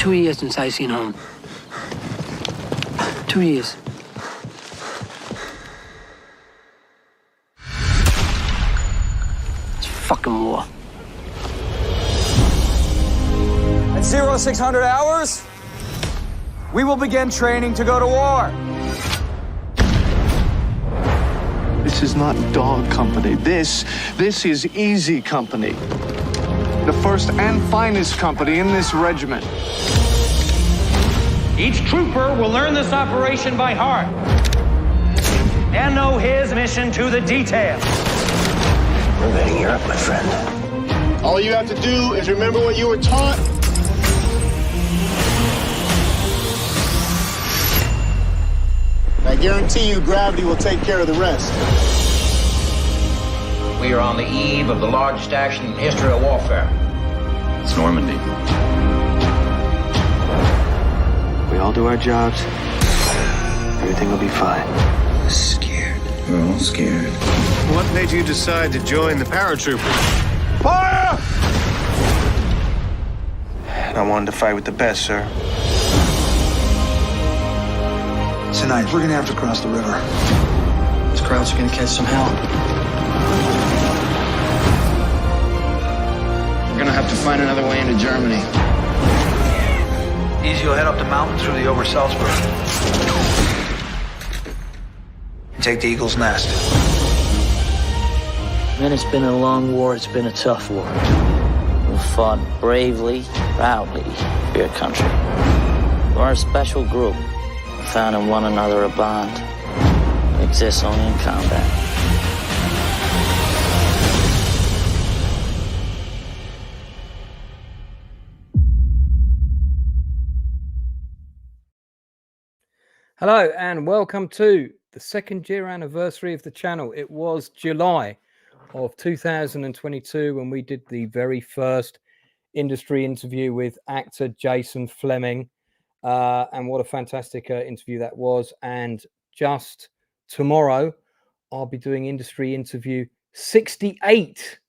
2 years since I seen home. 2 years. It's fucking war. At 0600 hours, we will begin training to go to war. This is not dog company. This is easy company. The first and finest company in this regiment. Each trooper will learn this operation by heart and know his mission to the detail. We're ready. You're up, my friend. All you have to do is remember what you were taught. I guarantee you gravity will take care of the rest. We are on the eve of the largest action in the history of warfare. It's Normandy. We all do our jobs. Everything will be fine. Scared. We're all scared. What made you decide to join the paratroopers? Fire! I wanted to fight with the best, sir. Tonight, we're gonna have to cross the river. These crowds are gonna catch some hell. We're gonna have to find another way into Germany. Easy, you'll head up the mountain through the Ober Salzburg. Take the Eagle's Nest. Man, it's been a long war. It's been a tough war. We fought bravely, proudly for your country. We're a special group. We found in one another a bond that exists only in combat. Hello and welcome to the second year anniversary of the channel. It was July of 2022 when we did the very first industry interview with actor Jason Fleming. And what a fantastic interview that was. And just tomorrow, I'll be doing industry interview 68.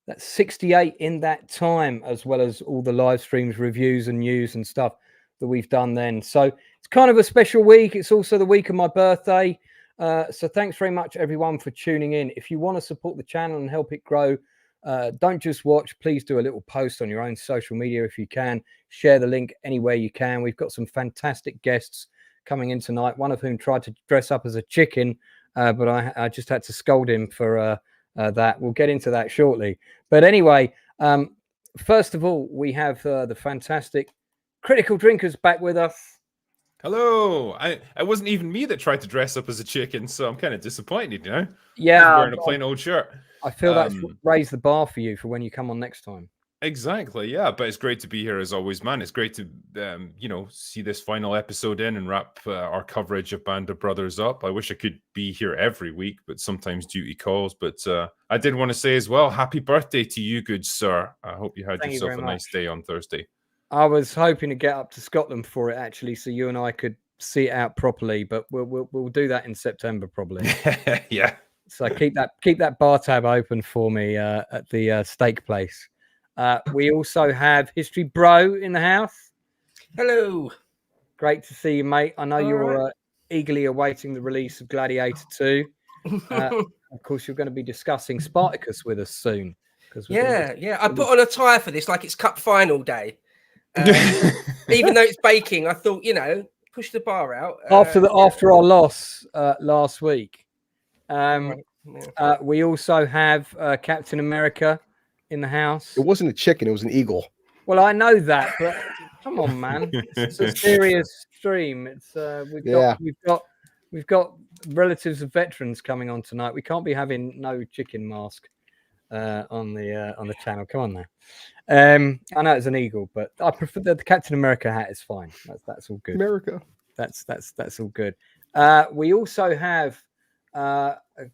That's 68 in that time, as well as all the live streams, reviews and news and stuff that we've done then. So it's kind of a special week. It's also the week of my birthday. So thanks very much, everyone, for tuning in. If you want to support the channel and help it grow, don't just watch. Please do a little post on your own social media if you can. Share the link anywhere you can. We've got some fantastic guests coming in tonight, one of whom tried to dress up as a chicken, but I just had to scold him for that. We'll get into that shortly. But anyway, first of all, we have the fantastic Critical Drinkers back with us. Hello. I wasn't even me that tried to dress up as a chicken, so I'm kind of disappointed, you know? Yeah. I'm wearing a plain old shirt. I feel that's raised the bar for you for when you come on next time. Exactly, yeah. But it's great to be here as always, man. It's great to, see this final episode in and wrap our coverage of Band of Brothers up. I wish I could be here every week, but sometimes duty calls. But I did want to say as well, happy birthday to you, good sir. I hope you had yourself a nice day on Thursday. I was hoping to get up to Scotland for it, actually, so you and I could see it out properly. But we'll do that in September, probably. Yeah. So keep that bar tab open for me at the steak place. We also have History Bro in the house. Hello. Great to see you, mate. I know you're eagerly awaiting the release of Gladiator 2. Of course, you're going to be discussing Spartacus with us soon. Yeah. I put on a tie for this like it's cup final day. Even though it's baking, I thought, push the bar out. After our loss last week. We also have Captain America in the house. It wasn't a chicken, it was an eagle. Well, I know that, but come on, man. It's a serious stream. It's we've got relatives of veterans coming on tonight. We can't be having no chicken mask on the channel. Come on now. I know it's an eagle, but I prefer the Captain America hat is fine. That's all good. America. That's all good. We also have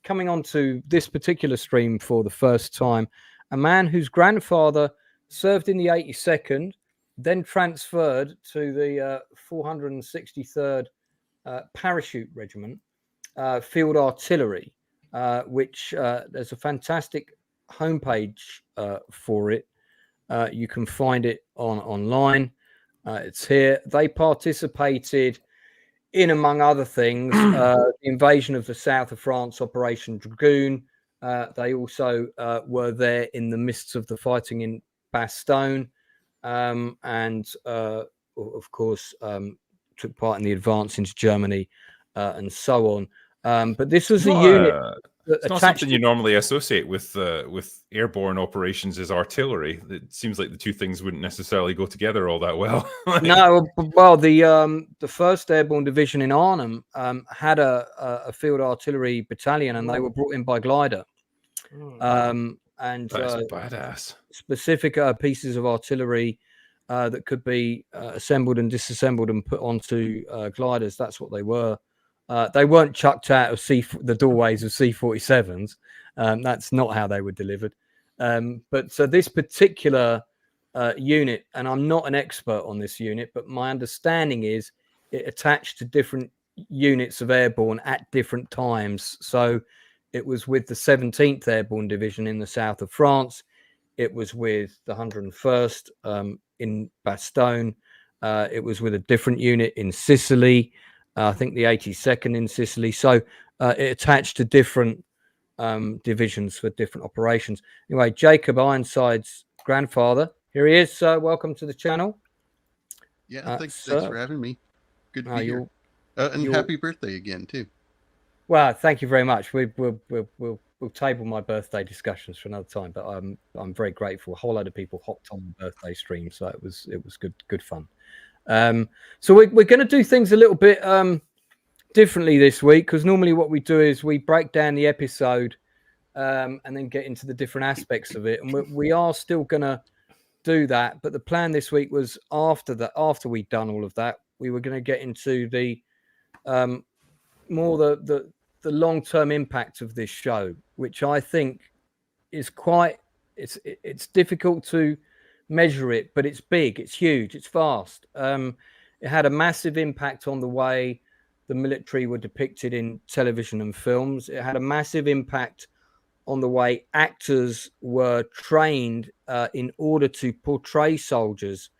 coming on to this particular stream for the first time, a man whose grandfather served in the 82nd, then transferred to the 463rd Parachute Regiment, Field Artillery, which there's a fantastic homepage for it. You can find it online. It's here. They participated in, among other things, the invasion of the south of France, Operation Dragoon. They also were there in the midst of the fighting in Bastogne, and of course took part in the advance into Germany and so on. But this was a unit. It's not something you normally associate with airborne operations as artillery. It seems like the two things wouldn't necessarily go together all that well. No, well, the First Airborne Division in Arnhem had a field artillery battalion, and they were brought in by glider. And that's badass. Specific pieces of artillery that could be assembled and disassembled and put onto gliders. That's what they were. They weren't chucked out of the doorways of C-47s. That's not how they were delivered. But so this particular unit, and I'm not an expert on this unit, but my understanding is it attached to different units of airborne at different times. So it was with the 17th Airborne Division in the south of France. It was with the 101st in Bastogne. It was with a different unit in Sicily. I think the 82nd in Sicily. So it attached to different divisions for different operations. Anyway, Jacob Ironside's grandfather. Here he is, sir. Welcome to the channel. Yeah, thanks for having me. Good to be here. And happy birthday again, too. Well, thank you very much. We'll table my birthday discussions for another time, but I'm very grateful. A whole load of people hopped on the birthday stream, so it was good fun. So we're going to do things a little bit differently this week, because normally what we do is we break down the episode and then get into the different aspects of it, and we are still going to do that. But the plan this week was after we'd done all of that, we were going to get into the more the long-term impact of this show, which I think is it's difficult to measure it, but it's big, it's huge, it's vast. It had a massive impact on the way the military were depicted in television and films. It had a massive impact on the way actors were trained in order to portray soldiers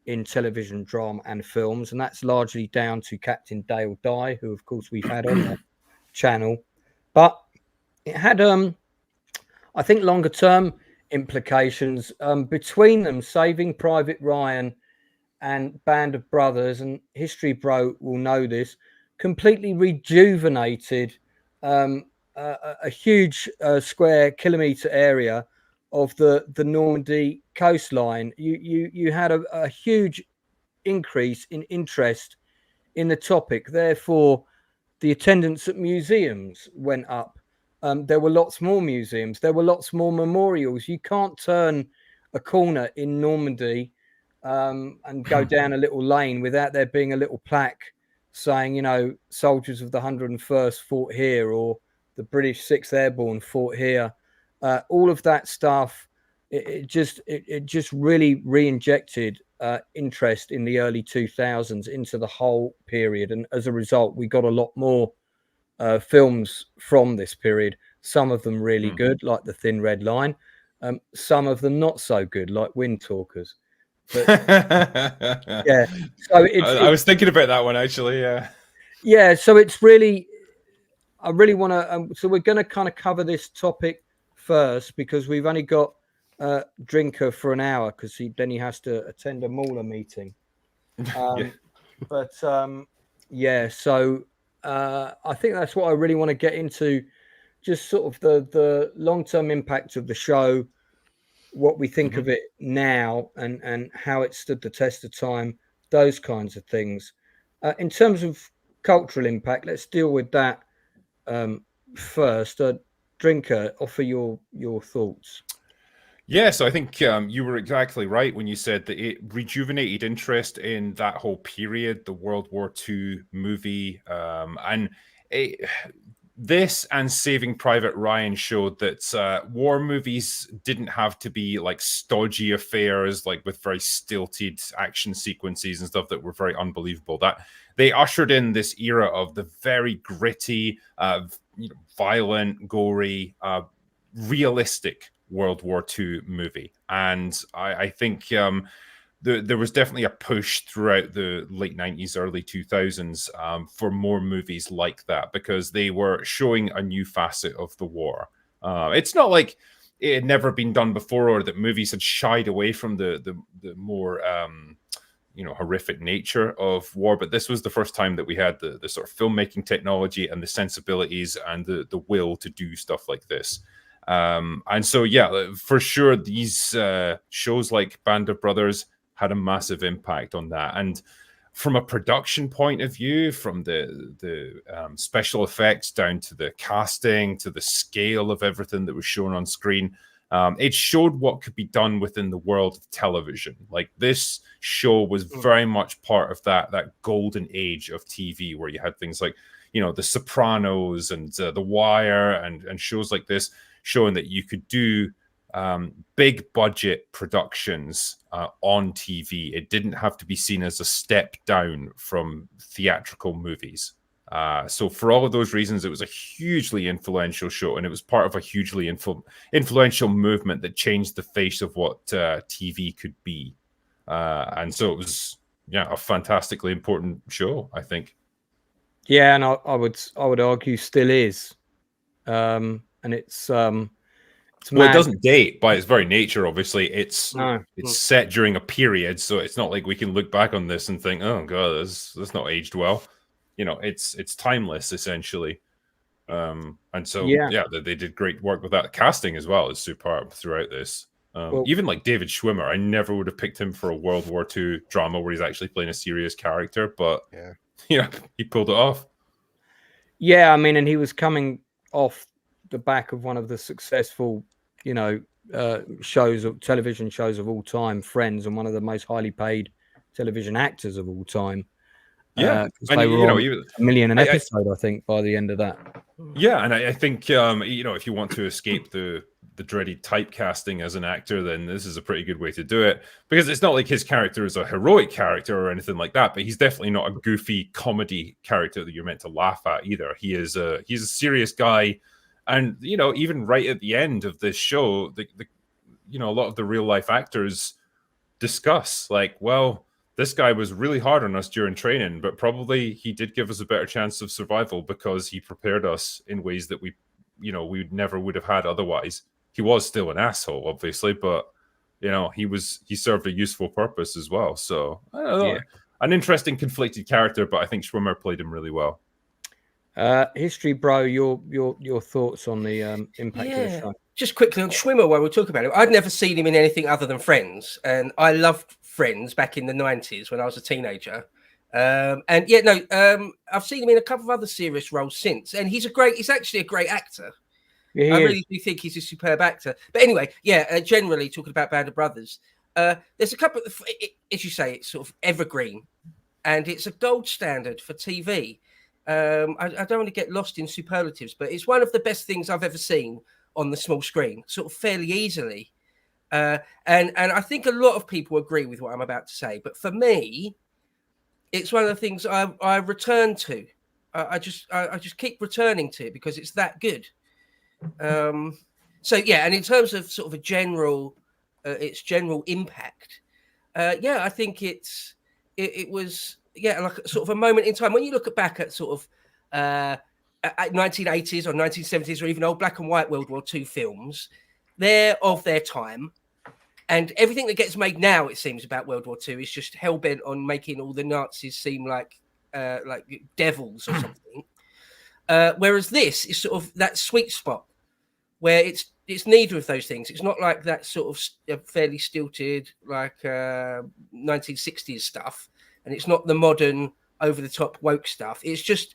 in television, drama and films, and that's largely down to Captain Dale Dye, who of course we've had on the channel. But it had I think longer term implications between them. Saving Private Ryan and Band of Brothers, and History Bro will know this, completely rejuvenated a huge square kilometer area of the Normandy coastline. You had a huge increase in interest in the topic. Therefore, the attendance at museums went up. There were lots more museums. There were lots more memorials. You can't turn a corner in Normandy and go down a little lane without there being a little plaque saying, you know, soldiers of the 101st fought here, or the British 6th Airborne fought here. All of that stuff, it just really re-injected interest in the early 2000s into the whole period. And as a result, we got a lot more films from this period. Some of them really good, like The Thin Red Line. Some of them not so good, like Wind Talkers. But, yeah, so I was thinking about that one actually. Yeah. So it's really, I really want to. So we're going to kind of cover this topic first, because we've only got Drinker for an hour, because then he has to attend a Mauler meeting. But yeah, so I think that's what I really want to get into, just sort of the long-term impact of the show, what we think of it now, and how it stood the test of time, those kinds of things. In terms of cultural impact, let's deal with that first. Drinker, offer your thoughts. Yeah, so I think you were exactly right when you said that it rejuvenated interest in that whole period, the World War II movie. This and Saving Private Ryan showed that war movies didn't have to be like stodgy affairs, like with very stilted action sequences and stuff that were very unbelievable. That they ushered in this era of the very gritty, violent, gory, realistic World War II movie. And I think there was definitely a push throughout the late 90s, early 2000s for more movies like that, because they were showing a new facet of the war. It's not like it had never been done before, or that movies had shied away from the more horrific nature of war, but this was the first time that we had the sort of filmmaking technology and the sensibilities and the will to do stuff like this. And so, yeah, for sure, these shows like Band of Brothers had a massive impact on that. And from a production point of view, from the special effects down to the casting, to the scale of everything that was shown on screen, it showed what could be done within the world of television. Like, this show was very much part of that golden age of TV, where you had things like, The Sopranos and The Wire and shows like this, showing that you could do big budget productions on TV. It didn't have to be seen as a step down from theatrical movies. So for all of those reasons, it was a hugely influential show, and it was part of a hugely influential movement that changed the face of what TV could be. And so it was, a fantastically important show, I think. Yeah, and I would argue still is. And it's well, it doesn't date by its very nature. Obviously, it's set during a period, so it's not like we can look back on this and think, "Oh God, that's not aged well." It's timeless essentially. And so they did great work with that. Casting as well is superb throughout this. Even like David Schwimmer, I never would have picked him for a World War II drama where he's actually playing a serious character, but he pulled it off. Yeah, I mean, and he was coming off the back of one of the successful, television shows of all time, Friends, and one of the most highly paid television actors of all time. Yeah, and $1 million an episode, I think, by the end of that. Yeah, and I think if you want to escape the dreaded typecasting as an actor, then this is a pretty good way to do it, because it's not like his character is a heroic character or anything like that, but he's definitely not a goofy comedy character that you're meant to laugh at either. He's a serious guy. And, even right at the end of this show, a lot of the real life actors discuss, like, well, this guy was really hard on us during training, but probably he did give us a better chance of survival because he prepared us in ways that we never would have had otherwise. He was still an asshole, obviously, but, he served a useful purpose as well. So, I don't know, an interesting conflicted character, but I think Schwimmer played him really well. History Bro, your thoughts on the impact of the show? Just quickly on Schwimmer, while we're talking about it, I'd never seen him in anything other than Friends, and I loved Friends back in the 90s when I was a teenager. I've seen him in a couple of other serious roles since, and he's actually a great actor. I really do think he's a superb actor. But anyway, generally talking about Band of Brothers, there's a couple of, as you say, it's sort of evergreen, and it's a gold standard for TV. I don't want to get lost in superlatives, but it's one of the best things I've ever seen on the small screen, sort of fairly easily. And I think a lot of people agree with what I'm about to say. But for me, it's one of the things I return to. I just keep returning to it because it's that good. And in terms of sort of its general impact, I think it was. Yeah, like sort of a moment in time when you look back at sort of 1980s or 1970s or even old black and white World War II films, they're of their time. And everything that gets made now, it seems, about World War II is just hell-bent on making all the Nazis seem like devils or something. Whereas this is sort of that sweet spot where it's neither of those things. It's not like that sort of fairly stilted, like 1960s stuff. And it's not the modern, over-the-top woke stuff. It's just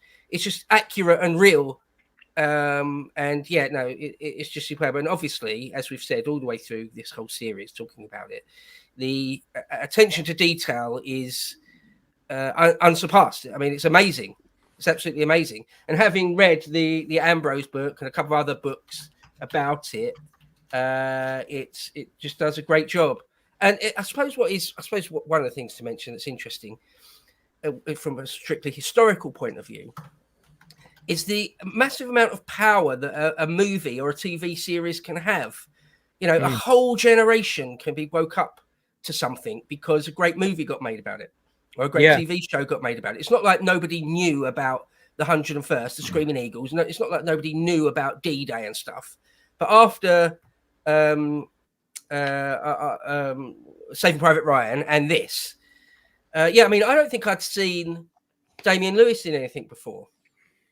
accurate and real. It's just superb. And obviously, as we've said all the way through this whole series, talking about it, the attention to detail is unsurpassed. I mean, it's amazing. It's absolutely amazing. And having read the Ambrose book and a couple of other books about it, it just does a great job. And I suppose one of the things to mention that's interesting from a strictly historical point of view is the massive amount of power that a movie or a TV series can have. A whole generation can be woke up to something because a great movie got made about it, or a great TV show got made about it. It's not like nobody knew about the 101st, the Screaming Eagles. No, it's not like nobody knew about D-Day and stuff. But after Saving Private Ryan and this, I mean, I don't think I'd seen Damian Lewis in anything before.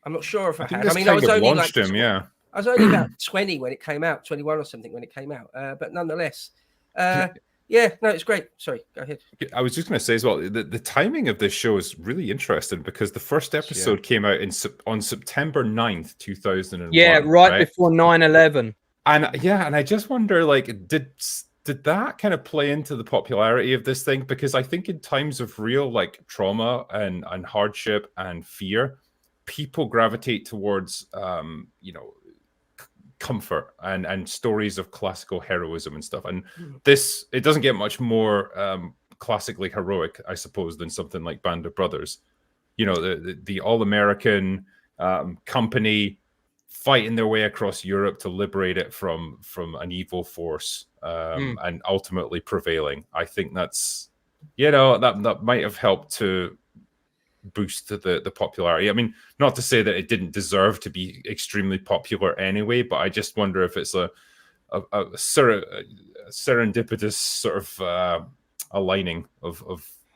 I'm not sure if I had. I mean, I was only like I was only about 20 when it came out, 21 or something when it came out. But nonetheless, no, it's great. Sorry, go ahead. I was just going to say as well, the timing of this show is really interesting because the first episode came out on September 9th, 2001. Yeah, right before 9/11. And and I just wonder, like, did that kind of play into the popularity of this thing? Because I think in times of real like trauma and hardship and fear, people gravitate towards comfort and stories of classical heroism and stuff. And this, it doesn't get much more classically heroic, I suppose, than something like Band of Brothers. You know, the all-American company fighting their way across Europe to liberate it from an evil force, and ultimately prevailing. I think that's, that might have helped to boost the popularity. I mean, not to say that it didn't deserve to be extremely popular anyway, but I just wonder if it's a serendipitous sort of aligning of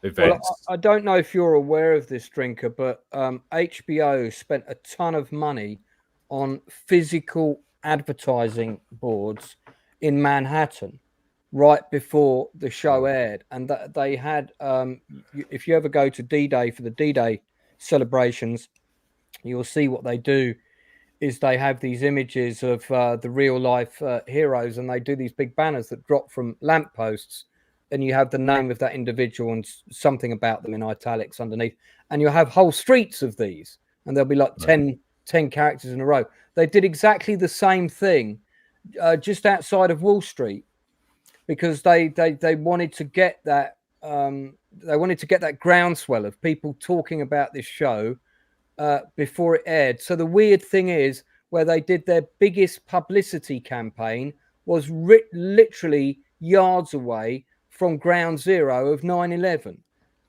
events. Well, I don't know if you're aware of this, Drinker, but HBO spent a ton of money on physical advertising boards in Manhattan right before the show aired, and that they had if you ever go to D-Day for the D-Day celebrations, you'll see what they do is they have these images of the real life heroes, and they do these big banners that drop from lampposts, and you have the name of that individual and something about them in italics underneath, and you'll have whole streets of these, and there'll be like 10 characters in a row. They did exactly the same thing just outside of Wall Street, because they wanted to get that groundswell of people talking about this show before it aired. So the weird thing is, where they did their biggest publicity campaign was literally yards away from ground zero of 9/11.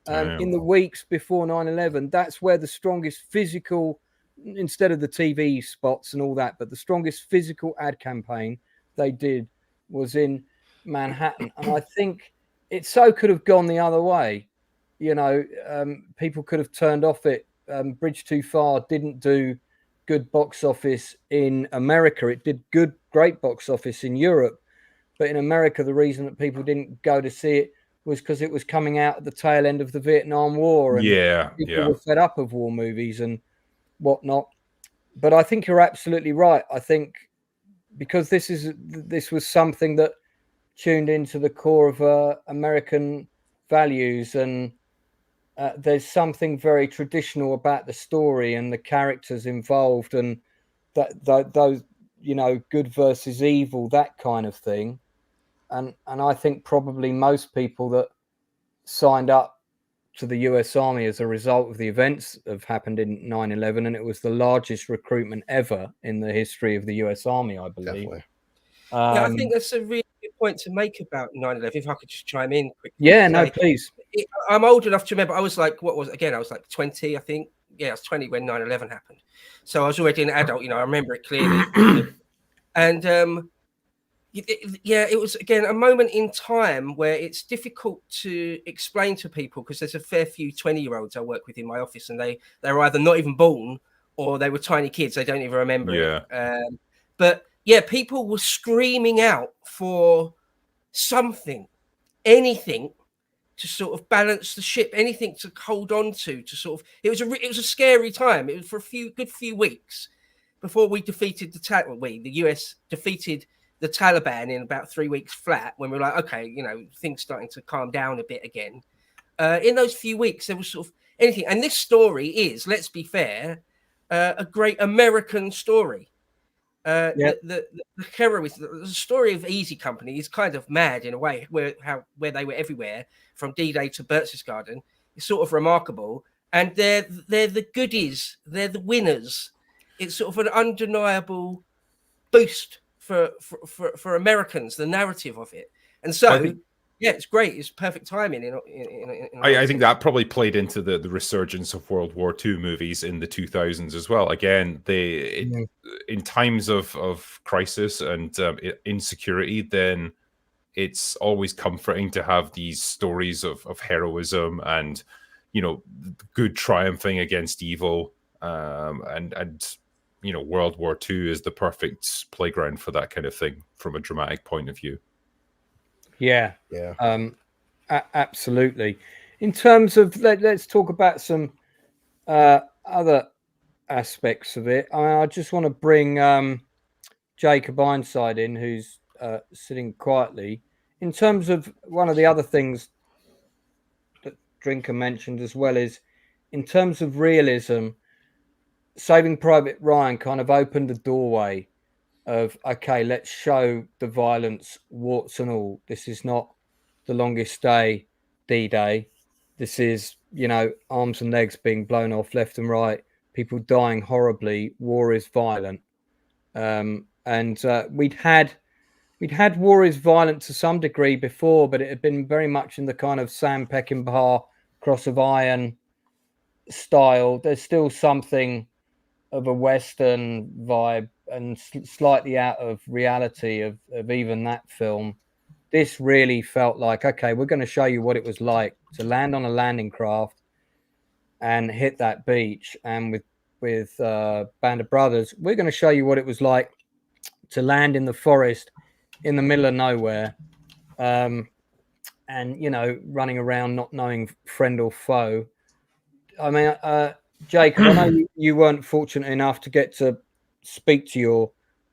In the weeks before 9/11, that's where the strongest physical, instead of the TV spots and all that, but the strongest physical ad campaign they did was in Manhattan. And I think it so could have gone the other way. People could have turned off it. Bridge Too Far didn't do good box office in America. It did great box office in Europe. But in America, the reason that people didn't go to see it was because it was coming out at the tail end of the Vietnam War. And people were fed up of war movies and whatnot. But I think you're absolutely right. I think because this was something that tuned into the core of American values, and there's something very traditional about the story and the characters involved, and those good versus evil, that kind of thing. And I think probably most people that signed up to the US Army as a result of the events that have happened in 9/11, and it was the largest recruitment ever in the history of the US Army, I believe. I think that's a really good point to make about 9/11. If I could just chime in quickly. Yeah, no, please. I'm old enough to remember. I was like, I was like 20, I think. Yeah, I was 20 when 9/11 happened. So I was already an adult. I remember it clearly. And it was, again, a moment in time where it's difficult to explain to people, because there's a fair few 20-year-olds I work with in my office, and they were either not even born or they were tiny kids. They don't even remember it. But yeah, people were screaming out for something, anything to sort of balance the ship, anything to hold on to sort of. It was a scary time. It was for a good few weeks before we defeated the US defeated the Taliban in about 3 weeks flat, when we were like, okay, things starting to calm down a bit again. In those few weeks, there was sort of anything. And this story is, let's be fair, a great American story. The heroism, the story of Easy Company is kind of mad in a way, where they were everywhere from D-Day to Berchtesgaden. It's sort of remarkable. And they're the goodies. They're the winners. It's sort of an undeniable boost for Americans, the narrative of it. And so Yeah, it's great. It's perfect timing. I think that probably played into the resurgence of World War II movies in the 2000s as well. Again, in times of crisis and insecurity, then it's always comforting to have these stories of heroism and, you know, good triumphing against evil. And you know, World War II is the perfect playground for that kind of thing from a dramatic point of view. Yeah. Absolutely. In terms of, let's talk about some other aspects of it. I just want to bring Jacob Ironside in, who's sitting quietly. In terms of one of the other things that Drinker mentioned as well is, in terms of realism, Saving Private Ryan kind of opened the doorway of, okay, let's show the violence, warts and all. This is not The Longest Day, D-Day. This is, you know, arms and legs being blown off left and right, people dying horribly. War is violent. We'd had War is Violent to some degree before, but it had been very much in the kind of Sam Peckinpah, Cross of Iron style. There's still something of a Western vibe and slightly out of reality of even that film. This really felt like, okay, we're going to show you what it was like to land on a landing craft and hit that beach. And with Band of Brothers, we're going to show you what it was like to land in the forest in the middle of nowhere, and, you know, running around not knowing friend or foe. I mean, Jacob, I know you weren't fortunate enough to get to speak to your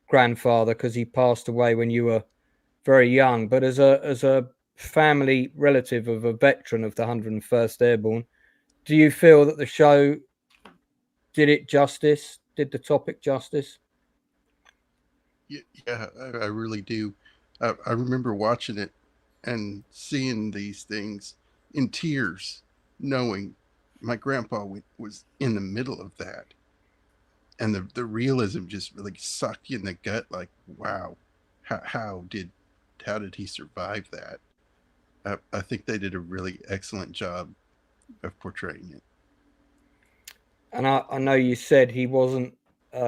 grandfather because he passed away when you were very young, but as a family relative of a veteran of the 101st Airborne, do you feel that the show did the topic justice? Yeah, I really do. I remember watching it and seeing these things in tears, knowing my grandpa was in the middle of that. And the realism just really sucked you in the gut, like, wow, how did he survive that? I think they did a really excellent job of portraying it. And I know you said he wasn't,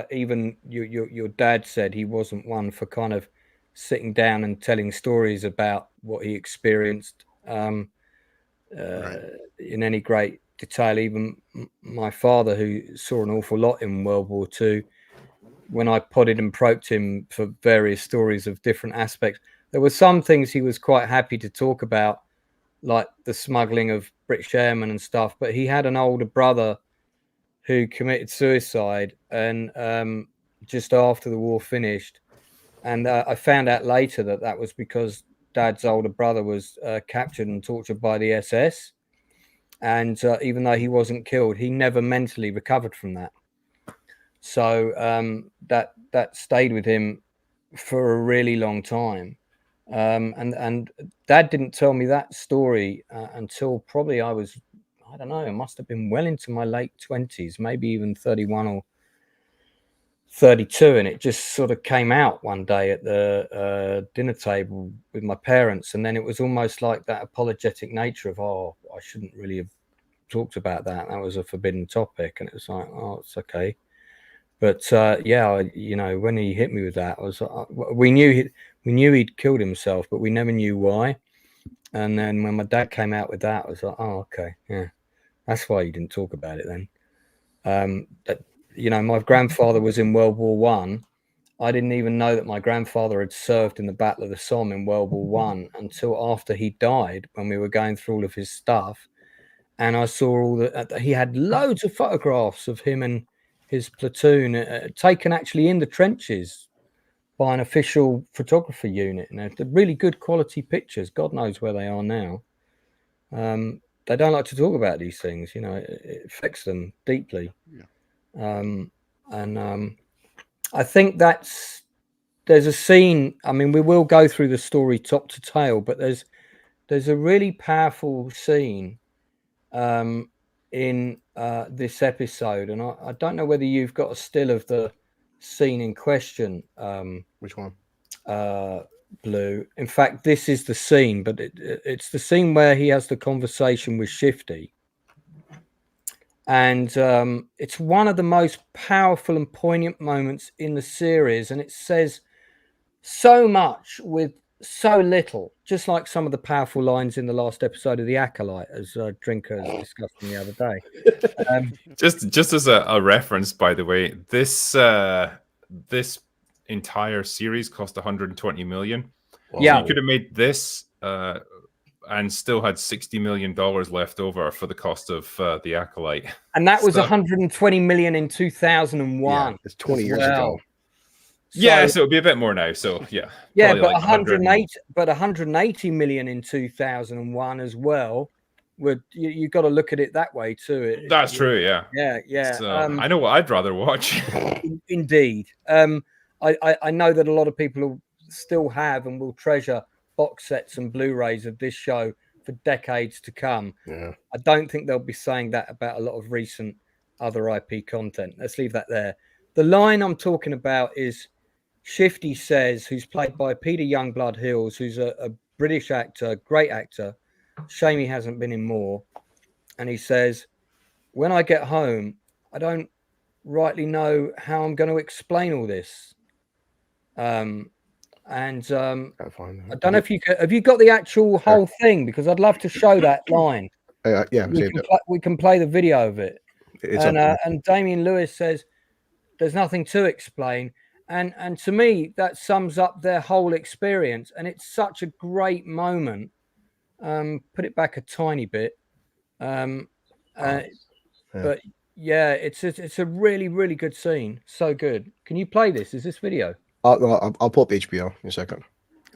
even your dad said he wasn't one for kind of sitting down and telling stories about what he experienced right. In any great detail. Even my father, who saw an awful lot in World War II, when I prodded and poked him for various stories of different aspects, there were some things he was quite happy to talk about, like the smuggling of British airmen and stuff. But he had an older brother who committed suicide, and just after the war finished. And I found out later that was because Dad's older brother was captured and tortured by the SS. And even though he wasn't killed, he never mentally recovered from that. So that stayed with him for a really long time. And Dad didn't tell me that story until probably I was, I don't know, it must have been well into my late 20s, maybe even 31 or 32. And it just sort of came out one day at the dinner table with my parents. And then it was almost like that apologetic nature of, oh, I shouldn't really have talked about that. That was a forbidden topic. And it was like, oh, it's okay. But yeah, you know, when he hit me with that, I was, we knew he'd killed himself, but we never knew why. And then when my dad came out with that, I was like, oh, okay, yeah, that's why you didn't talk about it then. You know, my grandfather was in World War One. I didn't even know that my grandfather had served in the Battle of the Somme in World War One until after he died, when we were going through all of his stuff. And I saw all that he had loads of photographs of him and his platoon taken actually in the trenches by an official photography unit. And they're really good quality pictures. God knows where they are now. They don't like to talk about these things, you know, it affects them deeply. Yeah. I think there's a scene, I mean, we will go through the story top to tail, but there's a really powerful scene in this episode, and I don't know whether you've got a still of the scene in question. Which one? Blue. In fact, this is the scene, but it's the scene where he has the conversation with Shifty. And it's one of the most powerful and poignant moments in the series. And it says so much with so little, just like some of the powerful lines in the last episode of The Acolyte, as Drinker has discussed the other day. Just as a reference, by the way, this this entire series cost 120 million. Yeah, so you could have made this and still had $60 million left over for the cost of The Acolyte. And that was 120 million in 2001. Yeah, it's 20 years ago. So it would be a bit more now. So yeah, but like 180 million in 2001 as well. You got to look at it that way too. That's true. Yeah. So, I know what I'd rather watch. Indeed. I know that a lot of people still have and will treasure box sets and Blu-rays of this show for decades to come. Yeah. I don't think they'll be saying that about a lot of recent other IP content. Let's leave that there. The line I'm talking about is Shifty says, who's played by Peter Youngblood Hills, who's a British actor, great actor. Shame he hasn't been in more. And he says, when I get home, I don't rightly know how I'm going to explain all this. I don't know if you have you got the actual whole thing, because I'd love to show that line. We can play the video of it. And Damien Lewis says there's nothing to explain, and to me that sums up their whole experience, and it's such a great moment. Put it back a tiny bit, but yeah, it's a really good scene. So good. Can you play this? Is this video? I'll pull up HBO in a second.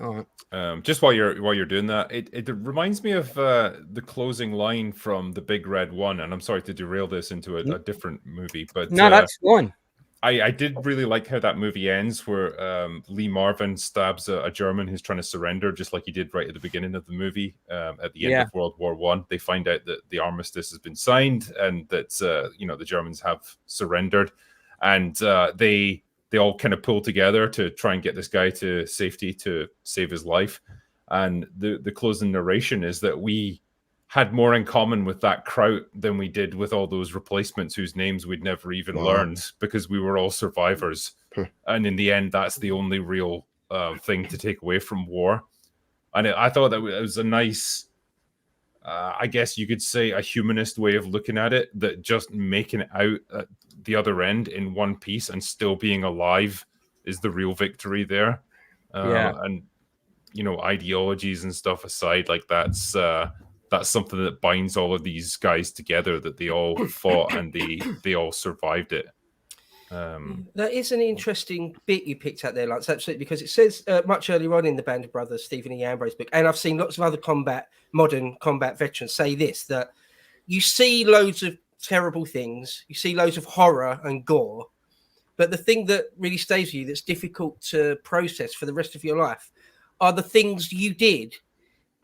All right. Just while you're doing that, it reminds me of the closing line from The Big Red One, and I'm sorry to derail this into a different movie, but no, that's fine. I did really like how that movie ends, where Lee Marvin stabs a German who's trying to surrender, just like he did right at the beginning of the movie. At the end of World War One, they find out that the armistice has been signed and that the Germans have surrendered, and they all kind of pull together to try and get this guy to safety to save his life. And the closing narration is that we had more in common with that Kraut than we did with all those replacements whose names we'd never even learned, because we were all survivors. And in the end, that's the only real thing to take away from war. And I thought that it was a nice, I guess you could say, a humanist way of looking at it, that just making it out at the other end in one piece and still being alive is the real victory there. And ideologies and stuff aside, like that's something that binds all of these guys together, that they all fought and they all survived it. That is an interesting bit you picked out there, Lance, absolutely, because it says much earlier on in the Band of Brothers, Stephen E. Ambrose book, and I've seen lots of other modern combat veterans say this, that you see loads of terrible things, you see loads of horror and gore, but the thing that really stays with you, that's difficult to process for the rest of your life, are the things you did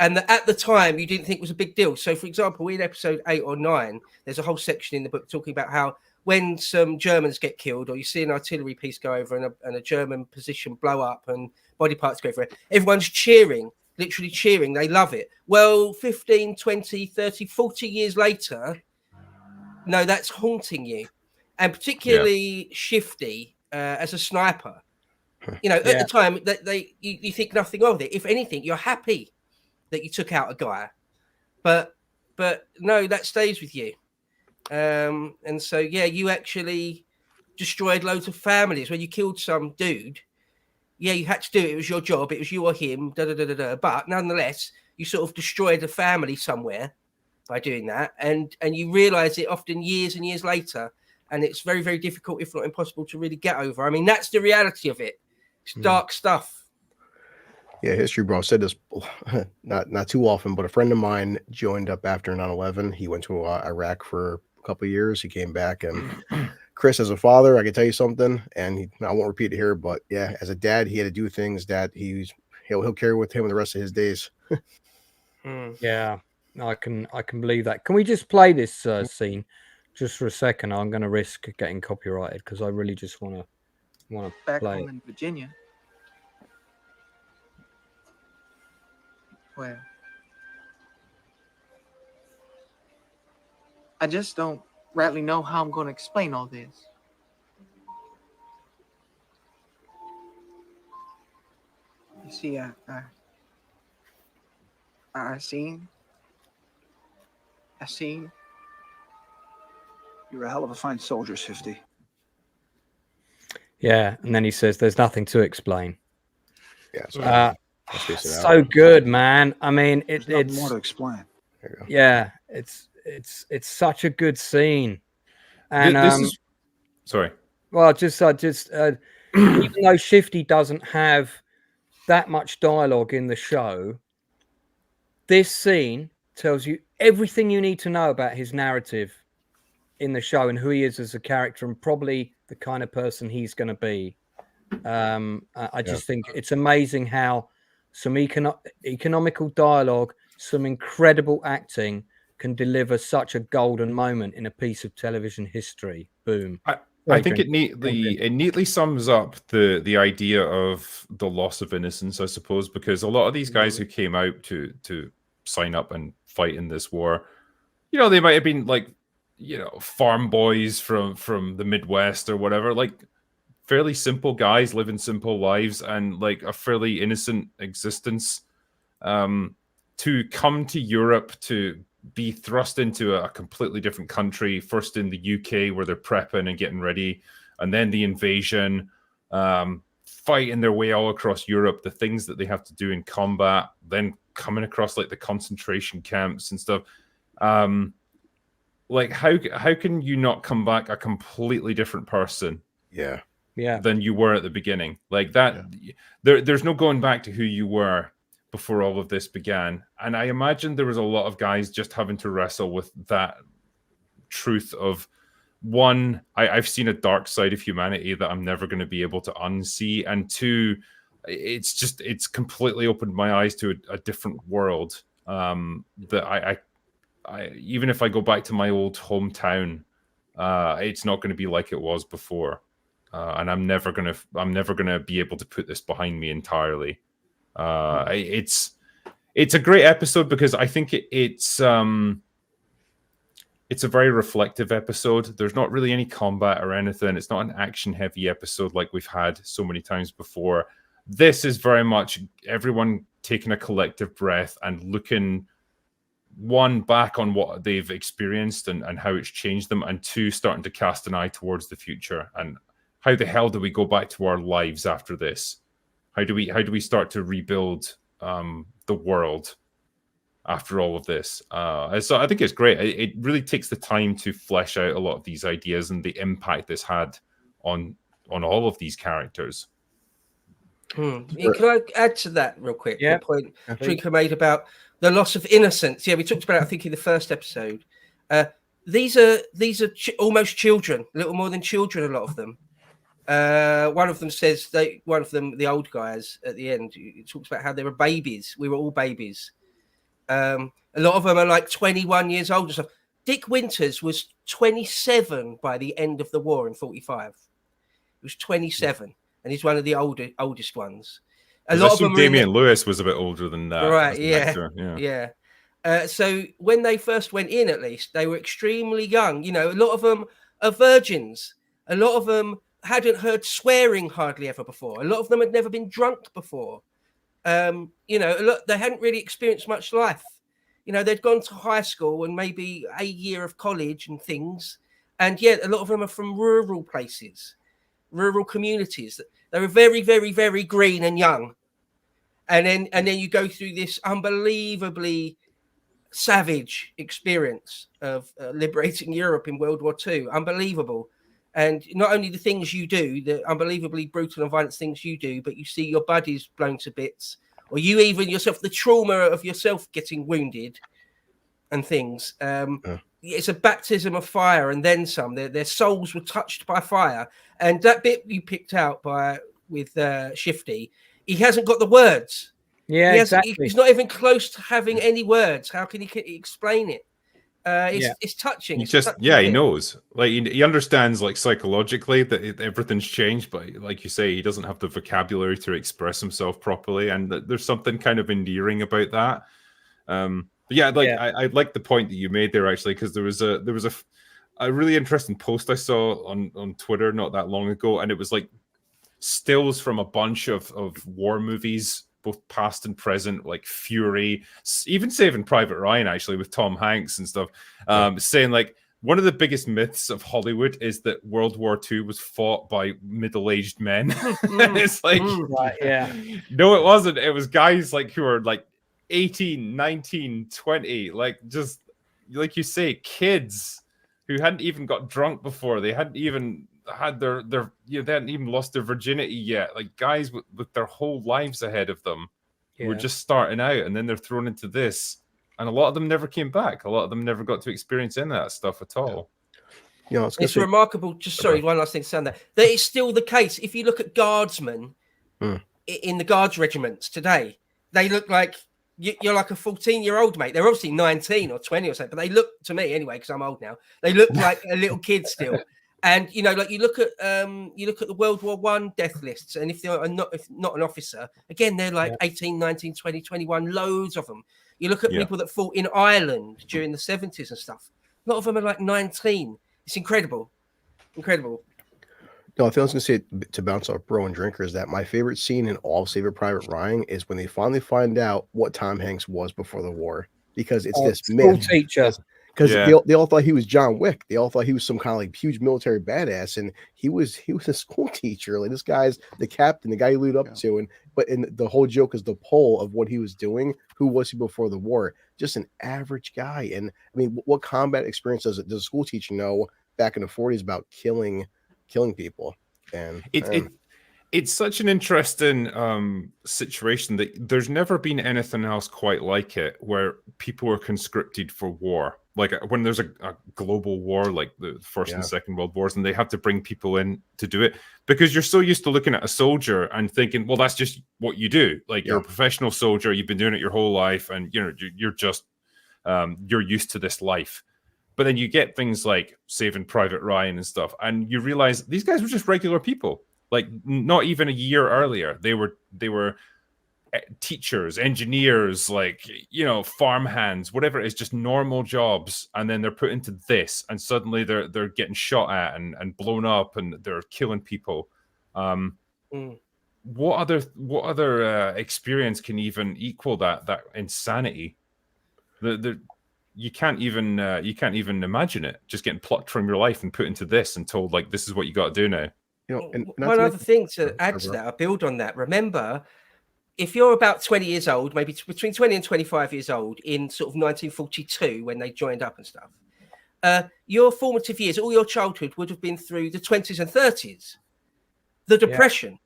and that at the time you didn't think was a big deal. So, for example, in episode 8 or 9, there's a whole section in the book talking about how when some Germans get killed, or you see an artillery piece go over and a German position blow up and body parts go everywhere, everyone's cheering, literally cheering. They love it. Well, 15, 20, 30, 40 years later, no, that's haunting you. And particularly Shifty as a sniper. At the time, you think nothing of it. If anything, you're happy that you took out a guy. But no, that stays with you. And so, you actually destroyed loads of families when you killed some dude. Yeah, you had to do it. It was your job. It was you or him. But nonetheless, you sort of destroyed a family somewhere by doing that. And you realize it often years and years later. And it's very, very difficult, if not impossible, to really get over. I mean, that's the reality of it. It's dark stuff. Yeah, history, bro. I said this not too often, but a friend of mine joined up after 9/11. He went to Iraq for a couple of years. He came back, and Chris, as a father, I can tell you something, and I won't repeat it here, but yeah, as a dad, he had to do things that he'll carry with him the rest of his days. Yeah, I can believe that. Can we just play this scene just for a second? I'm going to risk getting copyrighted because I really just want to back play home in Virginia. Well, I just don't rightly know how I'm going to explain all this. You see, I seen. You're a hell of a fine soldier, 50. Yeah, and then he says, "There's nothing to explain." Yeah, so good, man. I mean, it's more to explain. Yeah, it's such a good scene, and this is sorry. Well, even though Shifty doesn't have that much dialogue in the show, this scene tells you everything you need to know about his narrative in the show and who he is as a character and probably the kind of person he's going to be. I just think it's amazing how some economical dialogue, some incredible acting can deliver such a golden moment in a piece of television history. Boom. I think it neatly sums up the idea of the loss of innocence, I suppose, because a lot of these guys who came out to sign up and fight in this war, they might have been like, farm boys from the Midwest or whatever, like fairly simple guys living simple lives and like a fairly innocent existence, to come to Europe to be thrust into a completely different country, first in the UK where they're prepping and getting ready, and then the invasion, fighting their way all across Europe, the things that they have to do in combat, then coming across like the concentration camps and stuff. Like how can you not come back a completely different person than you were at the beginning? Like that, there's no going back to who you were before all of this began. And I imagine there was a lot of guys just having to wrestle with that truth of, one, I've seen a dark side of humanity that I'm never going to be able to unsee, and two, it's completely opened my eyes to a different world, that I even if I go back to my old hometown, it's not going to be like it was before, and I'm never gonna be able to put this behind me entirely. It's a great episode because I think it's a very reflective episode. There's not really any combat or anything. It's not an action heavy episode like we've had so many times before. This is very much everyone taking a collective breath and looking, one, back on what they've experienced and how it's changed them, and two, starting to cast an eye towards the future and how the hell do we go back to our lives after this? How do we start to rebuild the world after all of this? So I think it's great. It really takes the time to flesh out a lot of these ideas and the impact this had on all of these characters. Can I add to that real quick? Yeah. The point Drinker made about the loss of innocence. Yeah, we talked about it, I think, in the first episode. These are almost children, a little more than children, a lot of them. One of them says, the old guys at the end, it talks about how they were babies. We were all babies. A lot of them are like 21 years old and stuff. Dick Winters was 27 by the end of the war in 45. He was 27, and he's one of the oldest ones. A lot of them. Damian Lewis was a bit older than that. Right? Yeah. So when they first went in, at least they were extremely young. A lot of them are virgins. A lot of them hadn't heard swearing hardly ever before. A lot of them had never been drunk before. A lot, they hadn't really experienced much life. They'd gone to high school and maybe a year of college and things. And yet a lot of them are from rural places, rural communities. They were very, very, very green and young. And then you go through this unbelievably savage experience of liberating Europe in World War II. Unbelievable. And not only the things you do, the unbelievably brutal and violent things you do, but you see your buddies blown to bits, or you even yourself, the trauma of yourself getting wounded and things. It's a baptism of fire and then some. Their souls were touched by fire. And that bit you picked out with Shifty, he hasn't got the words. Yeah, exactly. He's not even close to having any words. How can he explain it? It's touching. He knows. Like he understands, like psychologically, that everything's changed. But like you say, he doesn't have the vocabulary to express himself properly, and there's something kind of endearing about that. I like the point that you made there actually, because there was a really interesting post I saw on Twitter not that long ago, and it was like stills from a bunch of war movies, both past and present, like Fury, even Saving Private Ryan, actually, with Tom Hanks and stuff, saying like one of the biggest myths of Hollywood is that World War II was fought by middle-aged men. It's like, no, it wasn't. It was guys like who are like 18, 19, 20, like just like you say, kids who hadn't even got drunk before. They hadn't even had their they hadn't even lost their virginity yet. Like guys with their whole lives ahead of them who were just starting out, and then they're thrown into this, and a lot of them never came back. A lot of them never got to experience any of that stuff at all. It's remarkable. Just sorry, one last thing to say on that it's still the case. If you look at guardsmen in the guards regiments today, they look like you're like a 14-year-old, mate. They're obviously 19 or 20 or something, but they look, to me anyway, because I'm old now, they look like a little kid still. And like you look at the World War I death lists, and if not an officer, again, they're like 18, 19, 20, 21, loads of them. You look at people that fought in Ireland during the 70s and stuff. A lot of them are like 19. It's incredible. No, I think I was going to say, to bounce off Bro and Drinker, is that my favorite scene in all of Saving Private Ryan is when they finally find out what Tom Hanks was before the war, because it's this myth. Teacher. Because they all thought he was John Wick. They all thought he was some kind of like huge military badass, and he was a school teacher. Like, this guy's the captain, the guy you lead up to, but the whole joke is the poll of what he was doing. Who was he before the war? Just an average guy. And I mean, what combat experience does a school teacher know back in the 40s about killing people? And it's such an interesting situation that there's never been anything else quite like it, where people are conscripted for war. Like when there's a global war, like the First and Second World Wars, and they have to bring people in to do it, because you're so used to looking at a soldier and thinking, well, that's just what you do. Like you're a professional soldier, you've been doing it your whole life, and you're just you're used to this life. But then you get things like Saving Private Ryan and stuff, and you realize these guys were just regular people. Like not even a year earlier, they were teachers, engineers, like farmhands, whatever it is, just normal jobs. And then they're put into this, and suddenly they're getting shot at and blown up, and they're killing people. What other experience can even equal that insanity? You can't even imagine it. Just getting plucked from your life and put into this and told, like, this is what you got to do now. And one other thing to add to that, I build on that. Remember, if you're about 20 years old, maybe between 20 and 25 years old in sort of 1942, when they joined up and stuff, your formative years, all your childhood would have been through the 20s and 30s, the Depression.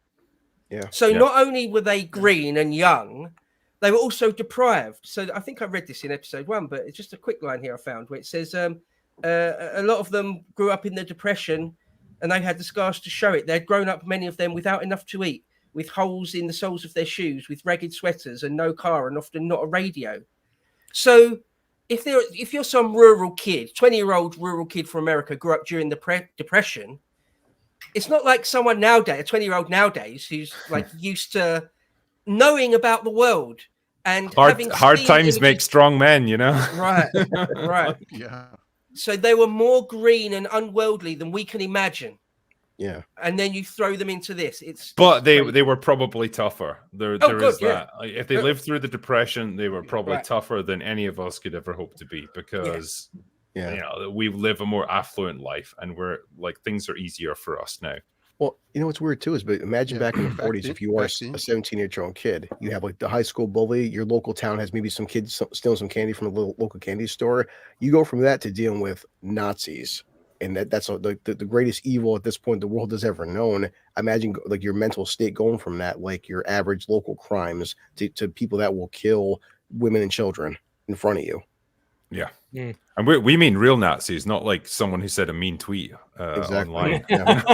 So not only were they green and young, they were also deprived. So I think I read this in episode 1, but it's just a quick line here I found where it says a lot of them grew up in the Depression, and they had the scars to show it. They'd grown up, many of them, without enough to eat, with holes in the soles of their shoes, with ragged sweaters and no car, and often not a radio. So if you're some rural kid, 20-year-old rural kid from America, grew up during the Depression, it's not like someone nowadays, a 20-year-old nowadays, who's like used to knowing about the world and hard times make strong men, Right. Yeah. So they were more green and unworldly than we can imagine. Yeah. And then you throw them into this. But they were probably tougher. There is that. Like, if they lived through the Depression, they were probably tougher than any of us could ever hope to be, because we live a more affluent life, and we're like, things are easier for us now. Well, what's weird too is, but imagine back in the 40s, if you are a 17-year-old kid, you have like the high school bully, your local town has maybe some kids stealing some candy from a little local candy store. You go from that to dealing with Nazis, and that's the greatest evil at this point the world has ever known. Imagine like your mental state going from that, like your average local crimes, to people that will kill women and children in front of you. Yeah. And we mean real Nazis, not like someone who said a mean tweet online. Not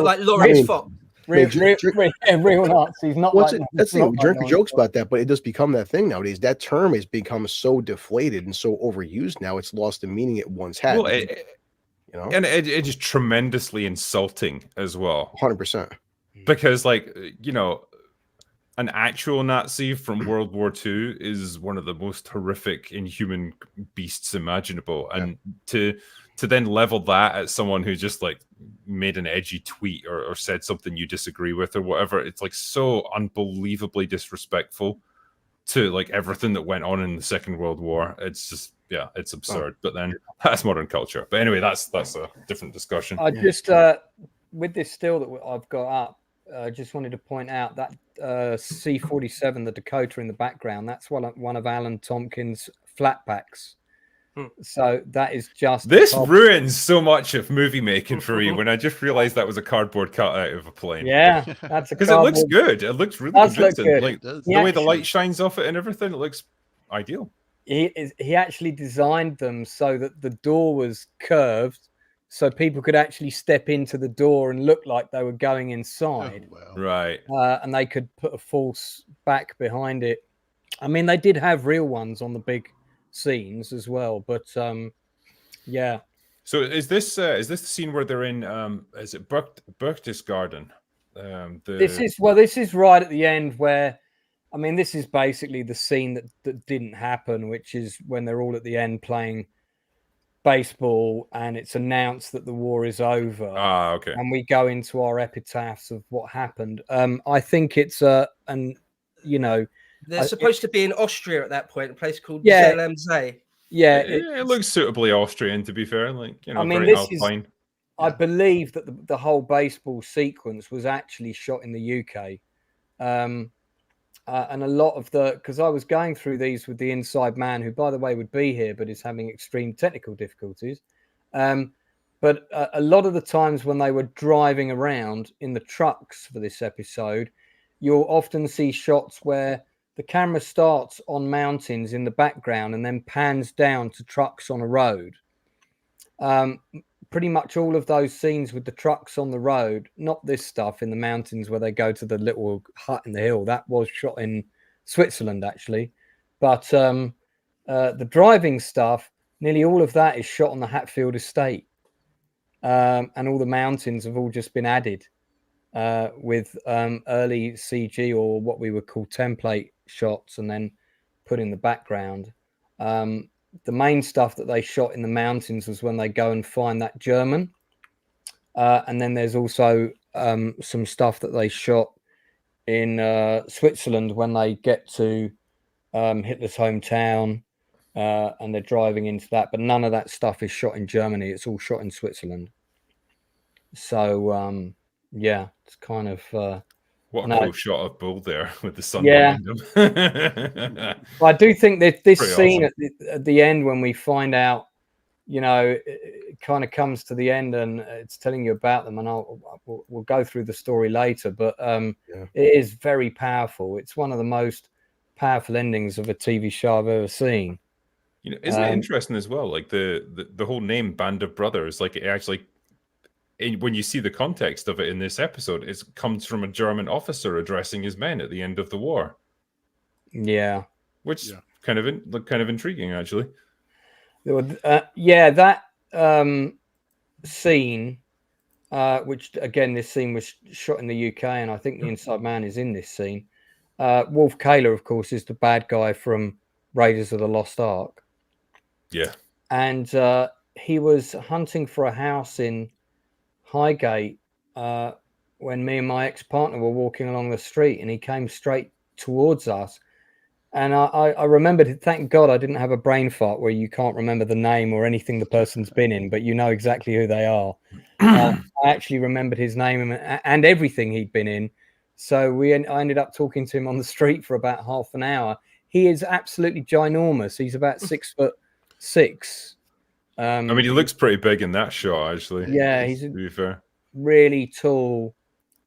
like Lawrence Fox. real Nazis, not Well, like that's the not thing. like Drink Nazis. jokes about that, but it does become that thing nowadays. That term has become so deflated and so overused now. It's lost the meaning it once had. Well, you know, and it is tremendously insulting as well. 100%. Because, like, you know, an actual Nazi from World War II is one of the most horrific, inhuman beasts imaginable, and to then level that at someone who just like made an edgy tweet or said something you disagree with or whatever, it's like so unbelievably disrespectful to like everything that went on in the Second World War. It's just, yeah, it's absurd. But then that's modern culture. But anyway, that's a different discussion. I just with this still that I've got up, I just wanted to point out that C-47, the Dakota in the background, that's one of Alan Tomkins' flatbacks. So that is just this ruins so much of movie making for me when I just realized that was a cardboard cutout of a plane. Yeah, that's because it looks good. It looks really convincing. Good. Like the way the light shines off it and everything, it looks ideal. He actually designed them so that the door was curved, so people could actually step into the door and look like they were going inside. Oh, wow. Right. And they could put a false back behind it. I mean, they did have real ones on the big scenes as well, but yeah. So is this the scene where they're in is it Berchtesgaden? This is right at the end where, I mean, this is basically the scene that didn't happen, which is when they're all at the end playing baseball and it's announced that the war is over. Okay. And we go into our epitaphs of what happened. I think it's they're supposed to be in Austria at that point, a place called Yeah. Zelensee. Yeah, it looks suitably Austrian, to be fair. Like, you know, I mean, very this alpine. is. I believe that the whole baseball sequence was actually shot in the UK, and a lot of because I was going through these with the inside man, who, by the way, would be here but is having extreme technical difficulties. But a lot of the times when they were driving around in the trucks for this episode, you'll often see shots where the camera starts on mountains in the background and then pans down to trucks on a road. Pretty much all of those scenes with the trucks on the road, not this stuff in the mountains where they go to the little hut in the hill, that was shot in Switzerland, actually. But the driving stuff, nearly all of that is shot on the Hatfield estate. And all the mountains have all just been added with early CG, or what we would call template shots, and then put in the background. The main stuff that they shot in the mountains was when they go and find that German. And then there's also some stuff that they shot in Switzerland when they get to Hitler's hometown and they're driving into that. But none of that stuff is shot in Germany. It's all shot in Switzerland. So, yeah, it's kind of... what a cool shot of Bull there with the sun behind him. I do think that this Pretty scene awesome. at the end, when we find out, you know, it kind of comes to the end and it's telling you about them, and we'll go through the story later, but it is very powerful. It's one of the most powerful endings of a TV show I've ever seen. You know, isn't it interesting as well? Like the whole name Band of Brothers, like it actually, when you see the context of it in this episode, it comes from a German officer addressing his men at the end of the war. Yeah, which kind of intriguing, actually. That scene, which again, this scene was shot in the UK, and I think the inside man is in this scene. Wolf Kahler, of course, is the bad guy from Raiders of the Lost Ark. Yeah, and he was hunting for a house in Highgate when me and my ex-partner were walking along the street, and he came straight towards us. And I remembered, thank God I didn't have a brain fart where you can't remember the name or anything the person's been in, but you know exactly who they are. I actually remembered his name and everything he'd been in. So I ended up talking to him on the street for about half an hour. He is absolutely ginormous. He's about 6'6". I mean, he looks pretty big in that shot, actually. Yeah, he's to be fair, really tall.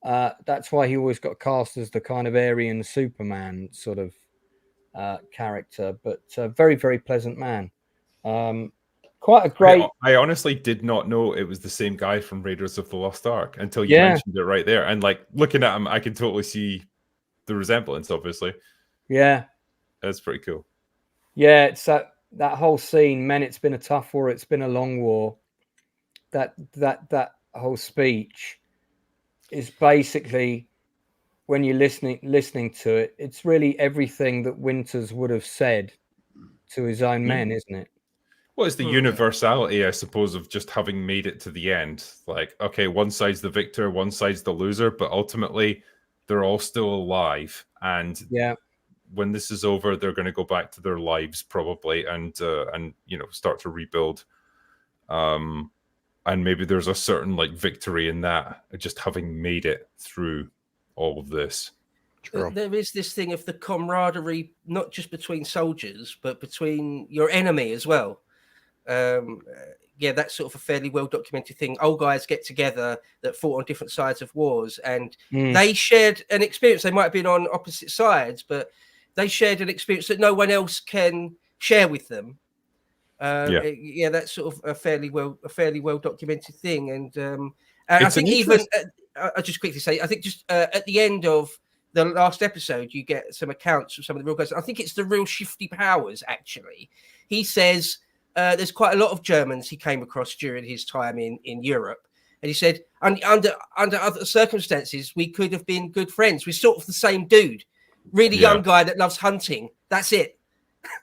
That's why he always got cast as the kind of Aryan Superman sort of character, but very, very pleasant man. quite a great. I honestly did not know it was the same guy from Raiders of the Lost Ark until you Yeah. mentioned it right there. And like looking at him, I can totally see the resemblance. Obviously, Yeah, that's pretty cool. yeah. It's that whole scene. Men, it's been a tough war. It's been a long war. That whole speech is basically, when you're listening to it, it's really everything that Winters would have said to his own men, isn't it? Well, it's the universality, I suppose, of just having made it to the end. Like, okay, one side's the victor, one side's the loser, but ultimately they're all still alive. And when this is over, they're going to go back to their lives probably, and start to rebuild. And maybe there's a certain like victory in that, just having made it through all of this. There is this thing of the camaraderie, not just between soldiers, but between your enemy as well. That's sort of a fairly well documented thing. Old guys get together that fought on different sides of wars, and they shared an experience. They might have been on opposite sides, but they shared an experience that no one else can share with them. That's sort of a fairly well documented thing. And I think even I'll just quickly say, I think just at the end of the last episode, you get some accounts from some of the real guys. I think it's the real Shifty Powers, actually. He says there's quite a lot of Germans he came across during his time in Europe. And he said, under other circumstances, we could have been good friends. We're sort of the same dude. Really young guy that loves hunting. That's it.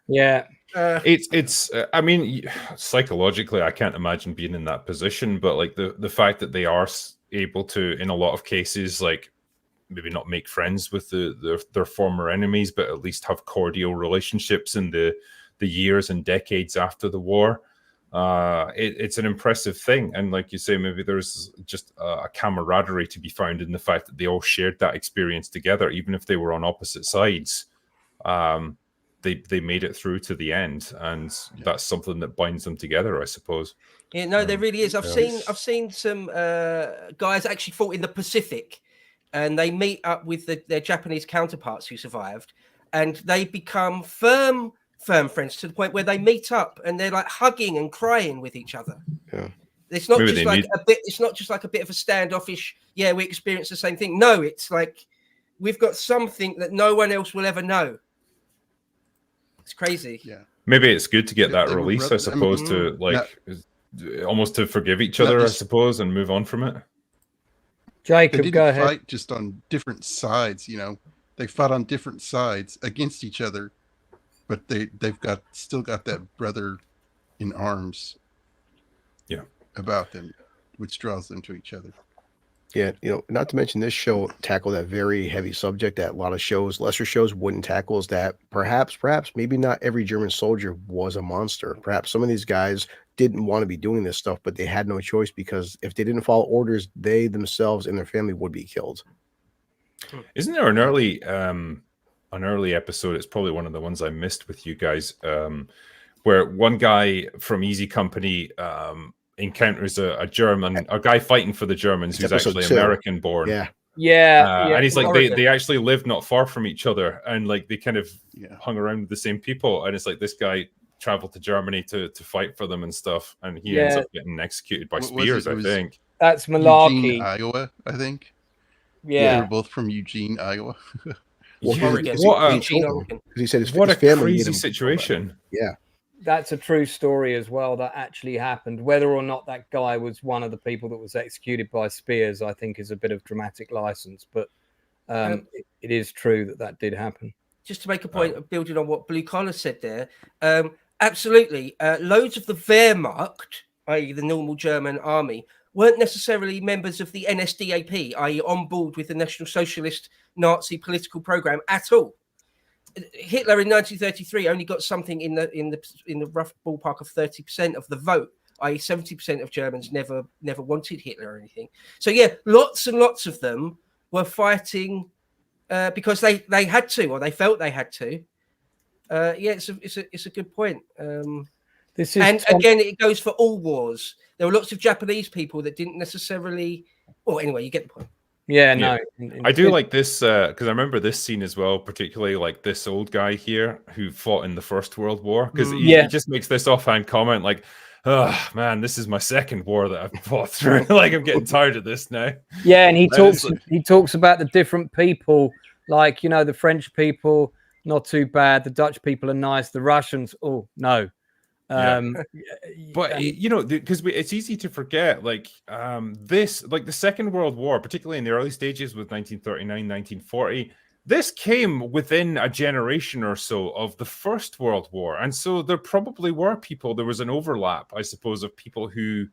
Yeah. It's I mean, psychologically, I can't imagine being in that position, but like the fact that they are able to, in a lot of cases, like maybe not make friends with their former enemies, but at least have cordial relationships in the years and decades after the war. It's an impressive thing. And like you say, maybe there's just a camaraderie to be found in the fact that they all shared that experience together, even if they were on opposite sides. They made it through to the end, and that's something that binds them together, I suppose. Yeah, no, there really is. I've seen some guys actually fought in the Pacific, and they meet up with their Japanese counterparts who survived, and they become firm friends to the point where they meet up and they're like hugging and crying with each other. Yeah, it's not just like a bit. It's not just like a bit of a standoffish. Yeah, we experience the same thing. No, it's like we've got something that no one else will ever know. It's crazy. Yeah. Maybe it's good to get that release, I suppose, to like almost to forgive each other, I suppose, and move on from it. Jacob, go ahead. Fight just on different sides, They fought on different sides against each other, but they've still got that brother in arms. Yeah. About them, which draws them to each other. Yeah, not to mention this show tackled that very heavy subject that a lot of shows, lesser shows, wouldn't tackle, is that perhaps maybe not every German soldier was a monster. Perhaps some of these guys didn't want to be doing this stuff, but they had no choice, because if they didn't follow orders, they themselves and their family would be killed. Isn't there an early episode? It's probably one of the ones I missed with you guys, where one guy from Easy Company encounters a guy fighting for the Germans who's actually American born. And he's like, they actually lived not far from each other, and like they kind of hung around with the same people, and it's like this guy traveled to Germany to fight for them and stuff, and he ends up getting executed by spears. I think that's malarkey. Eugene, Iowa, I think. Yeah, they were both from Eugene, Iowa. He said what a crazy situation. Yeah. That's a true story as well. That actually happened. Whether or not that guy was one of the people that was executed by spears, I think, is a bit of dramatic license. But it is true that did happen. Just to make a point of building on what Blue Collar said there, absolutely. Loads of the Wehrmacht, i.e. the normal German army, weren't necessarily members of the NSDAP, i.e. on board with the National Socialist Nazi political program at all. Hitler in 1933 only got something in the rough ballpark of 30% of the vote, i.e. 70% of Germans never wanted Hitler or anything. So yeah, lots and lots of them were fighting because they had to, or they felt they had to. It's a good point. Again, it goes for all wars. There were lots of Japanese people that didn't necessarily. Well, anyway, you get the point. Yeah, no. I do like this because I remember this scene as well, particularly like this old guy here who fought in the First World War, because he just makes this offhand comment like, Oh man, this is my second war that I've fought through. Like I'm getting tired of this now. Yeah, and he Like, talks about the different people, like, you know, the French people, not too bad. The Dutch people are nice. The Russians, oh no. But you know, because it's easy to forget, like this, like the Second World War, particularly in the early stages with 1939, 1940. This came within a generation or so of the First World War, and so there probably were people. There was an overlap, I suppose, of people who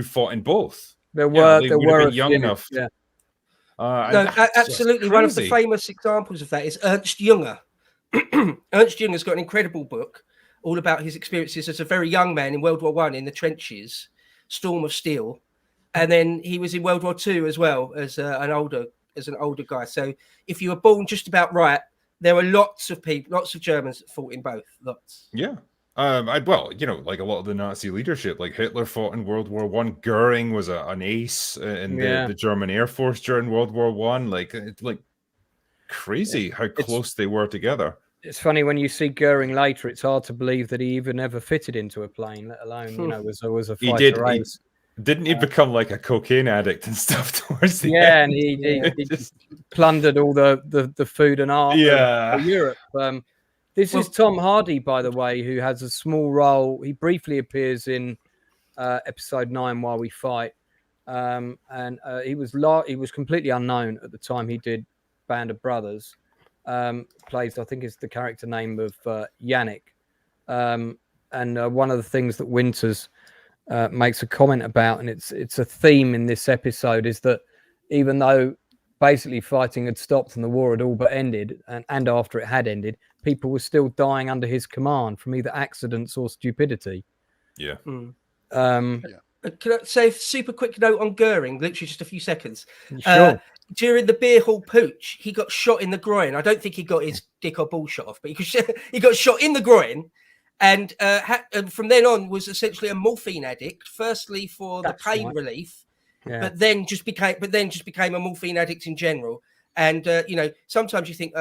fought in both. There were been young enough. Yeah. No, absolutely. One of the famous examples of that is Ernst Jünger. Ernst Jünger's got an incredible book all about his experiences as a very young man in World War One in the trenches, Storm of Steel, and then he was in World War Two as well as an older guy. So if you were born just about right, there were lots of people, lots of Germans that fought in both. Lots. Yeah. Well, you know, like a lot of the Nazi leadership, like Hitler fought in World War One. Goering was an ace in the German Air Force during World War One. Like, it's like crazy how close they were together. It's funny when you see Goering later. It's hard to believe that he even ever fitted into a plane, let alone was a fighter race. Didn't he become like a cocaine addict and stuff towards the end? And he just plundered all the food and art of Europe. This is Tom Hardy, by the way, who has a small role. He briefly appears in episode 9, While We Fight, and he was completely unknown at the time he did Band of Brothers. Plays, I think, is the character name of Yannick, and one of the things that Winters makes a comment about, and it's a theme in this episode, is that even though basically fighting had stopped and the war had all but ended, and after it had ended, people were still dying under his command from either accidents or stupidity. Yeah. Can I say a super quick note on Goering? Literally just a few seconds. Sure. During the beer hall pooch, he got shot in the groin. I don't think he got his dick or ball shot off, but he got shot in the groin. And from then on was essentially a morphine addict. Firstly for the pain relief, but then just became a morphine addict in general. And you know, sometimes you think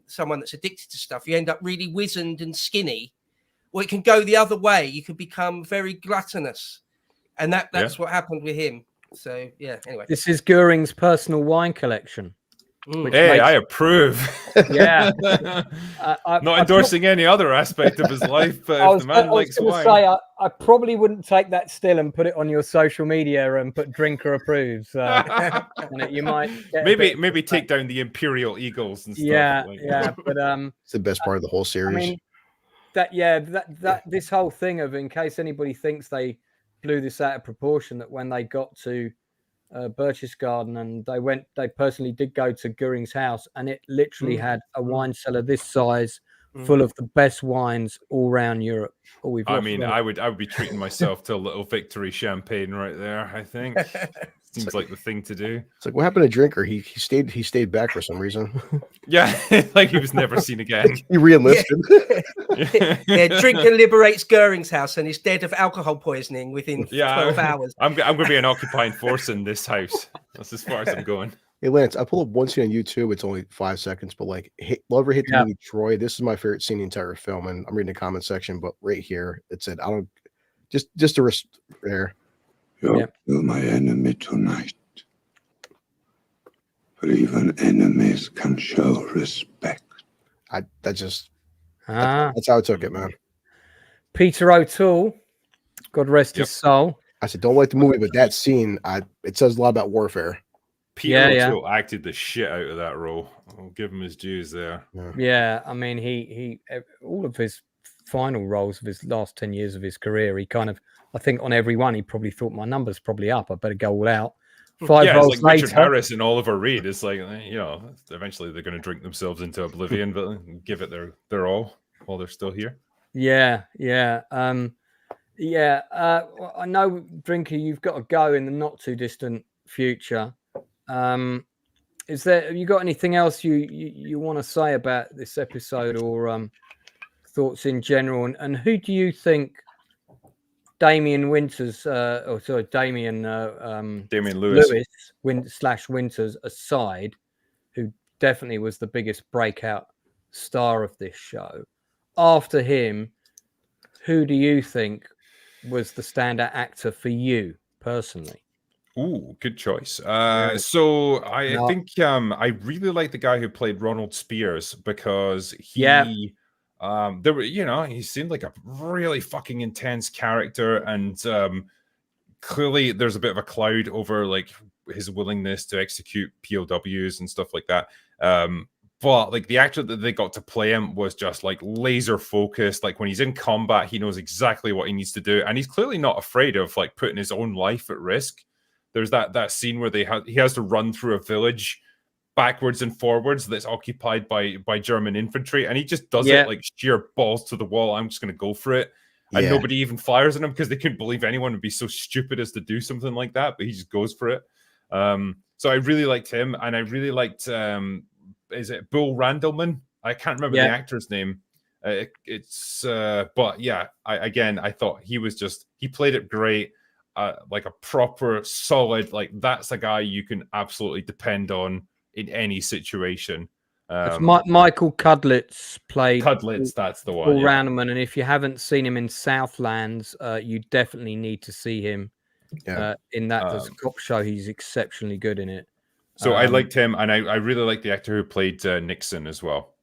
someone that's addicted to stuff, you end up really wizened and skinny, or it can go the other way. You can become very gluttonous, and that's what happened with him. So yeah. Anyway, this is Goering's personal wine collection. Hey, I approve. Yeah. Not endorsing any other aspect of his life, but if the man likes wine. I probably wouldn't take that still and put it on your social media and put drinker approves. You might maybe take down the Imperial Eagles and stuff. Yeah. But it's the best part of the whole series. I mean, that this whole thing of, in case anybody thinks they blew this out of proportion, that when they got to Berchtesgaden and they personally did go to Goering's house, and it literally had a wine cellar this size full of the best wines all around Europe. I mean, I would be treating myself to a little victory champagne right there. I think seems like the thing to do. It's like, what happened to Drinker? He stayed back for some reason. Yeah, like he was never seen again. He re-enlisted. Yeah, Drinker liberates Goering's house and is dead of alcohol poisoning within 12 hours. I'm going to be an occupying force in this house. That's as far as I'm going. Hey Lance, I pulled up one scene on YouTube. It's only 5 seconds, but like, love or hate the movie Troy. This is my favorite scene in the entire film, and I'm reading the comment section, but right here it said, "I don't just to there." You're my enemy tonight, but even enemies can show respect. That's how I took it, man. Peter O'Toole, God rest his soul. I said, don't like the movie, but that scene, it says a lot about warfare. Peter O'Toole acted the shit out of that role. I'll give him his dues there. Yeah, I mean, he all of his final roles of his last 10 years of his career, he kind of, I think on every one, he probably thought, my number's probably up. I better go all out. 5 roles it's like later, Richard Harris and Oliver Reed. It's like, you know, eventually they're going to drink themselves into oblivion, but give it their all while they're still here. Yeah. I know, Drinker, you've got to go in the not too distant future. Have you got anything else you want to say about this episode, or thoughts in general? And who do you think Damien Winters, Damien Lewis / Winters aside, who definitely was the biggest breakout star of this show, after him, who do you think was the standout actor for you personally? Ooh, good choice. So I think I really like the guy who played Ronald Spears because he there were, he seemed like a really fucking intense character, and clearly there's a bit of a cloud over like his willingness to execute POWs and stuff like that. But like the actor that they got to play him was just like laser focused. Like when he's in combat, he knows exactly what he needs to do, and he's clearly not afraid of like putting his own life at risk. There's that scene where he has to run through a village backwards and forwards that's occupied by German infantry, and he just does it like sheer balls to the wall. I'm just going to go for it, and nobody even fires at him because they couldn't believe anyone would be so stupid as to do something like that. But he just goes for it. So I really liked him, and I really liked is it Bull Randleman? I can't remember the actor's name. But yeah, I thought he played it great. Like a proper solid, like that's a guy you can absolutely depend on in any situation. Michael Cudlitz played Cudlitz, that's the one. Paul Ranneman, and if you haven't seen him in Southlands, you definitely need to see him in that. There's a cop show. He's exceptionally good in it. So I liked him, and I really liked the actor who played Nixon as well.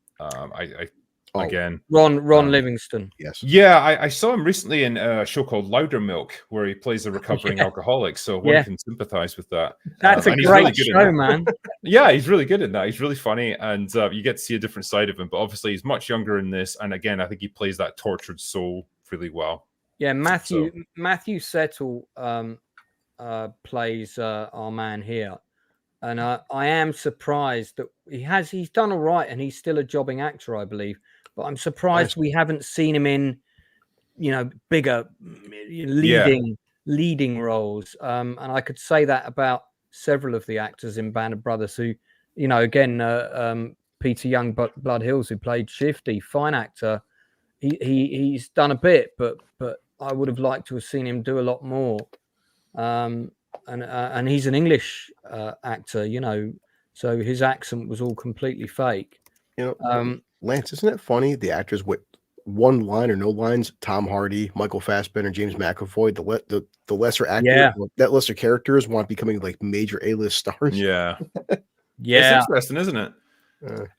Again, Ron Livingston. Yes. Yeah, I saw him recently in a show called Loudermilk, where he plays a recovering alcoholic. So one can sympathize with that. That's a great show, man. Yeah, he's really good in that. He's really funny, and you get to see a different side of him. But obviously, he's much younger in this. And again, I think he plays that tortured soul really well. Yeah, Matthew Settle plays our man here. And I am surprised that he's done all right, and he's still a jobbing actor, I believe. But I'm surprised we haven't seen him in, bigger leading roles. And I could say that about several of the actors in Band of Brothers who, again, Peter Young, Blood Hills, who played Shifty, fine actor. He's done a bit, but I would have liked to have seen him do a lot more. And he's an English actor, so his accent was all completely fake. Lance, isn't it funny? The actors with one line or no lines, Tom Hardy, Michael Fassbender, James McAvoy, the lesser actors, that lesser characters want becoming like major A-list stars. Yeah. It's interesting, isn't it?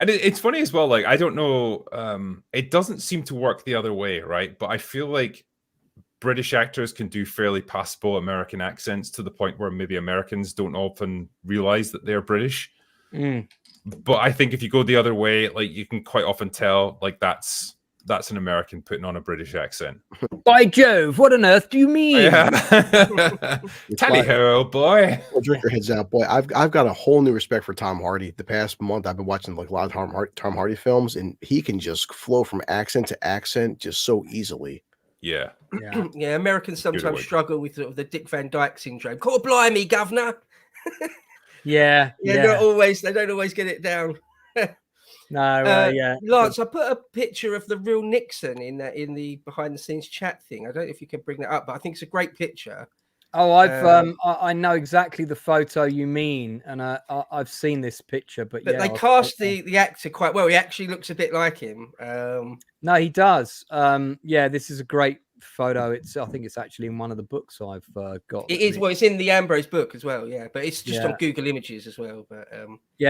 And it's funny as well. Like, I don't know, it doesn't seem to work the other way, right? But I feel like British actors can do fairly passable American accents to the point where maybe Americans don't often realize that they're British. But I think if you go the other way, like you can quite often tell, like that's an American putting on a British accent. By Jove, what on earth do you mean? Yeah. Tally ho, old boy. Well, drink your heads out, boy. I've got a whole new respect for Tom Hardy. The past month, I've been watching like a lot of Tom Hardy films, and he can just flow from accent to accent just so easily. Yeah. Yeah. Americans sometimes struggle with sort of the Dick Van Dyke syndrome. Call blimey, governor. Yeah. They don't always get it down. Lance, I put a picture of the real Nixon in the behind the scenes chat thing. I don't know if you can bring that up, but I think it's a great picture. Oh, I know exactly the photo you mean, and I've seen this picture. But they cast the actor quite well. He actually looks a bit like him. No, he does. This is a great photo. I think it's actually in one of the books I've got. It is. Well, it's in the Ambrose book as well. Yeah, but it's just on Google Images as well. But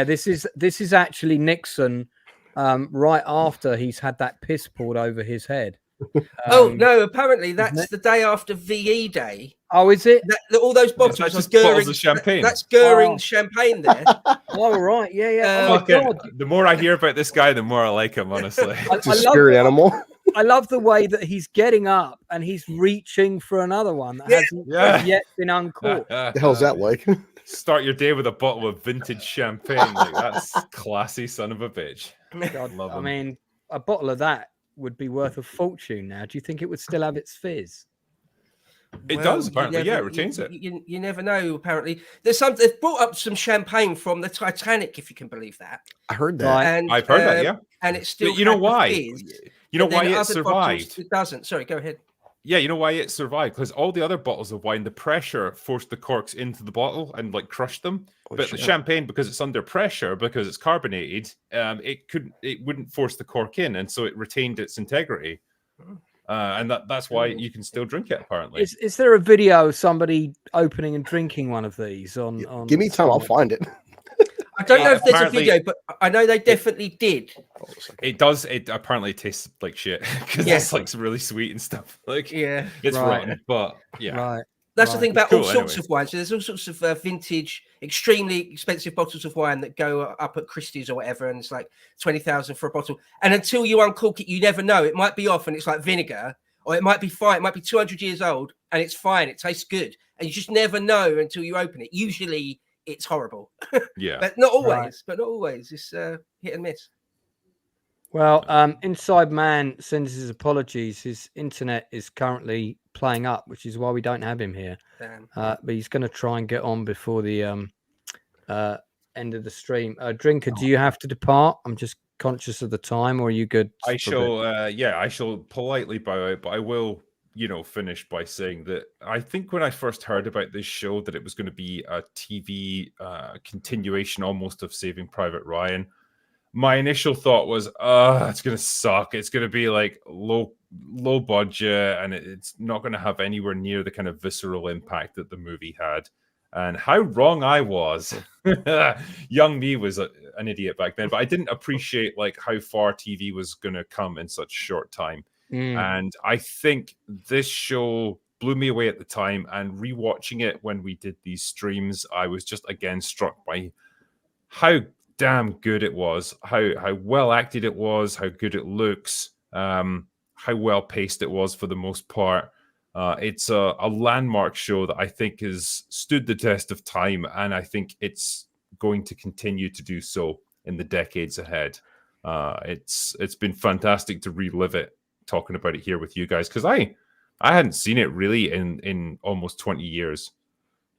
this is actually Nixon right after he's had that piss poured over his head. Oh no! Apparently, that's the day after VE Day. Oh, is it? All those bottles are bottles of champagne. That's Goering champagne there. Oh right, yeah. Oh, God. The more I hear about this guy, the more I like him. Honestly, it's a spirit animal. I love the way that he's getting up and he's reaching for another one that hasn't yet been uncorked. The hell's that like? Start your day with a bottle of vintage champagne. Like, that's classy, son of a bitch. God, I mean, a bottle of that would be worth a fortune now. Do you think it would still have its fizz? It does, apparently. It retains it. You never know, apparently. They've brought up some champagne from the Titanic, if you can believe that. I heard that. And, I've heard that, yeah. And it's still... But you know why? Fizz, you know why it survived? It doesn't. Sorry, go ahead. Yeah, you know why it survived? Because all the other bottles of wine, the pressure forced the corks into the bottle and like crushed them. But the champagne, because it's under pressure, because it's carbonated, it wouldn't force the cork in, and so it retained its integrity. And that's why you can still drink it, apparently. Is there a video of somebody opening and drinking one of these on Give me time, I'll find it. I don't know if there's a Apparently- video, but I know they definitely did. It does. It apparently tastes like shit because Yeah. it's like really sweet and stuff. Like, Yeah. it's Right. rotten, but yeah. Right. That's the thing about Cool, all sorts anyway. of wine. So there's all sorts of vintage, extremely expensive bottles of wine that go up at Christie's or whatever, and it's like 20,000 for a bottle. And until you uncork it, you never know. It might be off, and it's like vinegar, or it might be fine. It might be 200 years old, and it's fine. It tastes good, and you just never know until you open it. Usually, it's horrible. Yeah. But not always. Right. But not always. It's hit and miss. Well, Inside Man sends his apologies. His internet is currently playing up, which is why we don't have him here. Damn. But he's going to try and get on before the end of the stream. Drinker, do you have to depart? I'm just conscious of the time, or are you good? I for a bit? shall, I shall politely bow out, but I will, finish by saying that I think when I first heard about this show that it was going to be a TV continuation almost of Saving Private Ryan, my initial thought was, it's going to suck. It's going to be like low budget, and it's not going to have anywhere near the kind of visceral impact that the movie had. And how wrong I was. Young me was an idiot back then, but I didn't appreciate like how far TV was going to come in such a short time. And I think this show blew me away at the time, and rewatching it when we did these streams, I was just again struck by how damn good it was, how well acted it was, how good it looks, how well paced it was for the most part. It's a landmark show that I think has stood the test of time, and I think it's going to continue to do so in the decades ahead. It's been fantastic to relive it, talking about it here with you guys, because I hadn't seen it really in almost 20 years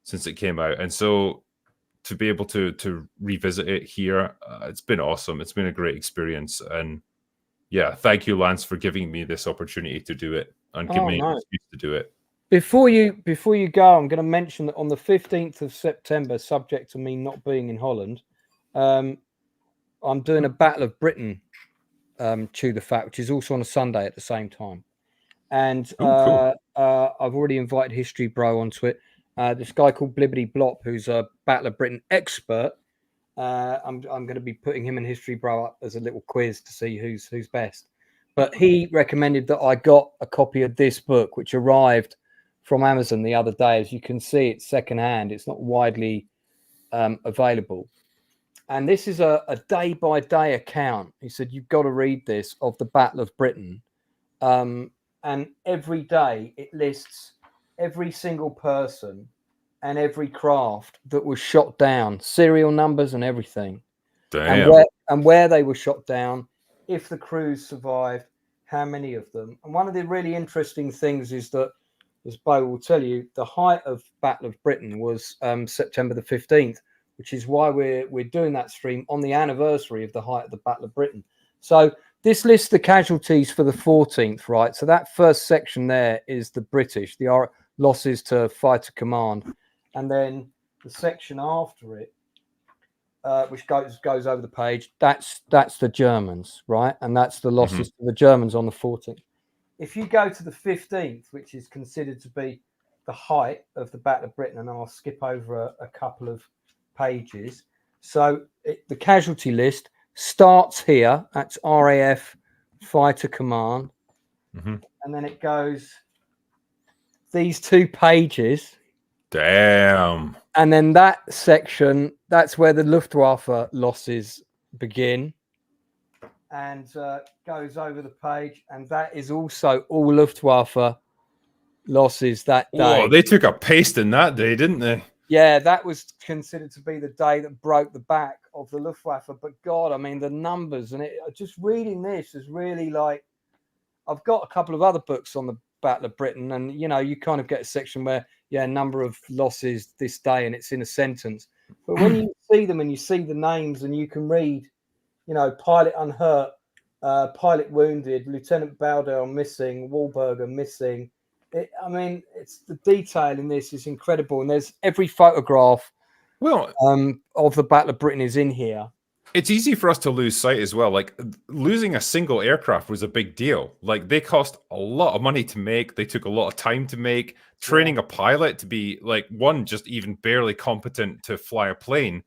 since it came out, and so to be able to revisit it here, it's been awesome. It's been a great experience, and yeah, thank you, Lance, for giving me this opportunity to do it and giving me an excuse to do it. Before you go, I'm going to mention that on the 15th of September, subject to me not being in Holland, I'm doing a Battle of Britain Chew the Fat, which is also on a Sunday at the same time. And cool. I've already invited History Bro onto it. This guy called Blibbity Blop, who's a Battle of Britain expert. I'm going to be putting him and History Bro up as a little quiz to see who's best. But he recommended that I got a copy of this book, which arrived from Amazon the other day. As you can see, it's secondhand. It's not widely available. And this is a day-by-day account. He said, you've got to read this, of the Battle of Britain. And every day it lists every single person and every craft that was shot down, serial numbers and everything. Damn. And where they were shot down, if the crews survived, how many of them. And one of the really interesting things is that, as Bo will tell you, the height of Battle of Britain was September the 15th, which is why we're doing that stream on the anniversary of the height of the Battle of Britain. So this lists the casualties for the 14th, right? So that first section there is the British, the losses to fighter command. And then the section after it, which goes over the page, that's the Germans, right? And that's the losses to the Germans on the 14th. If you go to the 15th, which is considered to be the height of the Battle of Britain, and I'll skip over a couple of pages. So the casualty list starts here. That's RAF Fighter Command. And then it goes these 2 pages. Damn. And then that section, that's where the Luftwaffe losses begin. And goes over the page. And that is also all Luftwaffe losses that day. Oh, they took a pasting that day, didn't they? Yeah, that was considered to be the day that broke the back of the Luftwaffe. But God, I mean, the numbers and just reading this is really like, I've got a couple of other books on the Battle of Britain, and you kind of get a section where, number of losses this day, and it's in a sentence. But when you see them and you see the names, and you can read, pilot unhurt, pilot wounded, Lieutenant Bowdell missing, Wahlberger missing. It's the detail in this is incredible, and there's every photograph of the Battle of Britain is in here. It's easy for us to lose sight as well. Like losing a single aircraft was a big deal. Like they cost a lot of money to make. They took a lot of time to make. Training a pilot to be like one, just even barely competent to fly a plane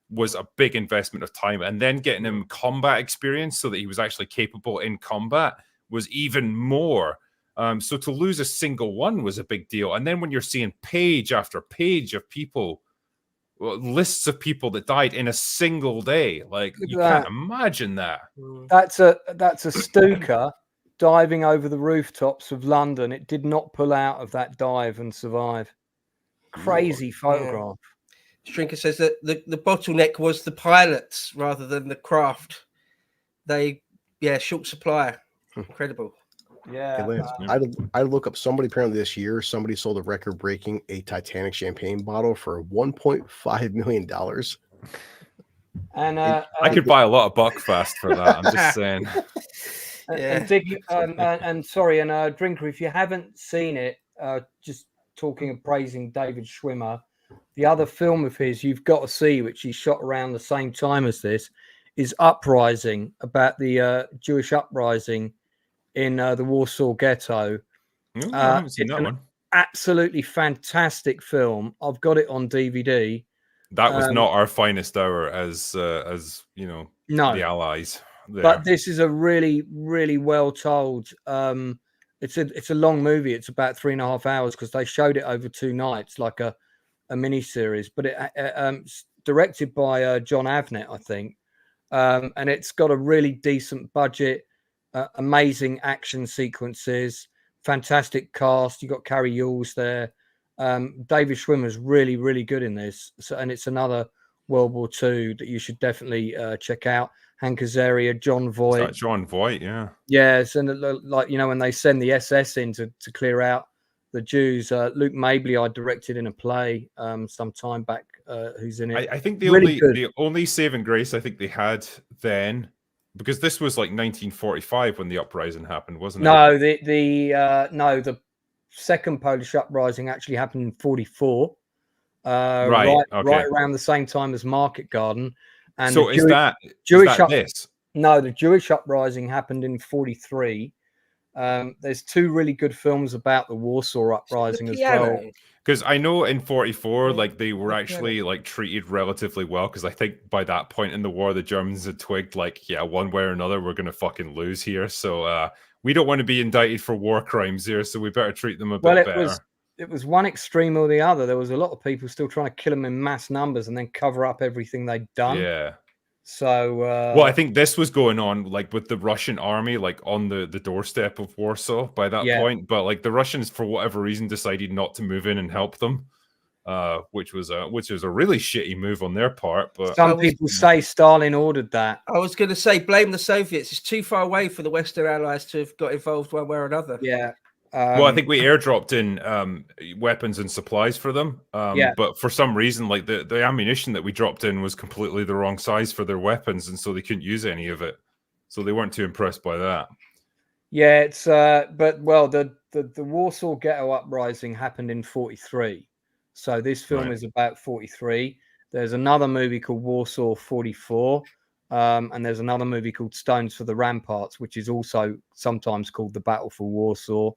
was a big investment of time. And then getting him combat experience so that he was actually capable in combat was even more. So to lose a single one was a big deal. And then when you're seeing page after page of people, lists of people that died in a single day, like you can't imagine that. That's a Stuka diving over the rooftops of London. It did not pull out of that dive and survive. Crazy photograph. Strinker says that the bottleneck was the pilots rather than the craft. They short supply. Incredible. Yeah. I look up somebody apparently this year. Somebody sold a record-breaking Titanic champagne bottle for $1.5 million. And I could buy a lot of Buckfast for that. I'm just saying. And sorry, Drinker, if you haven't seen it, just talking and praising David Schwimmer, the other film of his you've got to see, which he shot around the same time as this, is Uprising, about the Jewish uprising in the Warsaw Ghetto. I haven't seen that one. Absolutely fantastic film. I've got it on DVD. That was not our finest hour as you know, the Allies. There. But this is a really, really well told. It's a long movie. It's about 3.5 hours because they showed it over 2 nights, like a mini series. But it's directed by John Avnet, I think, and it's got a really decent budget. Amazing action sequences, fantastic cast. You got Carrie Yules there. David Schwimmer's really, really good in this. So, and it's another World War II that you should definitely check out. Hank Azaria, John Voight. Is that John Voight, yeah. Yes, and like when they send the SS in to clear out the Jews. Luke Mabley, I directed in a play some time back. Who's in it? I think the only saving grace I think they had then. Because this was like 1945 when the uprising happened, wasn't it? No, the second Polish uprising actually happened in 44. Right around the same time as Market Garden. And so the Jewish uprising happened in 43. There's 2 really good films about the Warsaw uprising as well. Because I know in 44, like they were actually like treated relatively well. Because I think by that point in the war, the Germans had twigged like, yeah, one way or another, we're gonna fucking lose here. So we don't want to be indicted for war crimes here. So we better treat them a bit better. It was one extreme or the other. There was a lot of people still trying to kill them in mass numbers and then cover up everything they'd done. Yeah. So well, I think this was going on like with the Russian army, like on the doorstep of Warsaw by that point. But like the Russians, for whatever reason, decided not to move in and help them, which was a really shitty move on their part. But some people say Stalin ordered that. I was going to say blame the Soviets. It's too far away for the Western Allies to have got involved one way or another. Yeah. Well, I think we airdropped in weapons and supplies for them. But for some reason, like the ammunition that we dropped in was completely the wrong size for their weapons, and so they couldn't use any of it. So they weren't too impressed by that. Yeah, it's the Warsaw Ghetto uprising happened in 43. So this film is about 43. There's another movie called Warsaw 44. And there's another movie called Stones for the Ramparts, which is also sometimes called The Battle for Warsaw.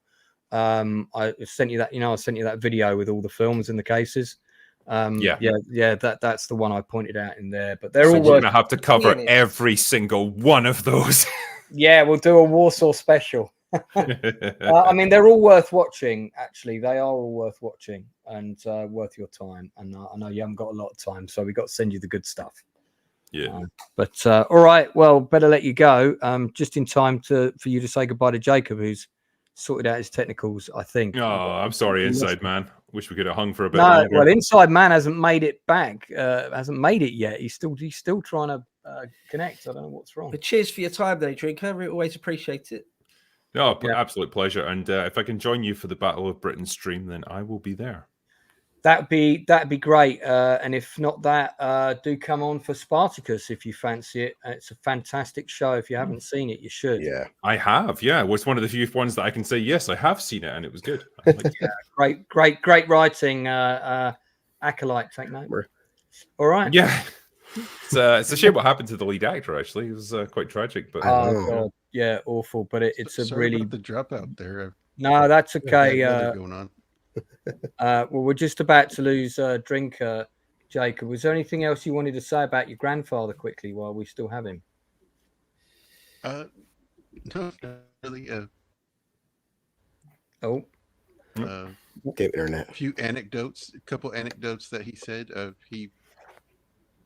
I sent you that, I sent you that video with all the films in the cases. That's the one I pointed out in there. But they're all we're gonna have to cover every single one of those. Yeah, we'll do a Warsaw special. I mean, they're all worth watching. Actually, they are all worth watching and worth your time. And I know you haven't got a lot of time, so we've got to send you the good stuff. Yeah. But all right, well, better let you go. Just in time for you to say goodbye to Jacob, who's sorted out his technicals, I think. Oh, I'm sorry, Inside Man. Wish we could have hung for a bit longer. Well, Inside Man hasn't made it back. Hasn't made it yet. He's still trying to connect. I don't know what's wrong. But cheers for your time, though, Drinker. We always appreciate it. No, absolute pleasure. And if I can join you for the Battle of Britain stream, then I will be there. That'd be great. And if not that, do come on for Spartacus if you fancy it. It's a fantastic show. If you haven't seen it, you should. Yeah, I have. Yeah, it was one of the few ones that I can say yes, I have seen it, and it was good. Great writing. Acolyte, take note. All right. Yeah. It's a shame what happened to the lead actor. Actually, it was quite tragic. But oh god, yeah, awful. But it's a Sorry really about the dropout there. no, that's Had okay. bad weather going on. Well, we're just about to lose Drinker. Jacob, was there anything else you wanted to say about your grandfather quickly while we still have him? No, not really. Internet. A few anecdotes, a couple anecdotes that he said. He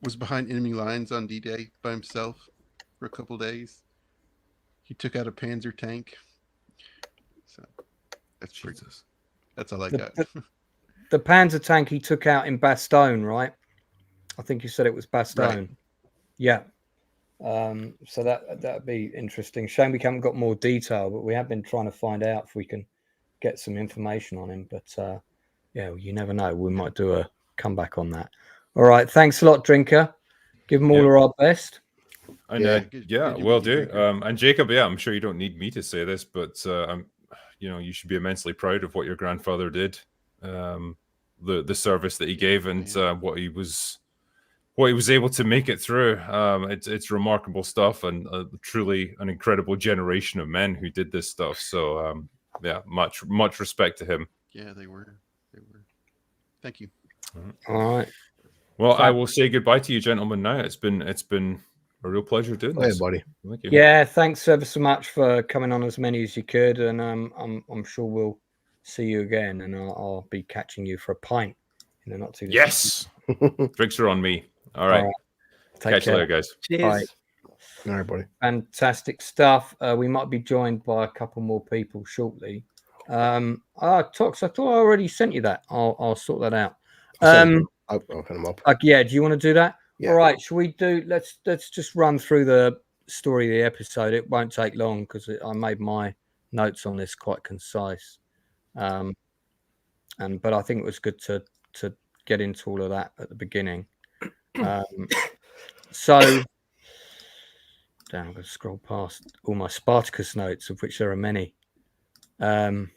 was behind enemy lines on D-Day by himself for a couple days. He took out a Panzer tank. So that's Jesus. That's all I got. The Panzer tank he took out in Bastogne, right? I think you said it was Bastogne. Right. Yeah. So that'd be interesting. Shame we haven't got more detail, but we have been trying to find out if we can get some information on him. But yeah, you never know. We might do a comeback on that. All right. Thanks a lot, Drinker. Give them all our best. And will do. And Jacob, I'm sure you don't need me to say this, but you should be immensely proud of what your grandfather did, the service that he gave, and what he was able to make it through. It's remarkable stuff, and truly an incredible generation of men who did this stuff. So much respect to him. Yeah, they were. Thank you. All right. Well, I will say goodbye to you, gentlemen. Now it's been a real pleasure doing this, buddy. Thank you. Yeah, thanks ever so much for coming on as many as you could, and I'm sure we'll see you again, and I'll be catching you for a pint in the not too distant Yes. Drinks are on me. All right. Catch you later, guys. Cheers. Bye. All right, buddy. Fantastic stuff. We might be joined by a couple more people shortly. Tox, I thought I already sent you that. I'll sort that out. I'll hit him up. Yeah, do you want to do that? Yeah. All right. Shall we do? Let's just run through the story of the episode. It won't take long because I made my notes on this quite concise. But I think it was good to get into all of that at the beginning. So I'm going to scroll past all my Spartacus notes, of which there are many. Here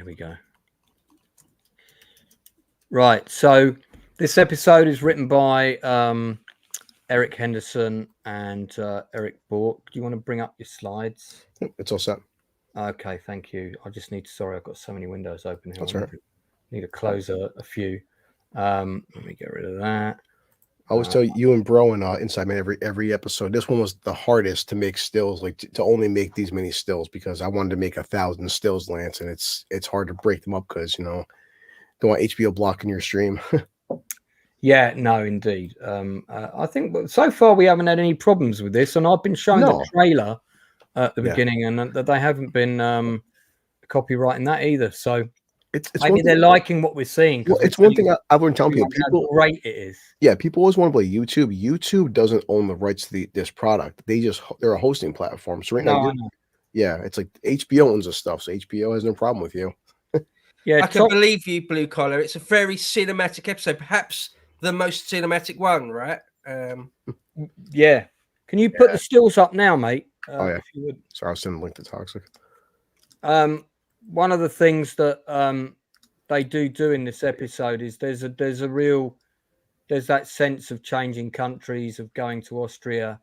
we go. Right, so this episode is written by Eric Henderson and Eric Bork. Do you want to bring up your slides? It's all set. Okay, thank you. I just need to, sorry, I've got so many windows open here. That's right. Need to close a few. Let me get rid of that. I always tell you and Bro and Inside Man every episode. This one was the hardest to make stills, like to only make these many stills, because I wanted to make 1,000 stills, Lance, and it's hard to break them up because don't want HBO blocking your stream. Yeah, no, indeed. I think so far we haven't had any problems with this, and I've been showing the trailer at the beginning, and that they haven't been copywriting that either. So it's maybe they're liking what we're seeing. Well, it's one thing I've been telling people. How great it is. Yeah, people always want to play YouTube. YouTube doesn't own the rights to this product. They're a hosting platform. So right now, it's like HBO owns this stuff. So HBO has no problem with you. Yeah, I can believe you, Blue Collar. It's a very cinematic episode, perhaps the most cinematic one, right? Yeah. Can you put the stills up now, mate? If you would. Sorry, I'll send a link to Toxic. One of the things that they do in this episode is there's that sense of changing countries, of going to Austria,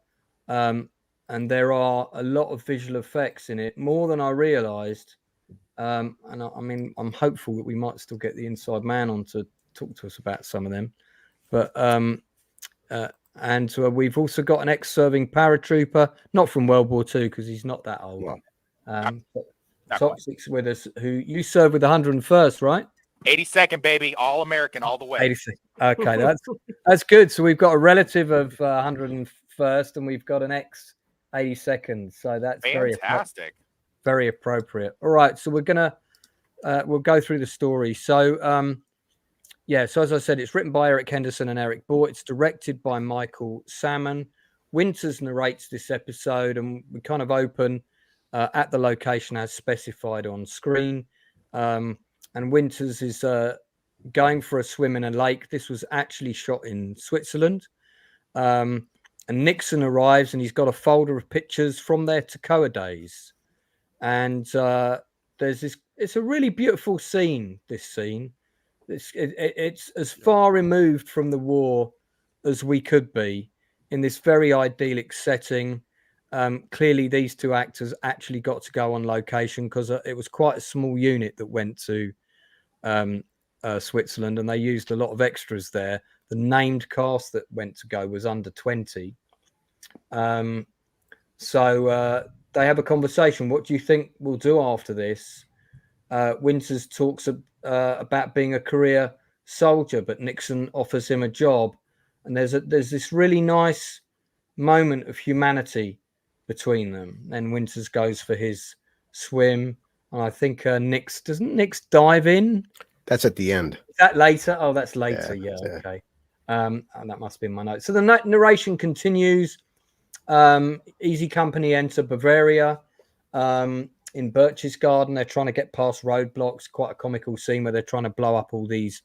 and there are a lot of visual effects in it, more than I realized. And I mean, I'm hopeful that we might still get the Inside Man on to talk to us about some of them. But we've also got an ex-serving paratrooper, not from World War II because he's not that old. But Toxic's with us, who you served with the 101st, right? 82nd, baby, all American, all the way. 86. Okay, that's good. So we've got a relative of 101st, and we've got an ex-82nd. So that's fantastic. Very appropriate. All right, so we're gonna we'll go through the story. So so as I said, it's written by Eric Henderson and Eric Bork. It's directed by Michael Salmon. Winters narrates this episode, and we kind of open at the location as specified on screen. And Winters is going for a swim in a lake. This was actually shot in Switzerland. And Nixon arrives, and he's got a folder of pictures from their Toccoa days. And there's this, it's a really beautiful scene, this scene. It's as far removed from the war as we could be in this very idyllic setting. Clearly, these two actors actually got to go on location because it was quite a small unit that went to Switzerland, and they used a lot of extras there. The named cast that went to go was under 20. So they have a conversation. What do you think we'll do after this? Winters talks about being a career soldier, but Nixon offers him a job, and there's this really nice moment of humanity between them. Then Winters goes for his swim, and I think doesn't Nix dive in? That's at the end. Is that later? Oh, that's later. Yeah, okay. And that must be in my notes. So the narration continues. Easy Company enter Bavaria. In Birch's Garden, they're trying to get past roadblocks. Quite a comical scene where they're trying to blow up all these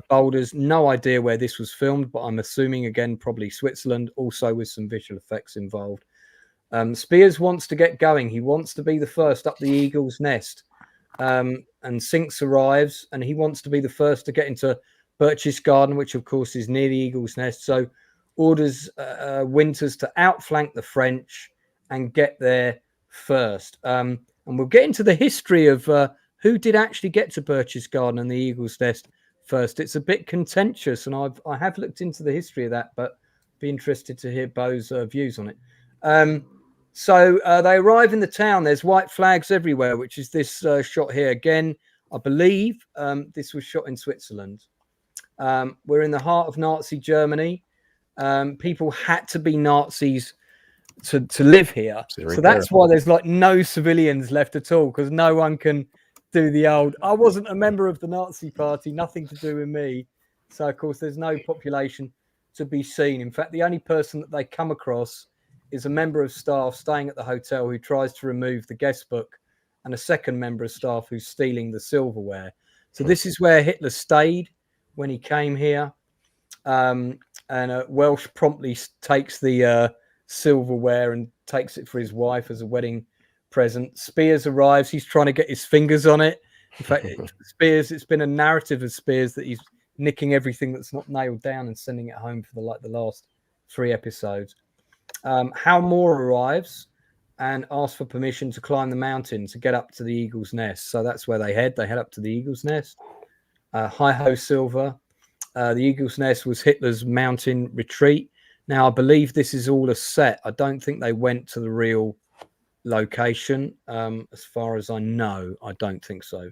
boulders. No idea where this was filmed, but I'm assuming, again, probably Switzerland, also with some visual effects involved. Spears wants to get going. He wants to be the first up the Eagle's Nest. And Sinks arrives, and he wants to be the first to get into Birch's Garden, which, of course, is near the Eagle's Nest. So orders Winters to outflank the French and get there first. And we'll get into the history of who did actually get to Birch's Garden and the Eagle's Nest first. It's a bit contentious, and I have looked into the history of that, but be interested to hear Bo's views on it. So they arrive in the town. There's white flags everywhere, which is this shot here. Again, I believe this was shot in Switzerland. We're in the heart of Nazi Germany. People had to be Nazis to live here. So that's why there's like no civilians left at all, because no one can do the old, I wasn't a member of the Nazi party, nothing to do with me. So, of course, there's no population to be seen. In fact, the only person that they come across is a member of staff staying at the hotel who tries to remove the guest book, and a second member of staff who's stealing the silverware. So this is where Hitler stayed when he came here. And Welsh promptly takes the silverware and takes it for his wife as a wedding present. Spears arrives. He's trying to get his fingers on it. In fact, Spears, it's been a narrative of Spears that he's nicking everything that's not nailed down and sending it home for the last 3 episodes. Hal Moore arrives and asks for permission to climb the mountain to get up to the Eagle's Nest. So that's where they head. They head up to the Eagle's Nest. Hi-ho Silver. The Eagle's Nest was Hitler's mountain retreat. Now, I believe this is all a set. I don't think they went to the real location. As far as I know, I don't think so.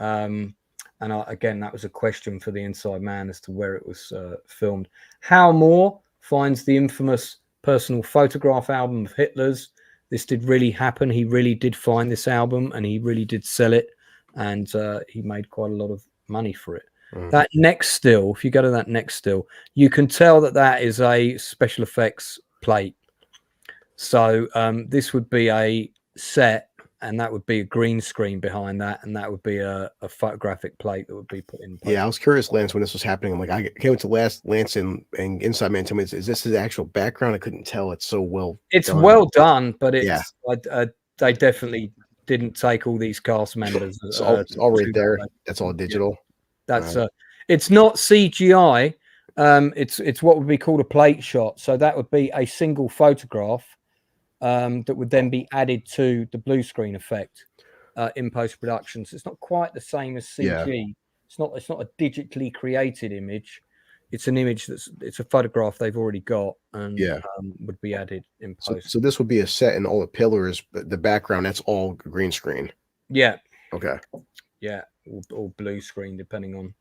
Again, that was a question for the Inside Man as to where it was filmed. Hal Moore finds the infamous personal photograph album of Hitler's. This did really happen. He really did find this album, and he really did sell it, and he made quite a lot of money for it. That next still, if you go to that next still, you can tell that that is a special effects plate. So this would be a set, and that would be a green screen behind that, and that would be a photographic plate that would be put in place. Yeah, I was curious, Lance, when this was happening. I'm like, I came to Lance and Inside Man told me, is this his actual background? I couldn't tell. It's so well It's done. well done, but it's they definitely didn't take all these cast members. It's all right there. That's all digital. That's it's not CGI. It's what would be called a plate shot. So that would be a single photograph that would then be added to the blue screen effect in post production. So it's not quite the same as CG. Yeah. It's not a digitally created image. It's an image it's a photograph they've already got and would be added in post. So this would be a set, and all the pillars, but the background, that's all green screen. Yeah. Okay. Yeah, or blue screen, depending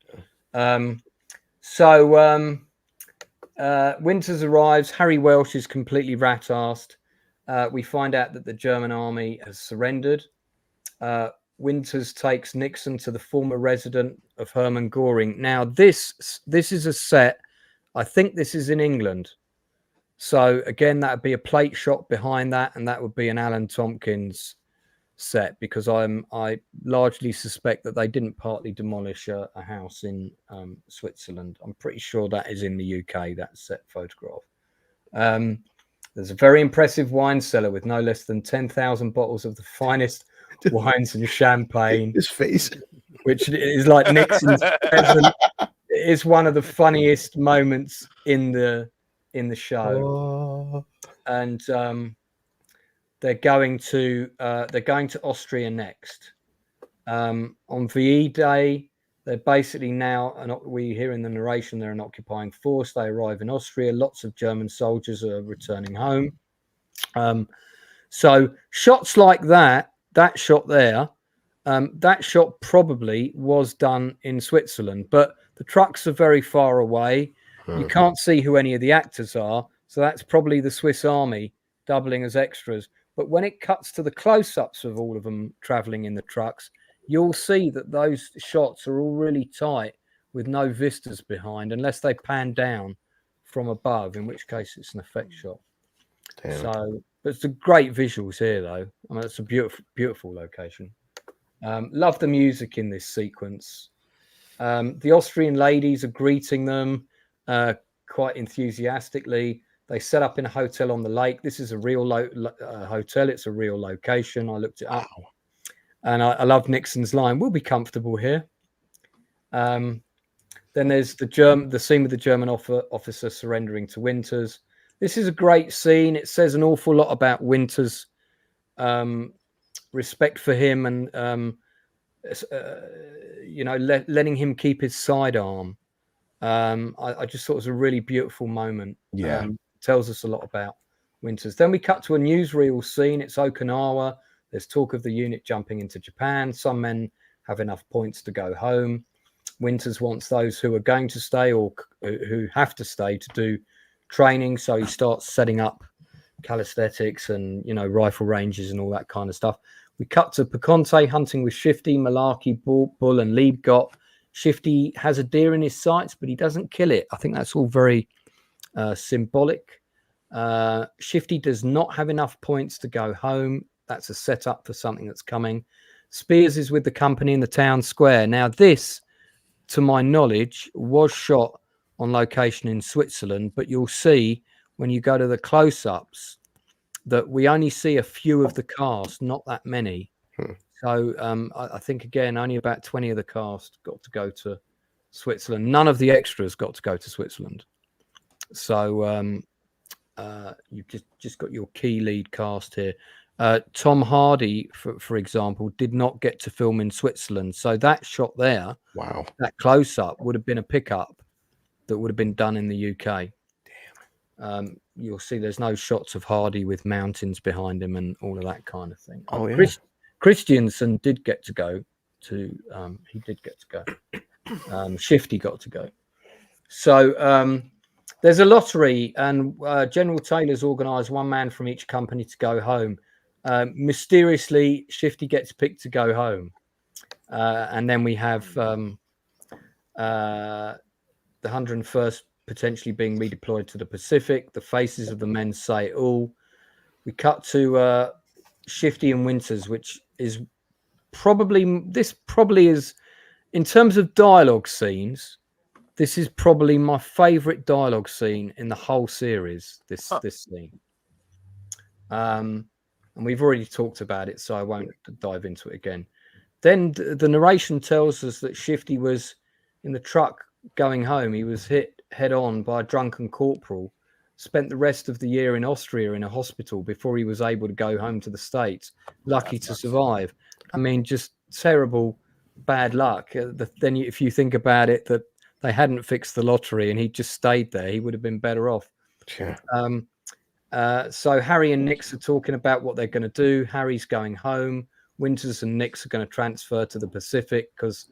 on. Winters arrives. Harry Welsh is completely rat-arsed. We find out that the German army has surrendered. Winters takes Nixon to the former residence of Hermann Göring. Now, this is a set. I think this is in England. So, again, that would be a plate shot behind that, and that would be an Alan Tomkins set, because I largely suspect that they didn't partly demolish a house in Switzerland. I'm pretty sure that is in the UK, that set photograph. There's a very impressive wine cellar with no less than 10,000 bottles of the finest wines and champagne. His face. which is like Nixon's present. It's one of the funniest moments in the show. And they're going to Austria next. On VE Day, they're basically now, and we hear in the narration, they're an occupying force. They arrive in Austria. Lots of German soldiers are returning home. So shots like that shot there, that shot probably was done in Switzerland, but the trucks are very far away. You can't see who any of the actors are. So that's probably the Swiss Army doubling as extras. But when it cuts to the close-ups of all of them traveling in the trucks, you'll see that those shots are all really tight with no vistas behind, unless they pan down from above, in which case it's an effect shot. Damn. So, but it's a great visuals here, though. I mean, it's a beautiful, beautiful location. Love the music in this sequence. The Austrian ladies are greeting them quite enthusiastically. They set up in a hotel on the lake. This is a real hotel. It's a real location. I looked it up. And I love Nixon's line, "We'll be comfortable here." Then there's the scene with the German officer surrendering to Winters. This is a great scene. It says an awful lot about Winters' respect for him and, letting him keep his sidearm. I just thought it was a really beautiful moment. Yeah. Tells us a lot about Winters. Then we cut to a newsreel scene. It's Okinawa. There's talk of the unit jumping into Japan. Some men have enough points to go home. Winters wants those who are going to stay or who have to stay to do training. So he starts setting up calisthenics and, rifle ranges and all that kind of stuff. We cut to Paconte hunting with Shifty, Malarkey, Bull and Liebgott. Shifty has a deer in his sights, but he doesn't kill it. I think that's all very symbolic. Shifty does not have enough points to go home. That's a setup for something that's coming. Spears is with the company in the town square. Now, this, to my knowledge, was shot on location in Switzerland, but you'll see when you go to the close-ups that we only see a few of the cast, not that many. So I think, again, only about 20 of the cast got to go to Switzerland. None of the extras got to go to Switzerland. So you've just got your key lead cast here. Tom Hardy, for example, did not get to film in Switzerland. So that shot there, wow, that close-up would have been a pickup that would have been done in the UK. Damn. You'll see there's no shots of Hardy with mountains behind him and all of that kind of thing. Oh, yeah. Christiansen did get to go to, he did get to go. Shifty got to go. So there's a lottery, and General Taylor's organised one man from each company to go home. Mysteriously, Shifty gets picked to go home. And then we have the 101st potentially being redeployed to the Pacific. The faces of the men say it all. We cut to Shifty and Winters, which is probably is, in terms of dialogue scenes, this is probably my favorite dialogue scene in the whole series, this scene. And we've already talked about it, so I won't dive into it again. Then the narration tells us that Shifty was in the truck going home. He was hit head on by a drunken corporal, spent the rest of the year in Austria in a hospital before he was able to go home to the States. Lucky to survive. I mean, just terrible bad luck. Then if you think about it, that they hadn't fixed the lottery and he just stayed there, he would have been better off. Sure. So Harry and Nix are talking about what they're going to do. Harry's going home. Winters and Nix are going to transfer to the Pacific, because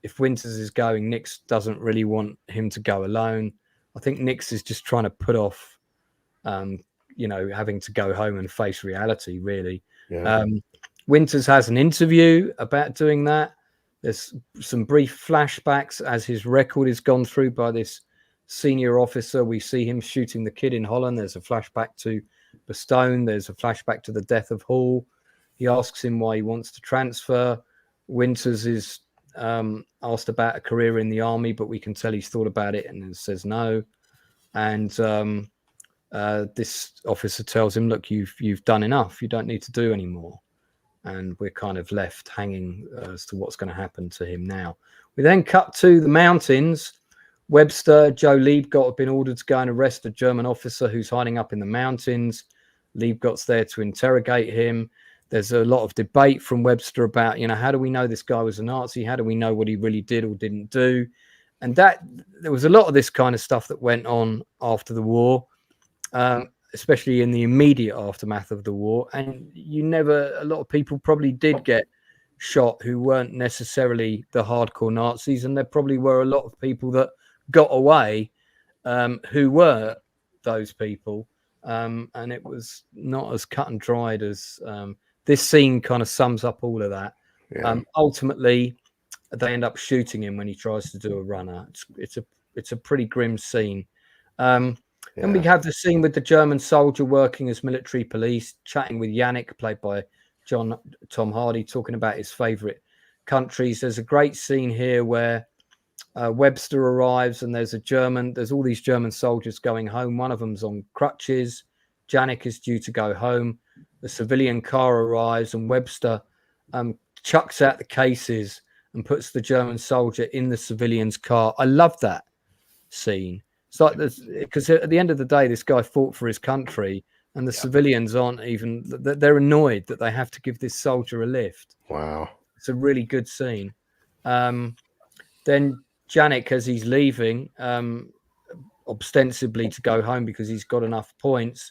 if Winters is going, Nix doesn't really want him to go alone. I think Nix is just trying to put off, having to go home and face reality, really. Yeah. Winters has an interview about doing that. There's some brief flashbacks as his record is gone through by this senior officer. We see him shooting the kid in Holland. There's a flashback to Bastogne. There's a flashback to the death of Hall. He asks him why he wants to transfer. Winters is asked about a career in the army, but we can tell he's thought about it and says no. And this officer tells him, look, you've done enough. You don't need to do any more. and we're kind of left hanging as to what's going to happen to him now. We then cut to the mountains. Webster, Joe Liebgott have been ordered to go and arrest a German officer who's hiding up in the mountains. Liebgott's there to interrogate him. There's a lot of debate from Webster about, how do we know this guy was a Nazi? How do we know what he really did or didn't do? And there was a lot of this kind of stuff that went on after the war, especially in the immediate aftermath of the war. And a lot of people probably did get shot who weren't necessarily the hardcore Nazis. And there probably were a lot of people that got away who were those people. And it was not as cut and dried as this scene kind of sums up all of that. Yeah. Ultimately, they end up shooting him when he tries to do a runner. It's a pretty grim scene. And we have the scene with the German soldier working as military police, chatting with Yannick, played by Tom Hardy, talking about his favorite countries. There's a great scene here where Webster arrives and there's all these German soldiers going home. One of them's on crutches. Yannick is due to go home. The civilian car arrives and Webster chucks out the cases and puts the German soldier in the civilian's car. I love that scene. It's like this, because at the end of the day, this guy fought for his country, and the civilians aren't even. They're annoyed that they have to give this soldier a lift. Wow, it's a really good scene. Then Yannick, as he's leaving, ostensibly to go home because he's got enough points,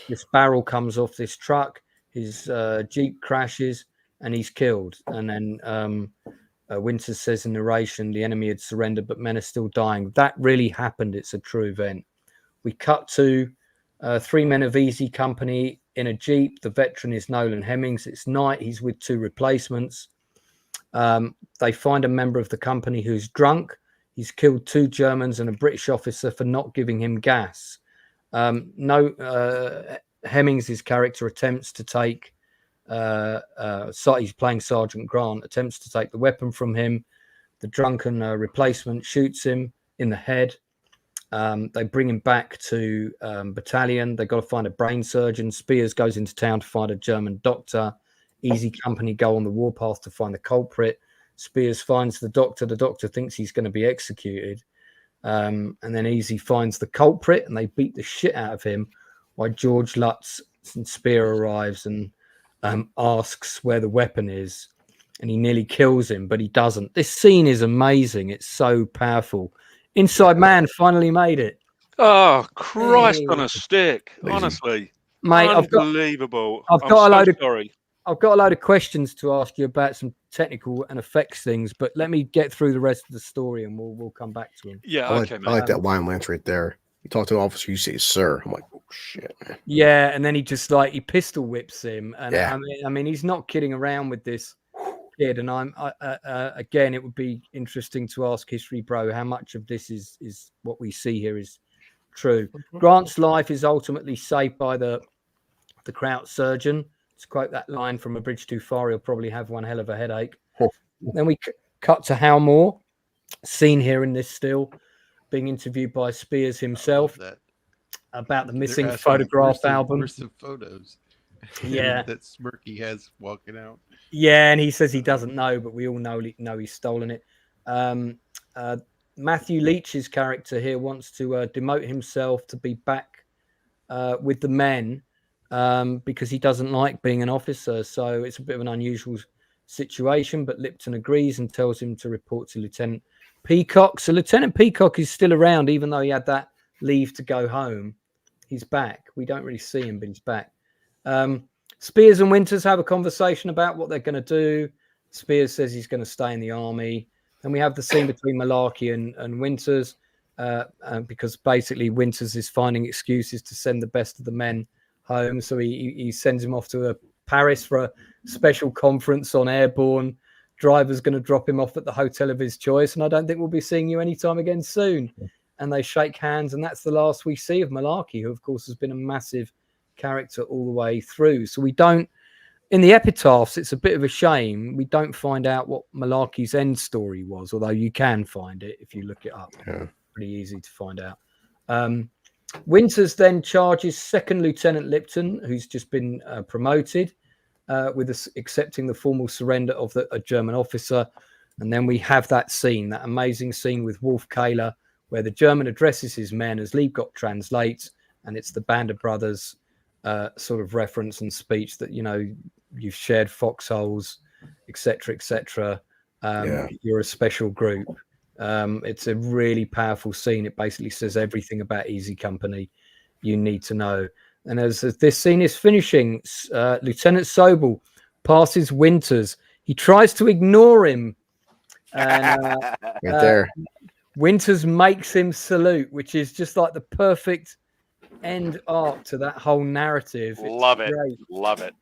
this barrel comes off this truck. His Jeep crashes and he's killed. And then Winters says in narration, the enemy had surrendered, but men are still dying. That really happened. It's a true event. We cut to 3 men of Easy Company in a Jeep. The veteran is Nolan Hemmings. It's night. He's with 2 replacements. They find a member of the company who's drunk. He's killed 2 Germans and a British officer for not giving him gas. Hemmings' character attempts to take he's playing Sergeant Grant, attempts to take the weapon from him. The drunken replacement shoots him in the head. They bring him back to battalion. They've got to find a brain surgeon. Spears goes into town to find a German doctor. Easy Company go on the warpath to find the culprit. Spears finds the doctor. The doctor thinks he's going to be executed. And then Easy finds the culprit and they beat the shit out of him while George Lutz and Spear arrives and asks where the weapon is, and he nearly kills him, but he doesn't. This scene is amazing. It's so powerful. Inside Man finally made it. Oh, Christ on a stick. Honestly. Mate, unbelievable. I've got a load of questions to ask you about some technical and effects things, but let me get through the rest of the story and we'll come back to him. Yeah, I like that line Lance right there. You talk to an officer, you say, sir. I'm like, oh, shit, man. Yeah, and then he just he pistol whips him. And I mean, he's not kidding around with this kid. And again, it would be interesting to ask History Bro how much of this is what we see here is true. Grant's life is ultimately saved by the Kraut surgeon. To quote that line from A Bridge Too Far, he'll probably have one hell of a headache. Then we cut to Hal Moore, seen here in this still, being interviewed by Spears himself about the missing photograph album. Where's the photos? Yeah. That Smirky has walking out. Yeah, and he says he doesn't know, but we all know he's stolen it. Matthew Leach's character here wants to demote himself to be back with the men because he doesn't like being an officer. So it's a bit of an unusual situation, but Lipton agrees and tells him to report to Lieutenant Peacock. So Lieutenant Peacock is still around, even though he had that leave to go home. He's back. We don't really see him, but he's back. Spears and Winters have a conversation about what they're going to do. Spears says he's going to stay in the army. Then we have the scene between Malarkey and Winters because basically Winters is finding excuses to send the best of the men home. So he sends him off to Paris for a special conference on airborne. Driver's going to drop him off at the hotel of his choice, and I don't think we'll be seeing you anytime again soon. And they shake hands, and that's the last we see of Malarkey, who, of course, has been a massive character all the way through. So we don't, in the epitaphs, it's a bit of a shame. We don't find out what Malarkey's end story was, although you can find it if you look it up. Yeah. Pretty easy to find out. Winters then charges Second Lieutenant Lipton, who's just been promoted, with us accepting the formal surrender of a German officer. And then we have that scene, that amazing scene with Wolf Kahler, where the German addresses his men as Liebgott translates, and it's the Band of Brothers sort of reference and speech that, you've shared foxholes, etc., etc. You're a special group. It's a really powerful scene. It basically says everything about Easy Company you need to know. And as this scene is finishing, Lieutenant Sobel passes Winters. He tries to ignore him. And right there. Winters makes him salute, which is just like the perfect end arc to that whole narrative. Love it. Great. Love it.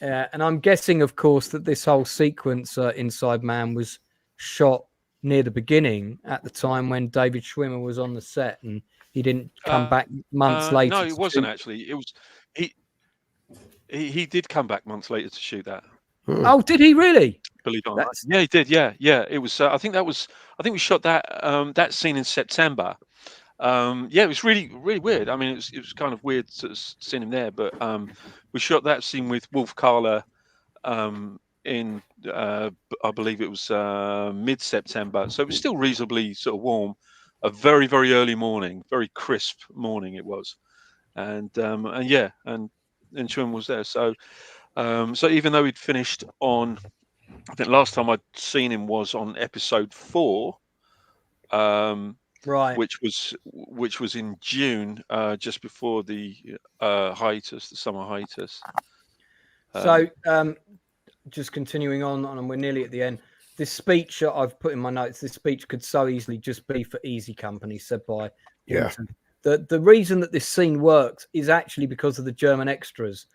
And I'm guessing, of course, that this whole sequence, Inside Man, was shot near the beginning at the time when David Schwimmer was on the set, and he didn't come back months later. No, it wasn't actually. It was he did come back months later to shoot that. Oh, did he really? Believe it or not. Yeah, he did. Yeah. It was. I think we shot that that scene in September. It was really, really weird. I mean, it was kind of weird to see him there, but we shot that scene with Wolf Kahler in I believe it was mid-September, so it was still reasonably sort of warm. A very, very early morning, very crisp morning it was, and Schwimmer was there. So even though he'd finished on, I think last time I'd seen him was on episode 4. Right, which was in June, just before the hiatus, the summer hiatus. So just continuing on, and we're nearly at the end. This speech I've put in my notes, this speech could so easily just be for Easy Company, said by Winton. The reason that this scene works is actually because of the German extras.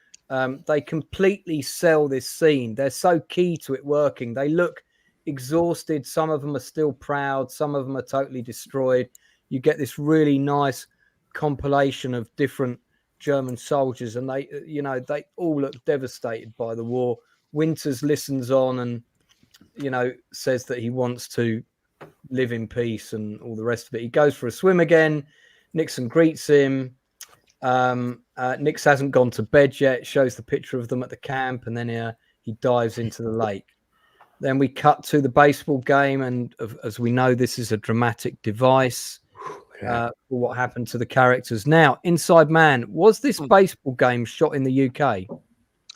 They completely sell this scene. They're so key to it working. They look exhausted. Some of them are still proud. Some of them are totally destroyed. You get this really nice compilation of different German soldiers, and they all look devastated by the war. Winters listens on and, says that he wants to live in peace and all the rest of it. He goes for a swim again. Nixon greets him. Nix hasn't gone to bed yet. Shows the picture of them at the camp, and then he dives into the lake. Then we cut to the baseball game, and as we know, this is a dramatic device for what happened to the characters. Now, Inside Man, was this baseball game shot in the UK?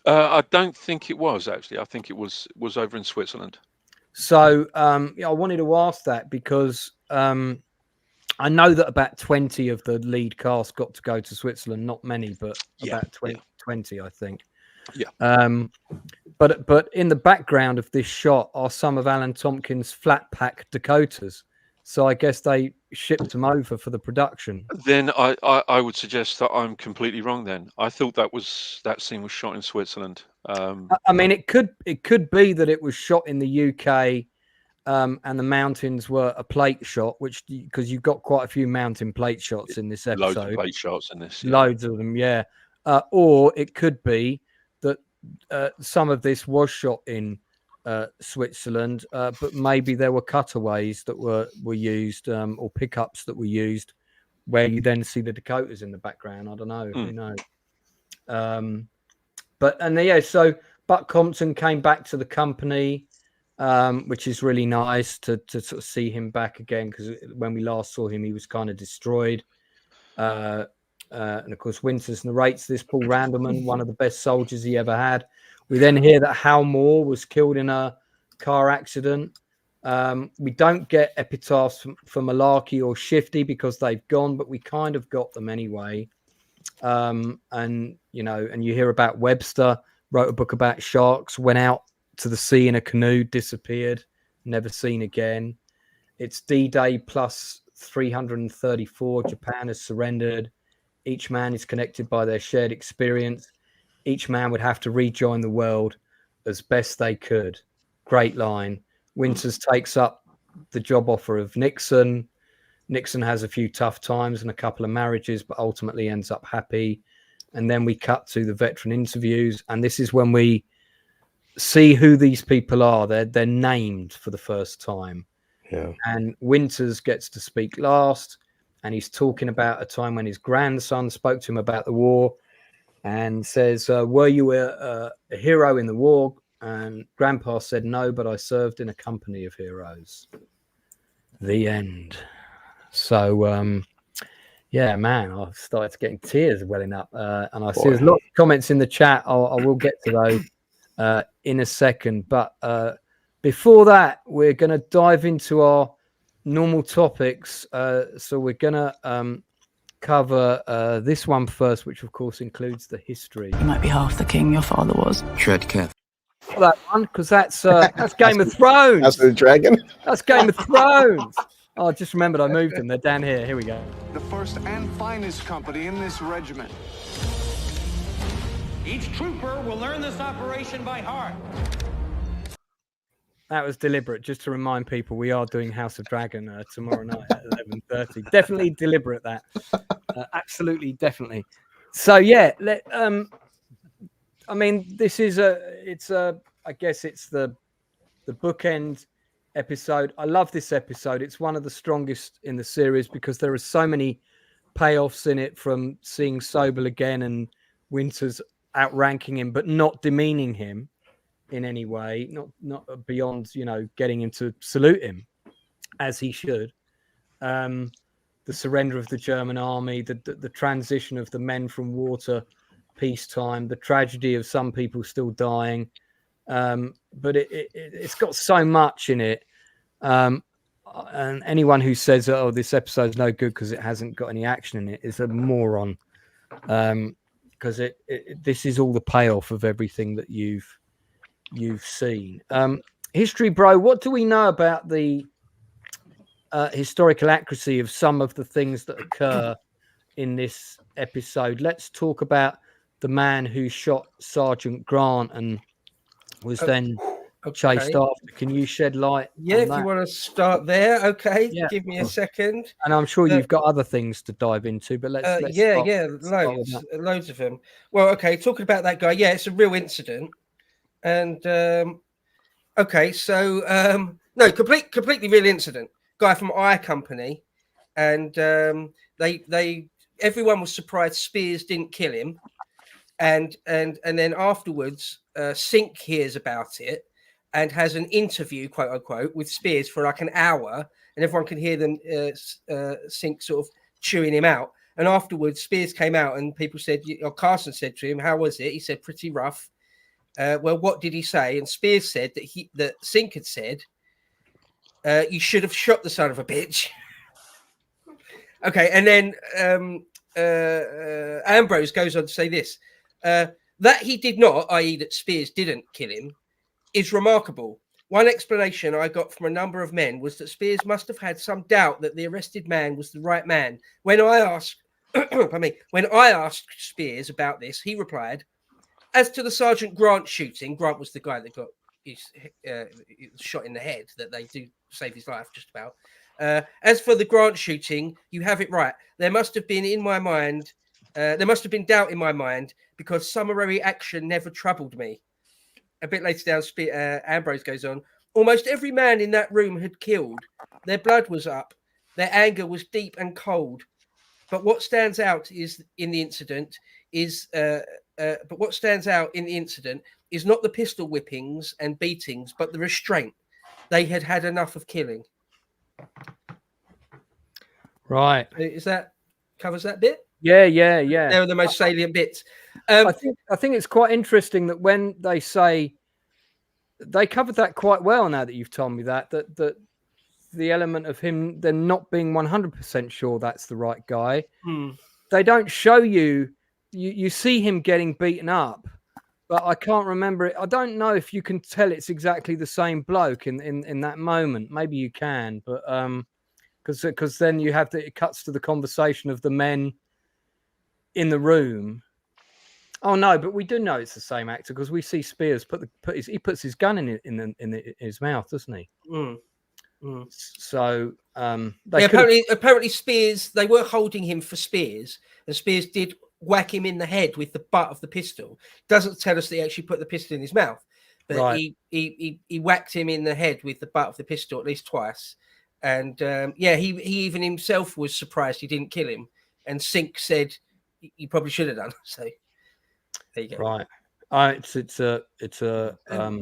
I don't think it was, actually. I think it was over in Switzerland. So I wanted to ask that because I know that about 20 of the lead cast got to go to Switzerland. Not many, but about 20, I think. Yeah. But in the background of this shot are some of Alan Tomkins' flat pack Dakotas. So I guess they shipped them over for the production. Then I would suggest that I'm completely wrong. Then I thought that scene was shot in Switzerland. I mean, it could be that it was shot in the UK, and the mountains were a plate shot, because you've got quite a few mountain plate shots in this episode. Loads of plate shots in this. Yeah. Loads of them, yeah. Or it could be that some of this was shot in Switzerland, but maybe there were cutaways that were used, or pickups that were used, where you then see the Dakotas in the background. I don't know. Who knows? So Buck Compton came back to the company, which is really nice to sort of see him back again, because when we last saw him, he was kind of destroyed. And of course, Winters narrates this. Paul Randleman, one of the best soldiers he ever had. We then hear that Hal Moore was killed in a car accident. We don't get epitaphs for Malarkey or Shifty because they've gone, but we kind of got them anyway. And you hear about Webster, wrote a book about sharks, went out to the sea in a canoe, disappeared, never seen again. It's D-Day plus 334. Japan has surrendered. Each man is connected by their shared experience. Each man would have to rejoin the world as best they could. Great line. Winters takes up the job offer of Nixon. Nixon has a few tough times and a couple of marriages, but ultimately ends up happy. And then we cut to the veteran interviews. And this is when we see who these people are. They're named for the first time. Yeah. And Winters gets to speak last. And he's talking about a time when his grandson spoke to him about the war. and says, "Were you a hero in the war?" And Grandpa said, "No, but I served in a company of heroes." The end. So, yeah, man, I've started getting tears welling up, and I see there's lots of comments in the chat. I will get to those in a second, but before that, we're going to dive into our normal topics. So we're going to cover this one first, which of course includes the history. You might be half the king your father was. Tread carefully. That one, because that's Game of Thrones. That's the dragon. That's Game of Thrones. Oh, I just remembered I moved them. They're down here. Here we go. The first and finest company in this regiment. Each trooper will learn this operation by heart. That was deliberate, just to remind people we are doing House of Dragon tomorrow night at 11:30. Definitely deliberate, that. Absolutely, definitely. So yeah, I mean, this is I guess it's the bookend episode. I love this episode. It's one of the strongest in the series because there are so many payoffs in it, from seeing Sobel again and Winters outranking him, but not demeaning him in any way, not beyond, getting him to salute him as he should. The surrender of the German army, the transition of the men from war to peacetime, the tragedy of some people still dying. But it's got so much in it. And anyone who says, "Oh, this episode's no good because it hasn't got any action in it," is a moron. Because this is all the payoff of everything that you've seen. History Bro, what do we know about the historical accuracy of some of the things that occur in this episode? Let's talk about the man who shot Sergeant Grant and was then chased after. Can you shed light? Yeah, on if that? you want to start there, okay. Yeah. Give me a second. And I'm sure you've got other things to dive into, but let's start loads of them. Well, okay, talking about that guy, yeah, it's a real incident. And okay, so no, completely real incident. Guy from I Company, and everyone was surprised Spears didn't kill him, and then afterwards, Sink hears about it and has an interview, quote unquote, with Spears for like an hour, and everyone can hear them Sink sort of chewing him out. And afterwards, Spears came out, and people said, or Carson said to him, "How was it?" He said, "Pretty rough." Well, what did he say? And Spears said that Sink had said, "You should have shot the son of a bitch." Okay, and then Ambrose goes on to say this: that he did not, i.e., that Spears didn't kill him, is remarkable. One explanation I got from a number of men was that Spears must have had some doubt that the arrested man was the right man. When I asked, when I asked Spears about this, he replied, "As to the Sergeant Grant shooting," Grant was the guy that got shot in the head, that they do save his life just about. "As for the Grant shooting, you have it right. There must have been doubt in my mind because summary action never troubled me." A bit later down, Ambrose goes on, "Almost every man in that room had killed. Their blood was up. Their anger was deep and cold. But what stands out in the incident is not the pistol whippings and beatings, but the restraint. They had had enough of killing." Right. Is that covers that bit? Yeah. They're the most salient bits. I think it's quite interesting that when they say, they covered that quite well now that you've told me that the element of him then not being 100% sure that's the right guy. They don't show you see him getting beaten up, but I can't remember it. I don't know if you can tell it's exactly the same bloke in that moment. Maybe you can, but because then you have it cuts to the conversation of the men in the room. Oh no, but we do know it's the same actor because we see Spears he puts his gun in his mouth, doesn't he? So apparently Spears, they were holding him for Spears, and Spears did whack him in the head with the butt of the pistol. Doesn't tell us that he actually put the pistol in his mouth, but right. he whacked him in the head with the butt of the pistol at least twice. And he even himself was surprised he didn't kill him. And Sink said, "You probably should have done." So There you go. Right. It's a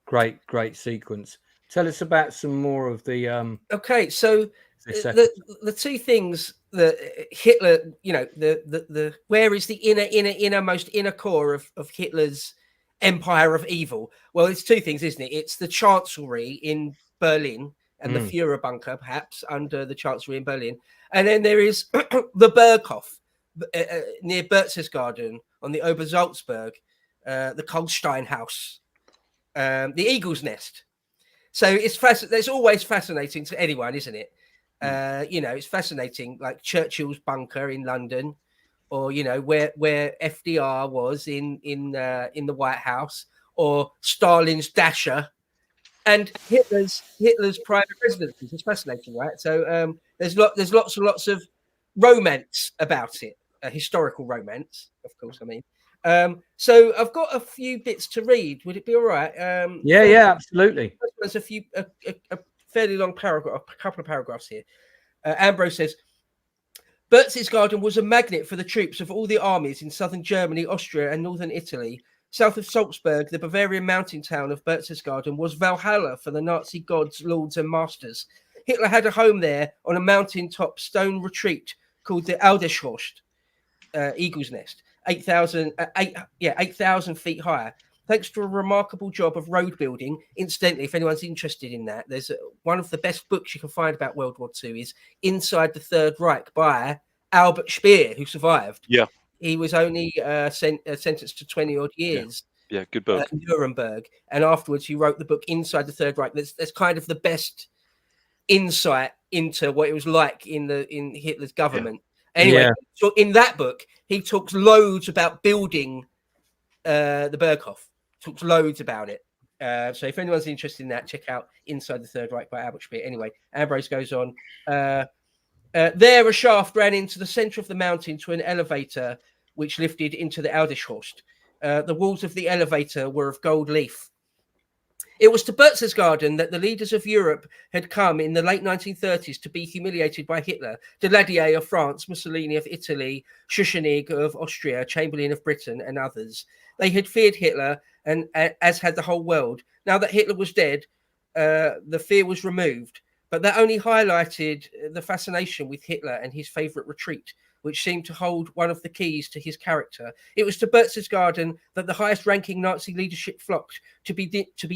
great sequence. Tell us about some more of the Okay, so the two things that Hitler, the where is the innermost inner core of Hitler's empire of evil? Well, it's two things, isn't it? It's the Chancellery in Berlin and the Führer bunker, perhaps under the Chancellery in Berlin, and then there is the Berghof near Berchtesgaden on the Obersalzberg, the Kolstein House, the Eagle's Nest. So it's always fascinating to anyone, isn't it? It's fascinating, like Churchill's bunker in London, or where FDR was in the White House, or Stalin's Dasher, and Hitler's private residences. It's fascinating, right? So there's lots and lots of romance about it, historical romance, of course. I mean. So I've got a few bits to read. Would it be all right? Yeah, absolutely. There's a fairly long paragraph, a couple of paragraphs here. Ambrose says, Berchtesgaden was a magnet for the troops of all the armies in southern Germany, Austria, and northern Italy. South of Salzburg, the Bavarian mountain town of Berchtesgaden was Valhalla for the Nazi gods, lords, and masters. Hitler had a home there on a mountaintop stone retreat called the Aldershorst, Eagle's Nest. 8,000 feet higher, thanks to a remarkable job of road building. Incidentally, if anyone's interested in that, there's one of the best books you can find about World War II is Inside the Third Reich by Albert Speer, who survived. Yeah, he was only sentenced to 20 odd years. Yeah, good book. Nuremberg, and afterwards he wrote the book Inside the Third Reich. That's kind of the best insight into what it was like in Hitler's government. Anyway, so in that book, he talks loads about building the Berghof. Talks loads about it. So if anyone's interested in that, check out Inside the Third Reich by Albert Speer. Anyway, Ambrose goes on. There, a shaft ran into the center of the mountain to an elevator, which lifted into the Aldershorst. The walls of the elevator were of gold leaf. It was to Berchtesgaden that the leaders of Europe had come in the late 1930s to be humiliated by Hitler, Daladier of France, Mussolini of Italy, Schuschnigg of Austria, Chamberlain of Britain, and others. They had feared Hitler, and as had the whole world. Now that Hitler was dead, the fear was removed, but that only highlighted the fascination with Hitler and his favourite retreat, which seemed to hold one of the keys to his character. It was to Berchtesgaden that the highest-ranking Nazi leadership flocked to be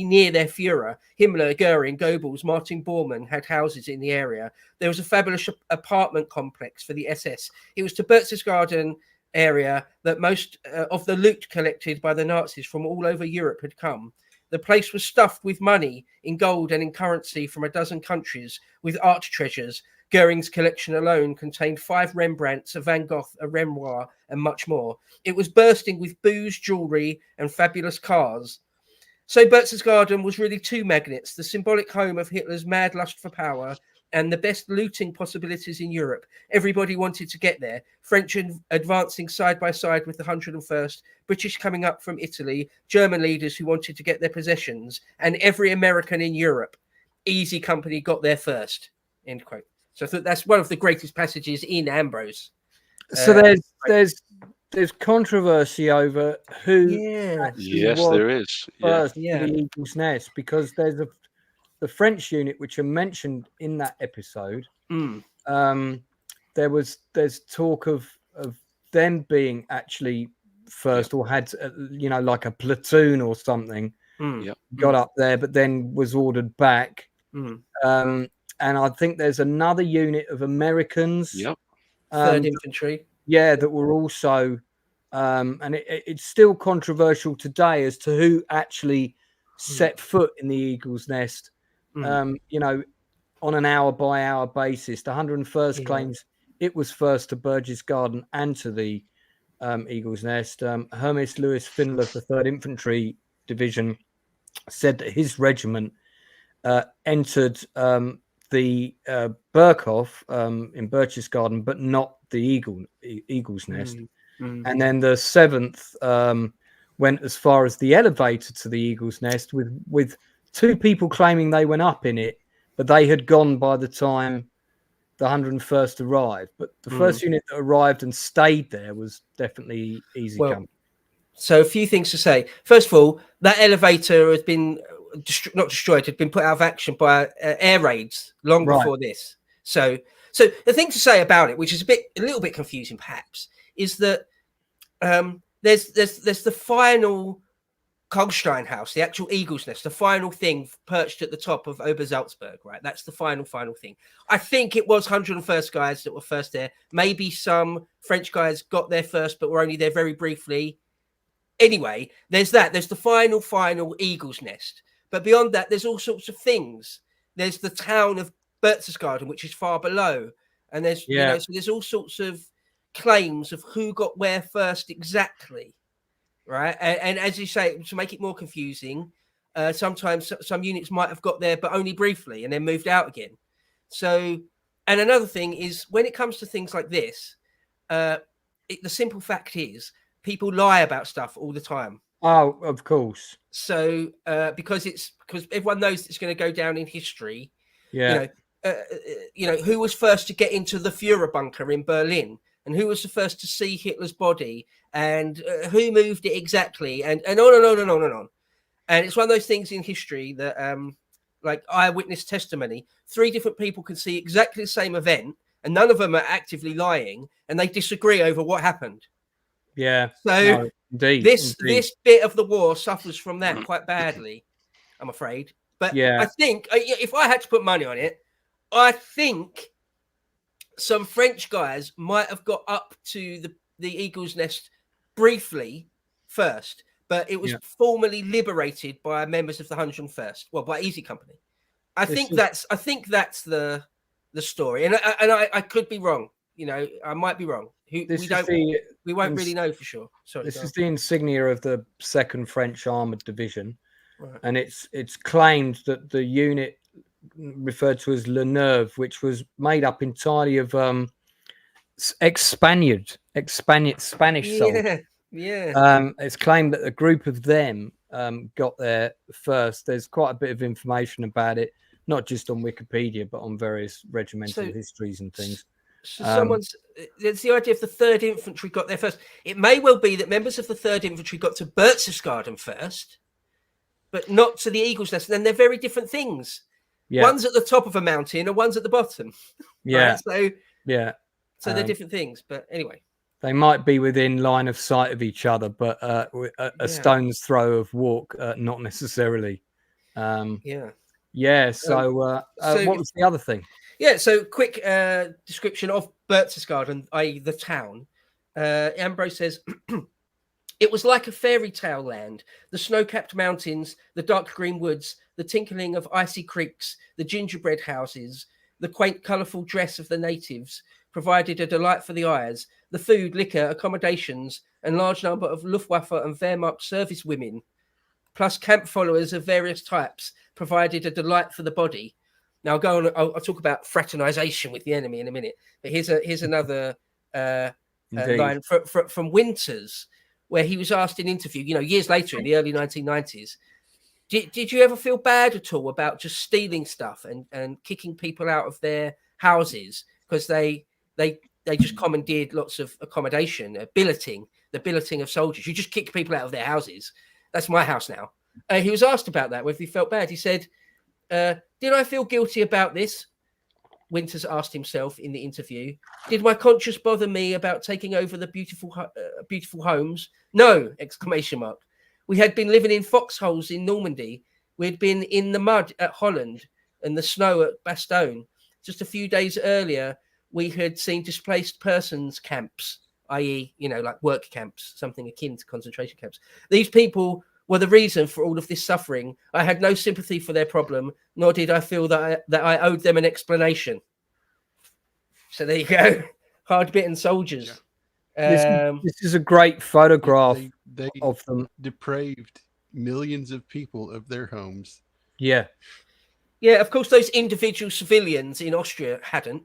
near their Führer. Himmler, Goering, Goebbels, Martin Bormann had houses in the area. There was a fabulous apartment complex for the SS. It was to Berchtesgaden area that most of the loot collected by the Nazis from all over Europe had come. The place was stuffed with money in gold and in currency from a dozen countries, with art treasures. Goering's collection alone contained 5 Rembrandts, a Van Gogh, a Renoir, and much more. It was bursting with booze, jewellery, and fabulous cars. So Berchtesgaden was really two magnets, the symbolic home of Hitler's mad lust for power and the best looting possibilities in Europe. Everybody wanted to get there. French advancing side by side with the 101st, British coming up from Italy, German leaders who wanted to get their possessions, and every American in Europe. Easy company got there first. End quote. So I thought that's one of the greatest passages in Ambrose. So there's controversy over who. Yes, there is. First the Eagle's Nest, because there's the French unit which are mentioned in that episode. There's talk of them being actually first, or had like a platoon or something. Got up there, but then was ordered back. And I think there's another unit of Americans, Third Infantry, that were also, and it's still controversial today as to who actually set foot in the Eagle's Nest. On an hour-by-hour basis. The 101st claims it was first to Berchtesgaden and to the Eagle's Nest. Hermes Louis Findler, the 3rd Infantry Division, said that his regiment entered the Berghof in Berchtesgaden, but not the Eagle's Nest. And then the 7th went as far as the elevator to the Eagle's Nest, with 2 people claiming they went up in it, but they had gone by the time the 101st arrived. But the first unit that arrived and stayed there was definitely Easy Company. So a few things to say. First of all, that elevator has been not destroyed, had been put out of action by air raids long before this. So the thing to say about it, which is a little bit confusing perhaps, is that there's the final Kolstein house, the actual eagle's nest, the final thing perched at the top of Obersalzberg, right? That's the final thing. I think it was 101st guys that were first there. Maybe some French guys got there first, but were only there very briefly. Anyway, there's that. There's the final eagle's nest. But beyond that, there's all sorts of things. There's the town of Berchtesgaden, which is far below. And there's, so there's all sorts of claims of who got where first exactly. Right. And as you say, to make it more confusing, sometimes some units might have got there, but only briefly and then moved out again. So, and another thing is when it comes to things like this, the simple fact is people lie about stuff all the time. Oh, of course. So, because everyone knows it's going to go down in history. Yeah. Who was first to get into the Führer bunker in Berlin? And who was the first to see Hitler's body, and who moved it exactly, and on and on and on and on. And it's one of those things in history that, like eyewitness testimony, 3 different people can see exactly the same event, and none of them are actively lying, and they disagree over what happened. Yeah. So this bit of the war suffers from that quite badly, I'm afraid. But I think if I had to put money on it, I think some French guys might have got up to the Eagle's Nest briefly first, but it was formally liberated by members of the 101st, well, by Easy Company. I think that's the story, and I could be wrong. I might be wrong. We won't really know for sure. Sorry, this is the insignia of the 2nd French Armored Division, and it's claimed that the unit referred to as Le Neuve, which was made up entirely of Spanish soldiers. It's claimed that a group of them got there first. There's quite a bit of information about it, not just on Wikipedia, but on various regimental histories and things. So there's the idea of the 3rd Infantry got there first. It may well be that members of the 3rd Infantry got to Berchtesgaden first, but not to the Eagle's Nest. And then they're very different things. Yeah. One's at the top of a mountain and one's at the bottom. Yeah. Right? So they're different things. But anyway, they might be within line of sight of each other, but a stone's throw of walk, not necessarily. So what was the other thing? Yeah. So quick description of Berchtesgaden, i.e. the town. Ambrose says, it was like a fairy tale land. The snow-capped mountains, the dark green woods, the tinkling of icy creeks, the gingerbread houses, the quaint, colourful dress of the natives provided a delight for the eyes. The food, liquor, accommodations, and large number of Luftwaffe and Wehrmacht service women, plus camp followers of various types, provided a delight for the body. Now I'll go on. I'll talk about fraternization with the enemy in a minute. But here's another line from Winters, where he was asked in an interview, years later in the early 1990s, did you ever feel bad at all about just stealing stuff and kicking people out of their houses because they just commandeered lots of accommodation, the billeting of soldiers? You just kick people out of their houses. That's my house now. He was asked about that, whether he felt bad. He said, did I feel guilty about this? Winters asked himself in the interview. Did my conscience bother me about taking over the beautiful homes? No! ! We had been living in foxholes in Normandy. We had been in the mud at Holland and the snow at Bastogne. Just a few days earlier, we had seen displaced persons camps, i.e., like work camps, something akin to concentration camps. These people were the reason for all of this suffering. I had no sympathy for their problem, nor did I feel that I owed them an explanation. So there you go. Hard-bitten soldiers. This is a great photograph of them. Depraved millions of people of their homes. Yeah. Yeah, of course, those individual civilians in Austria hadn't.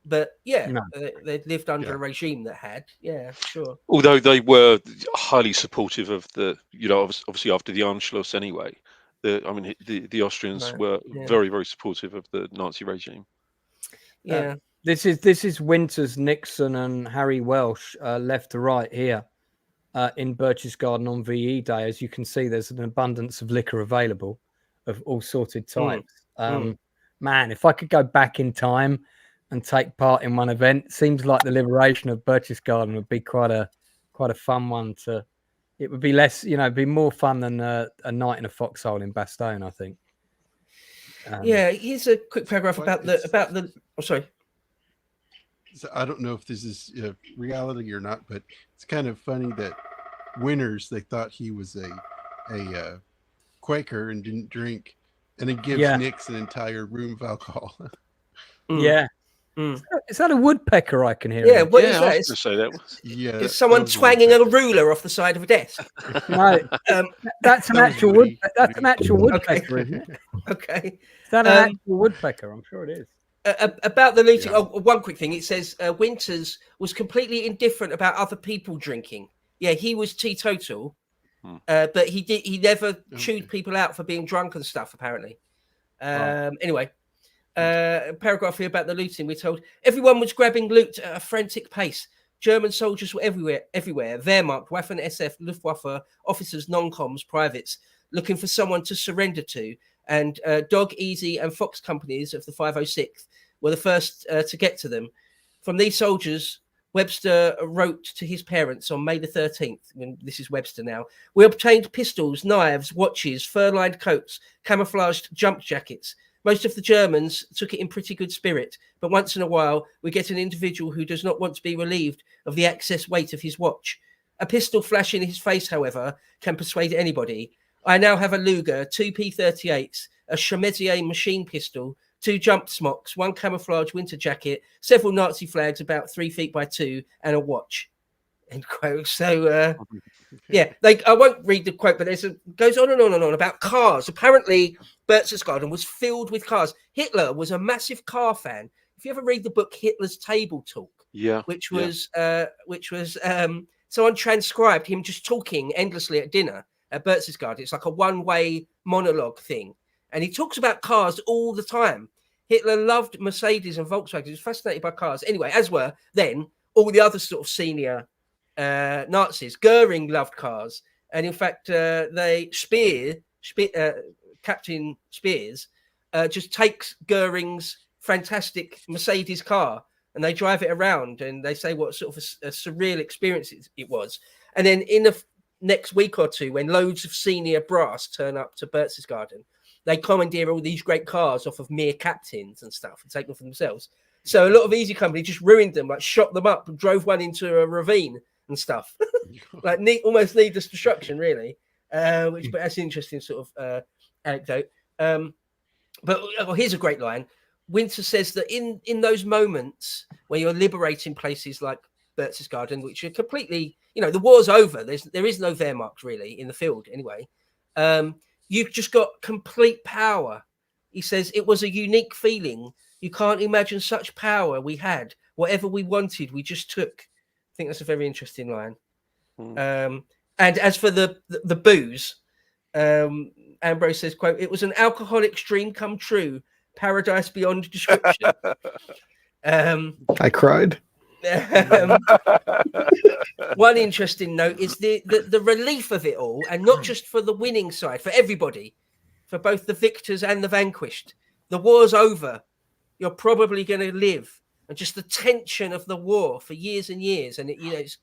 But they lived under a regime that had. Yeah, sure. Although they were highly supportive of the, obviously after the Anschluss anyway. The Austrians were very, very supportive of the Nazi regime. Yeah. This is Winters, Nixon, and Harry Welsh, left to right here. in Birch's Garden on VE Day. As you can see, there's an abundance of liquor available of all sorted types. Man, if I could go back in time and take part in one event, seems like the liberation of Birch's Garden would be quite a fun one to. It would be less, be more fun than a night in a foxhole in Bastogne, I think. Yeah, here's a quick paragraph about the. Oh, sorry. So I don't know if this is reality or not, but it's kind of funny that Winters, they thought he was a Quaker and didn't drink, and it gives Nix an entire room of alcohol. Yeah. Is that a woodpecker I can hear? Yeah, what is I that? was gonna say that was. Yeah, Is someone twanging a ruler off the side of a desk? No, that's an actual wood. That's an actual woodpecker, isn't it? Okay. Is that an actual woodpecker? I'm sure it is. About the looting, one quick thing. It says Winters was completely indifferent about other people drinking. Yeah, he was teetotal, but he never chewed people out for being drunk and stuff, apparently. Anyway, paragraph here about the looting. We're told everyone was grabbing loot at a frantic pace. German soldiers were everywhere. Wehrmacht, Waffen SF, Luftwaffe, officers, non-coms, privates, looking for someone to surrender to. And Dog, Easy and Fox companies of the 506th were the first to get to them. From these soldiers, Webster wrote to his parents on May the 13th, when this is Webster now, we obtained pistols, knives, watches, fur-lined coats, camouflaged jump jackets. Most of the Germans took it in pretty good spirit, but once in a while, we get an individual who does not want to be relieved of the excess weight of his watch. A pistol flash in his face, however, can persuade anybody. I now have a Luger, 2 P38s, a Chemisier machine pistol, 2 jump smocks, 1 camouflage winter jacket, several Nazi flags about 3 feet by 2, and a watch. End quote. So, I won't read the quote, but goes on and on and on about cars. Apparently, Berchtesgaden was filled with cars. Hitler was a massive car fan. If you ever read the book Hitler's Table Talk, which was someone transcribed him just talking endlessly at dinner at Berchtesgaden. It's like a one-way monologue thing. And he talks about cars all the time. Hitler loved Mercedes and Volkswagen. He was fascinated by cars. Anyway, as were then all the other sort of senior Nazis. Goering loved cars. And in fact, Captain Spears just takes Goering's fantastic Mercedes car and they drive it around and they say what sort of a surreal experience it was. And then in the next week or two, when loads of senior brass turn up to Berchtesgaden, they commandeer all these great cars off of mere captains and stuff and take them for themselves. So a lot of Easy Company just ruined them, like shot them up and drove one into a ravine and stuff. Like almost needless destruction, really. But that's an interesting sort of anecdote. But here's a great line. Winter says that in those moments where you're liberating places like Berchtesgaden, which are completely, the war's over. There is no Wehrmacht really in the field anyway. You've just got complete power. He says it was a unique feeling. You can't imagine such power we had. Whatever we wanted, we just took. I think that's a very interesting line. And as for the booze, Ambrose says, quote, it was an alcoholic dream come true. Paradise beyond description. I cried. One interesting note is the relief of it all, and not just for the winning side, for everybody, for both the victors and the vanquished. The war's over. You're probably going to live, and just the tension of the war for years and years, and it's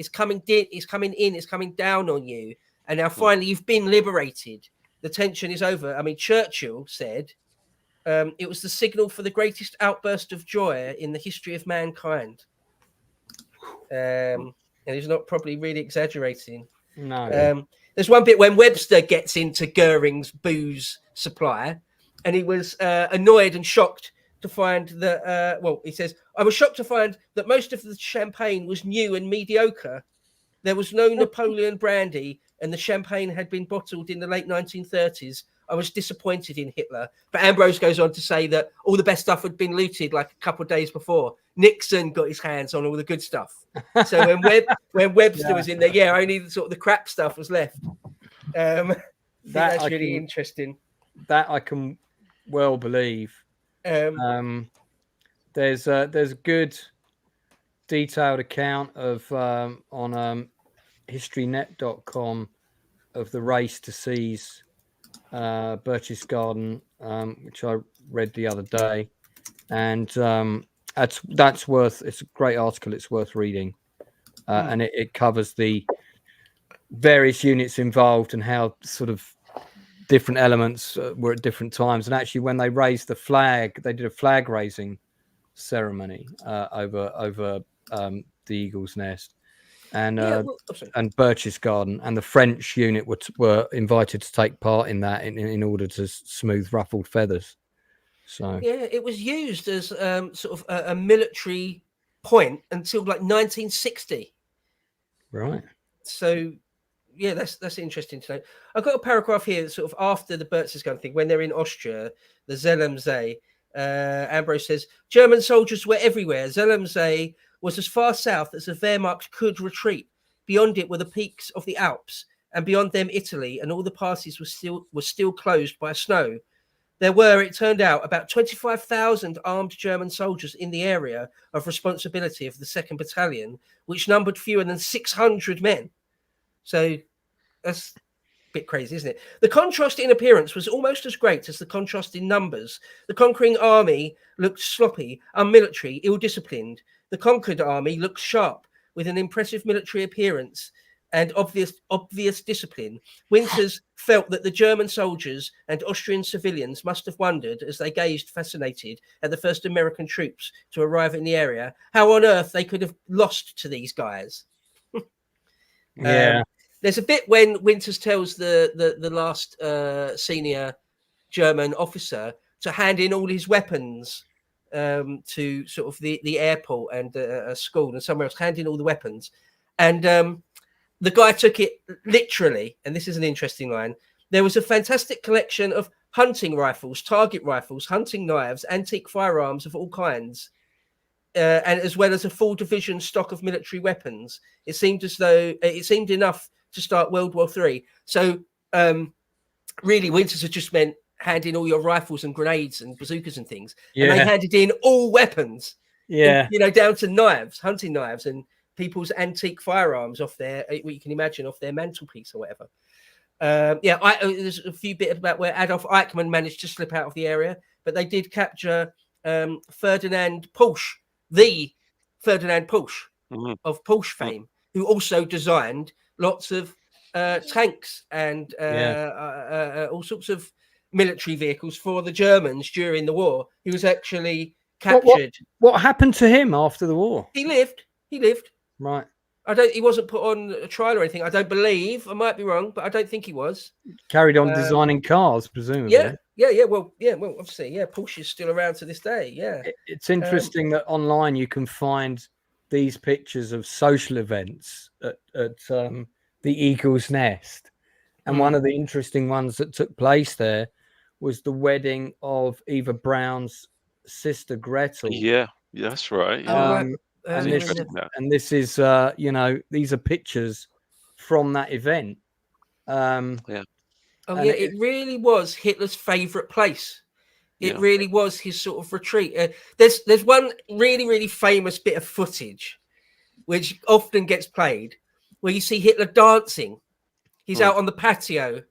coming in, it's coming down on you, and now finally you've been liberated. The tension is over. I mean, Churchill said it was the signal for the greatest outburst of joy in the history of mankind. And he's not probably really exaggerating. No. There's one bit when Webster gets into Goering's booze supply, and he was annoyed and shocked to find that, he says, I was shocked to find that most of the champagne was new and mediocre. There was no Napoleon brandy, and the champagne had been bottled in the late 1930s. I was disappointed in Hitler. But Ambrose goes on to say that all the best stuff had been looted like a couple of days before. Nixon got his hands on all the good stuff. So when Webster was in there, only the crap stuff was left. That's really interesting. That I can well believe. There's a good detailed account of on historynet.com of the race to seize Berchtesgaden, which I read the other day, and that's worth. It's a great article. It's worth reading, and it covers the various units involved and how sort of different elements were at different times. And actually, when they raised the flag, they did a flag raising ceremony over the Eagle's Nest, and Berchtesgaden, and the French unit were invited to take part in that in order to smooth ruffled feathers. So yeah, it was used as sort of a military point until like 1960. Right. So yeah, that's interesting to know. I've got a paragraph here sort of after the Berchtesgaden thing, when they're in Austria, the Zell-am-See. Ambrose says German soldiers were everywhere. Zell-am-See was as far south as the Wehrmacht could retreat. Beyond it were the peaks of the Alps, and beyond them Italy, and all the passes were still closed by snow. There were, it turned out, about 25,000 armed German soldiers in the area of responsibility of the 2nd Battalion, which numbered fewer than 600 men. So that's a bit crazy, isn't it? The contrast in appearance was almost as great as the contrast in numbers. The conquering army looked sloppy, unmilitary, ill-disciplined. The conquered army looked sharp, with an impressive military appearance and obvious discipline. Winters felt that the German soldiers and Austrian civilians must have wondered, as they gazed fascinated at the first American troops to arrive in the area, how on earth they could have lost to these guys. Yeah. There's a bit when Winters tells the last senior German officer to hand in all his weapons to sort of the airport and a school and somewhere else, hand in all the weapons. And the guy took it literally. And this is an interesting line. There was a fantastic collection of hunting rifles, target rifles, hunting knives, antique firearms of all kinds. And as well as a full division stock of military weapons. It seemed as though it seemed enough to start World War III. So really, Winters had just meant hand in all your rifles and grenades and bazookas and things. Yeah. And they handed in all weapons. Yeah. Down to knives, hunting knives, and people's antique firearms off their, what you can imagine, off their mantelpiece or whatever. There's a few bits about where Adolf Eichmann managed to slip out of the area, but they did capture Ferdinand Porsche, the Ferdinand Porsche of Porsche fame, who also designed lots of tanks and all sorts of military vehicles for the Germans during the war. He was actually captured. What happened to him after the war? He lived. Right. He wasn't put on a trial or anything. I don't believe. I might be wrong, but I don't think he was. Carried on designing cars, presumably. Yeah. Well, obviously, Porsche is still around to this day. Yeah. It's interesting that online you can find these pictures of social events at the Eagle's Nest. And one of the interesting ones that took place there was the wedding of Eva Braun's sister Gretel. Yeah, that's right. And this is, these are pictures from that event. It really was Hitler's favorite place. It really was his sort of retreat. There's one really, really famous bit of footage, which often gets played, where you see Hitler dancing. He's out on the patio.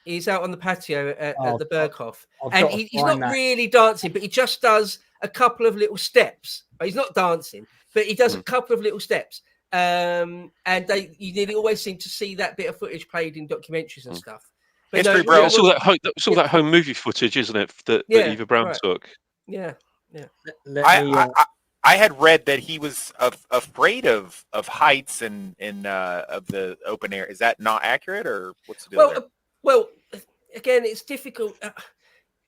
He's out on the patio at the Berghof. And he's not really dancing, but he just does a couple of little steps. He's not dancing, but he does a couple of little steps. And you nearly always seem to see that bit of footage played in documentaries and stuff. But it's all that home movie footage, isn't it? That Eva Braun took. Yeah. I had read that he was afraid of heights and of the open air. Is that not accurate, or what's the deal there? Well, again, it's difficult.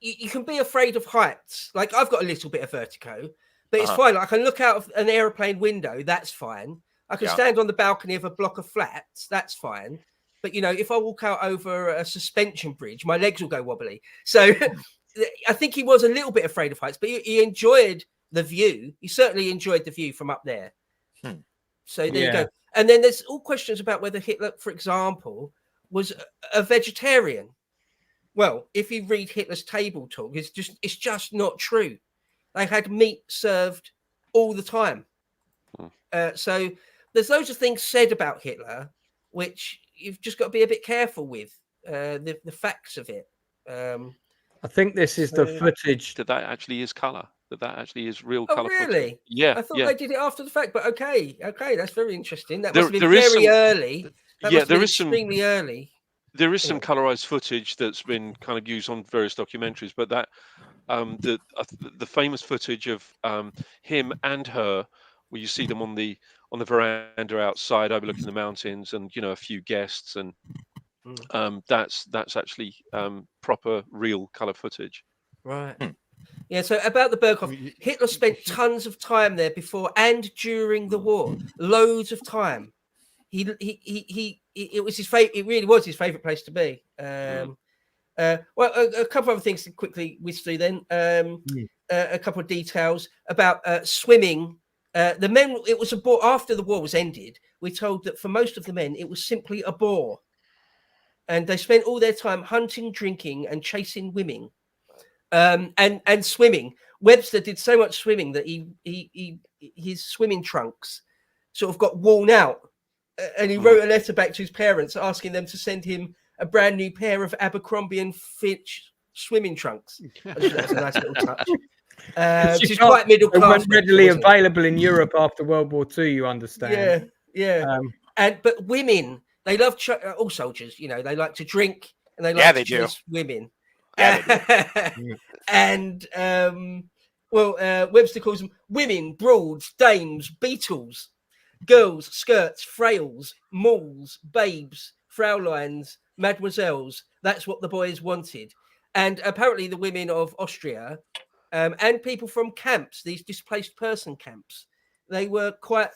You can be afraid of heights. Like, I've got a little bit of vertigo, but it's fine. I can look out of an aeroplane window. That's fine. I can stand on the balcony of a block of flats. That's fine. But, if I walk out over a suspension bridge, my legs will go wobbly. So I think he was a little bit afraid of heights, but he enjoyed the view. He certainly enjoyed the view from up there. So there you go. And then there's all questions about whether Hitler, for example, was a vegetarian. Well, if you read Hitler's table talk, it's just not true. They had meat served all the time. So there's loads of things said about Hitler which you've just got to be a bit careful with the facts of it. I think this is the footage that actually is color. That actually is real Oh, color really? footage. Yeah, I thought yeah. they did it after the fact, but okay, that's very interesting. That must have been there is very some- early. That yeah, must have there been is some. extremely early. There is some colorized footage that's been kind of used on various documentaries, but that the famous footage of him and her, where you see them on the veranda outside overlooking the mountains, and a few guests, and that's actually proper real color footage. Right. Yeah, so about the Berghof, Hitler spent tons of time there before and during the war. Loads of time. It was his favorite. It really was his favorite place to be. Well, a couple of other things to quickly whiz through then. A couple of details about swimming. The men. It was a bore after the war was ended. We're told that for most of the men, it was simply a bore, and they spent all their time hunting, drinking, and chasing women. And swimming. Webster did so much swimming that his swimming trunks sort of got worn out, and he wrote a letter back to his parents asking them to send him a brand new pair of Abercrombie and Fitch swimming trunks. I just thought that was a nice little touch. Which is quite middle class. They weren't readily available in Europe after World War II. You understand? Yeah. But women, they love all soldiers. They like to drink and they like to chase women. And Webster calls them women, broads, dames, beetles, girls, skirts, frails, malls, babes, frauleins, mademoiselles. That's what the boys wanted. And apparently the women of Austria and people from camps, these displaced person camps, they were quite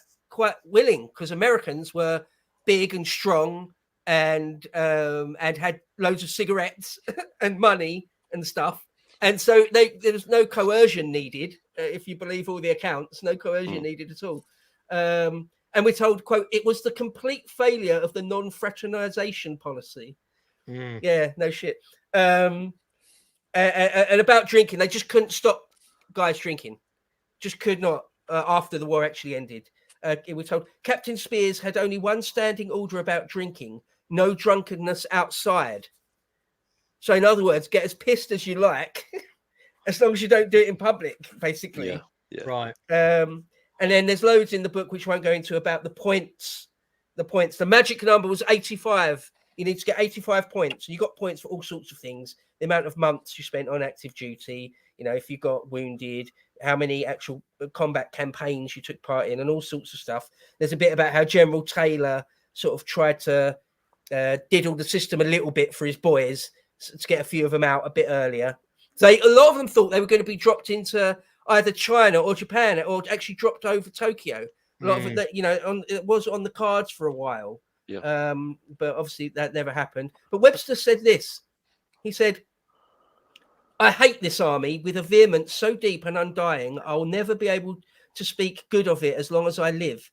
willing, because Americans were big and strong and had loads of cigarettes and money and stuff, and so there was no coercion needed, if you believe all the accounts. No coercion needed at all. And we're told, quote, it was the complete failure of the non-fraternization policy. Yeah, no shit. And about drinking, they just couldn't stop guys drinking, just could not. After the war actually ended, we're told Captain Spears had only one standing order about drinking: no drunkenness outside. So in other words, get as pissed as you like, as long as you don't do it in public, basically. Yeah. Right. And then there's loads in the book which I won't go into about the points. The magic number was 85. You need to get 85 points. You got points for all sorts of things. The amount of months you spent on active duty, if you got wounded, how many actual combat campaigns you took part in, and all sorts of stuff. There's a bit about how General Taylor sort of tried to diddle the system a little bit for his boys to get a few of them out a bit earlier. So a lot of them thought they were going to be dropped into either China or Japan, or actually dropped over Tokyo. A lot of it, that it was on the cards for a while. Yeah. But obviously that never happened. But Webster said this. He said, I hate this army with a vehemence so deep and undying, I will never be able to speak good of it as long as I live.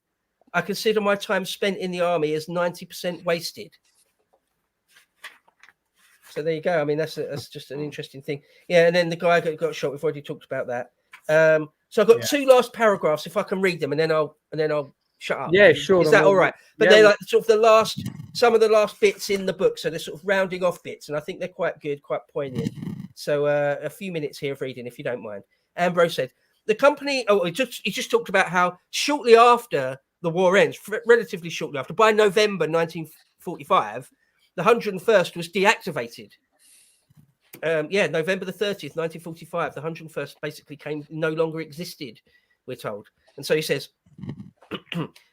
I consider my time spent in the army as 90% wasted. So there you go. I mean, that's just an interesting thing. Yeah, and then the guy got shot. We've already talked about that. So I've got two last paragraphs, if I can read them, and then I'll shut up. Yeah, sure. Is that all right? But they're like sort of some of the last bits in the book. So they're sort of rounding off bits, and I think they're quite good, quite poignant. So a few minutes here of reading, if you don't mind. Ambrose said, the company, he just talked about how shortly after the war ends, relatively shortly after, by November 1945, the 101st was deactivated. November the 30th, 1945, the 101st basically no longer existed, we're told. And so he says,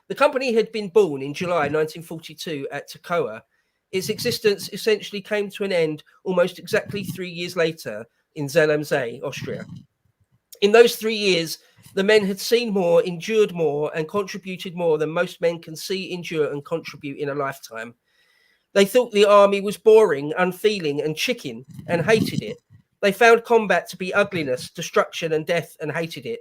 the company had been born in July 1942 at Toccoa. Its existence essentially came to an end almost exactly 3 years later in Zell am See, Austria. In those 3 years, the men had seen more, endured more, and contributed more than most men can see, endure, and contribute in a lifetime. They thought the army was boring, unfeeling, and chicken, and hated it. They found combat to be ugliness, destruction, and death, and hated it.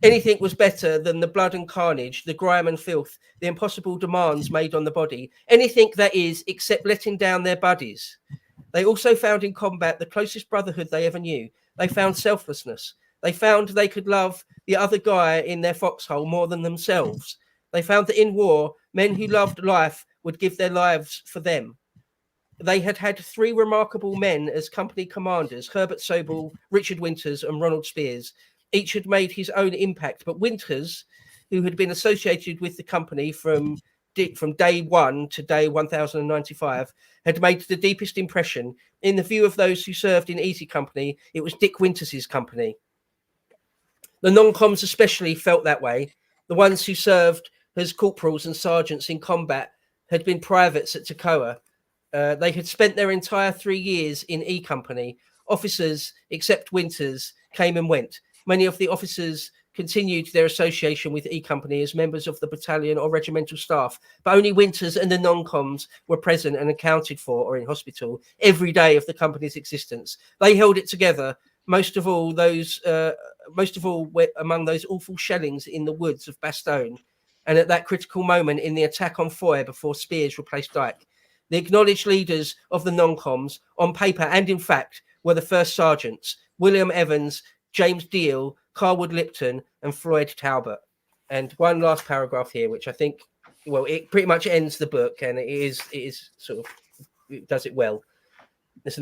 Anything was better than the blood and carnage, the grime and filth, the impossible demands made on the body. Anything, that is, except letting down their buddies. They also found in combat the closest brotherhood they ever knew. They found selflessness. They found they could love the other guy in their foxhole more than themselves. They found that in war, men who loved life would give their lives for them. They had had 3 remarkable men as company commanders, Herbert Sobel, Richard Winters, and Ronald Spears. Each had made his own impact, but Winters, who had been associated with the company from day 1 to day 1095, had made the deepest impression. In the view of those who served in Easy Company, it was Dick Winters' company. The non-coms especially felt that way. The ones who served as corporals and sergeants in combat had been privates at Toccoa. They had spent their entire 3 years in E Company. Officers, except Winters, came and went. Many of the officers continued their association with E Company as members of the battalion or regimental staff, but only Winters and the non-coms were present and accounted for or in hospital every day of the company's existence. They held it together, most of all among those awful shellings in the woods of Bastogne, and at that critical moment in the attack on Foy before Spears replaced Dyke. The acknowledged leaders of the non-coms, on paper and in fact, were the first sergeants, William Evans, James Deal, Carwood Lipton, and Floyd Talbot. And one last paragraph here, which I think, well, it pretty much ends the book, and it is sort of, it does it well. It's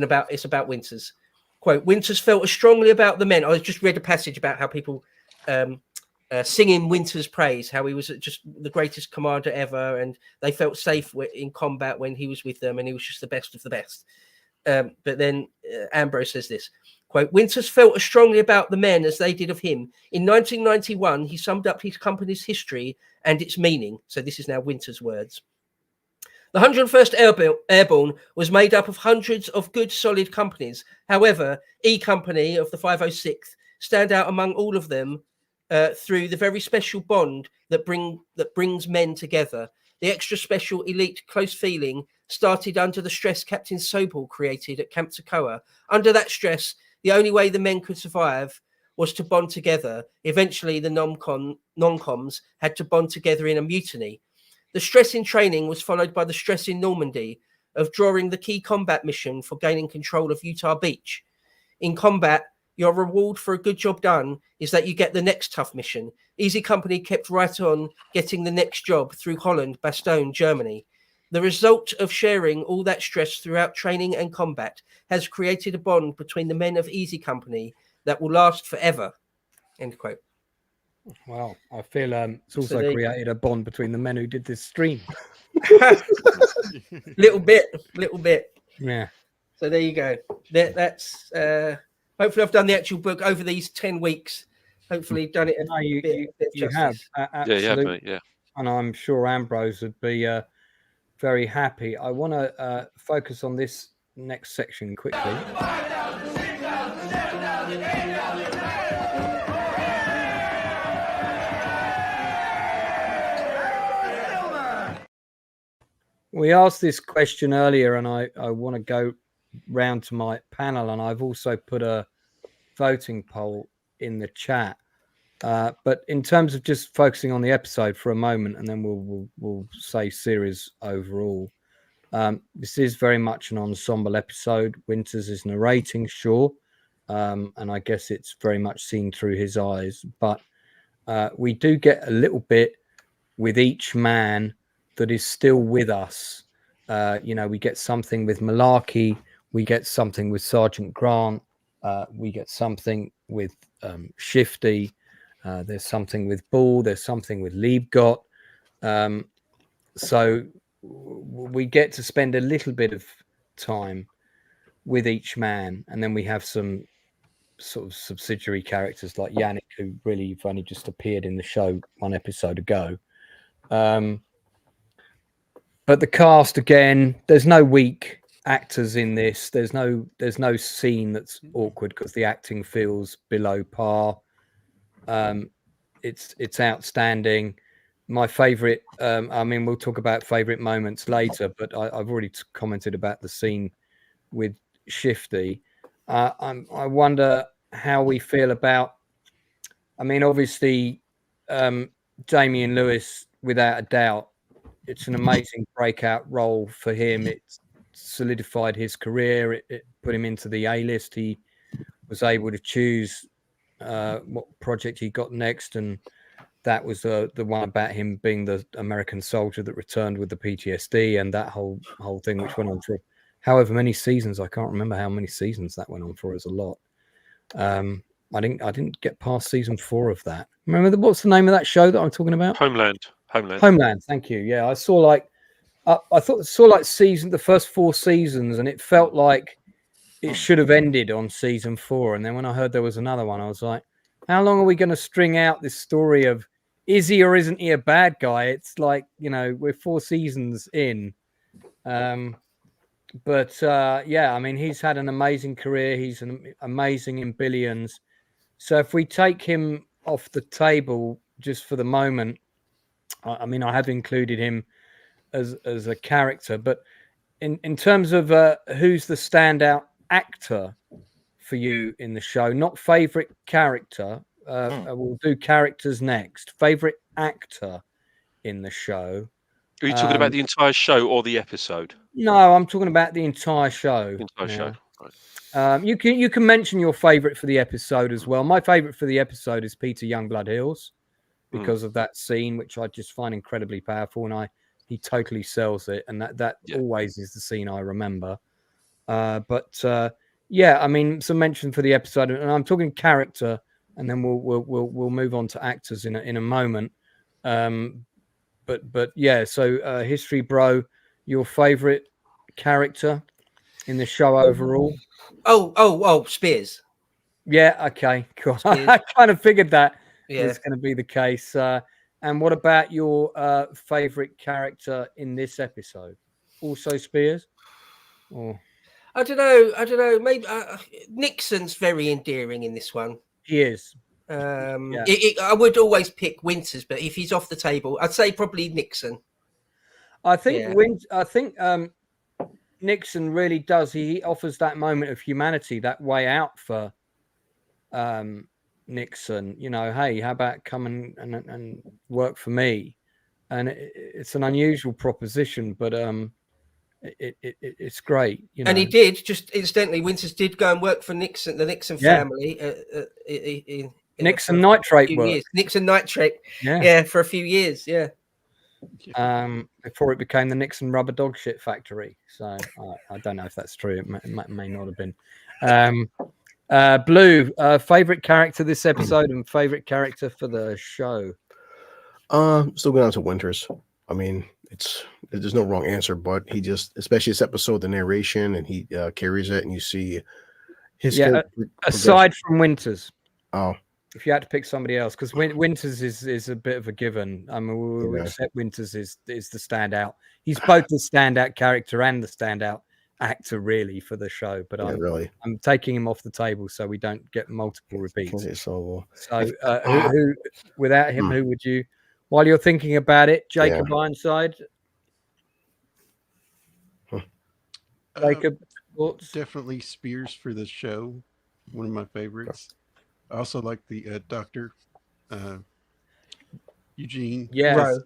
about Winters. Quote, Winters felt as strongly about the men. I just read a passage about how people singing Winters' praise, how he was just the greatest commander ever, and they felt safe in combat when he was with them, and he was just the best of the best. But then Ambrose says this, quote, Winters felt as strongly about the men as they did of him. In 1991, he summed up his company's history and its meaning. So this is now Winters' words. The 101st Airborne was made up of hundreds of good, solid companies. However, E Company of the 506th stand out among all of them through the very special bond that brings men together. The extra special, elite, close feeling started under the stress Captain Sobel created at Camp Toccoa. Under that stress, the only way the men could survive was to bond together. Eventually, the non-coms had to bond together in a mutiny. The stress in training was followed by the stress in Normandy of drawing the key combat mission for gaining control of Utah Beach. In combat, your reward for a good job done is that you get the next tough mission. Easy Company kept right on getting the next job through Holland, Bastogne, Germany. The result of sharing all that stress throughout training and combat has created a bond between the men of Easy Company that will last forever. End quote. Wow, I feel it's also created a bond between the men who did this stream. little bit. Yeah. So there you go. That's hopefully I've done the actual book over these 10 weeks. Hopefully done it. You have. Absolutely. Yeah. And I'm sure Ambrose would be very happy. I want to focus on this next section quickly. We asked this question earlier, and I want to go round to my panel, and I've also put a voting poll in the chat. But in terms of just focusing on the episode for a moment, and then we'll say series overall. This is very much an ensemble episode. Winters is narrating, sure, and I guess it's very much seen through his eyes. But we do get a little bit with each man that is still with us. We get something with Malarkey, we get something with Sergeant Grant, we get something with Shifty, there's something with Ball, there's something with Liebgott. So we get to spend a little bit of time with each man, and then we have some sort of subsidiary characters like Yannick, who really have only just appeared in the show one episode ago. But the cast, again, there's no weak actors in this. There's no scene that's awkward because the acting feels below par. It's outstanding. My favorite, we'll talk about favorite moments later, but I've already commented about the scene with Shifty. I wonder how we feel about, obviously, Damian Lewis, without a doubt, it's an amazing breakout role for him. It solidified his career. It put him into the A-list. He was able to choose what project he got next, and that was the one about him being the American soldier that returned with the PTSD, and that whole thing, which went on for however many seasons. I can't remember how many seasons that went on for. It was a lot. I didn't get past season 4 of that. Remember what's the name of that show that I'm talking about? Homeland. Thank you. Yeah, I saw like the first 4 seasons, and it felt like it should have ended on season 4. And then when I heard there was another one, I was like, how long are we going to string out this story of is he or isn't he a bad guy? It's like, we're 4 seasons in. But yeah, I mean, he's had an amazing career. He's amazing in Billions. So if we take him off the table just for the moment, I mean, I have included him as a character, but in terms of who's the standout actor for you in the show, not favorite character. We'll do characters next. Favorite actor in the show. Are you talking about the entire show or the episode? No, I'm talking about the entire show. The entire show. Right. You can mention your favorite for the episode as well. My favorite for the episode is Peter Youngblood Hills because of that scene, which I just find incredibly powerful, and he totally sells it, and that always is the scene I remember. But yeah, I mean, some mention for the episode, and I'm talking character, and then we'll move on to actors in a moment. But yeah, so History Bro, your favorite character in the show overall? Oh, Spears. Yeah, okay, cool. I kind of figured that was going to be the case. And what about your favorite character in this episode? Also Spears? Or I don't know. Maybe Nixon's very endearing in this one. He is. I would always pick Winters, but if he's off the table, I'd say probably Nixon. I think Nixon really does. He offers that moment of humanity, that way out for Nixon. Hey, how about come and work for me? And it's an unusual proposition, but it's great. And he did. Just incidentally, Winters did go and work for Nixon, the Nixon family. Nixon nitrate work. Nixon nitrate. Yeah, for a few years. Yeah. Before it became the Nixon rubber dog shit factory. So I don't know if that's true. It may not have been. Blue, favorite character this episode and favorite character for the show. Still going on to Winters. I mean, there's no wrong answer, but he just, especially this episode, the narration, and he carries it, and you see his. Aside from Winters. Oh. If you had to pick somebody else, because Winters is a bit of a given. I mean, we'll accept Winters is the standout. He's both the standout character and the standout actor, really, for the show. But I'm taking him off the table so we don't get multiple repeats. So who without him, who would you? While you're thinking about it, Jacob Ironside. Jacob, thoughts? Definitely Spears for the show. One of my favorites. I also like the doctor, Eugene. Yes.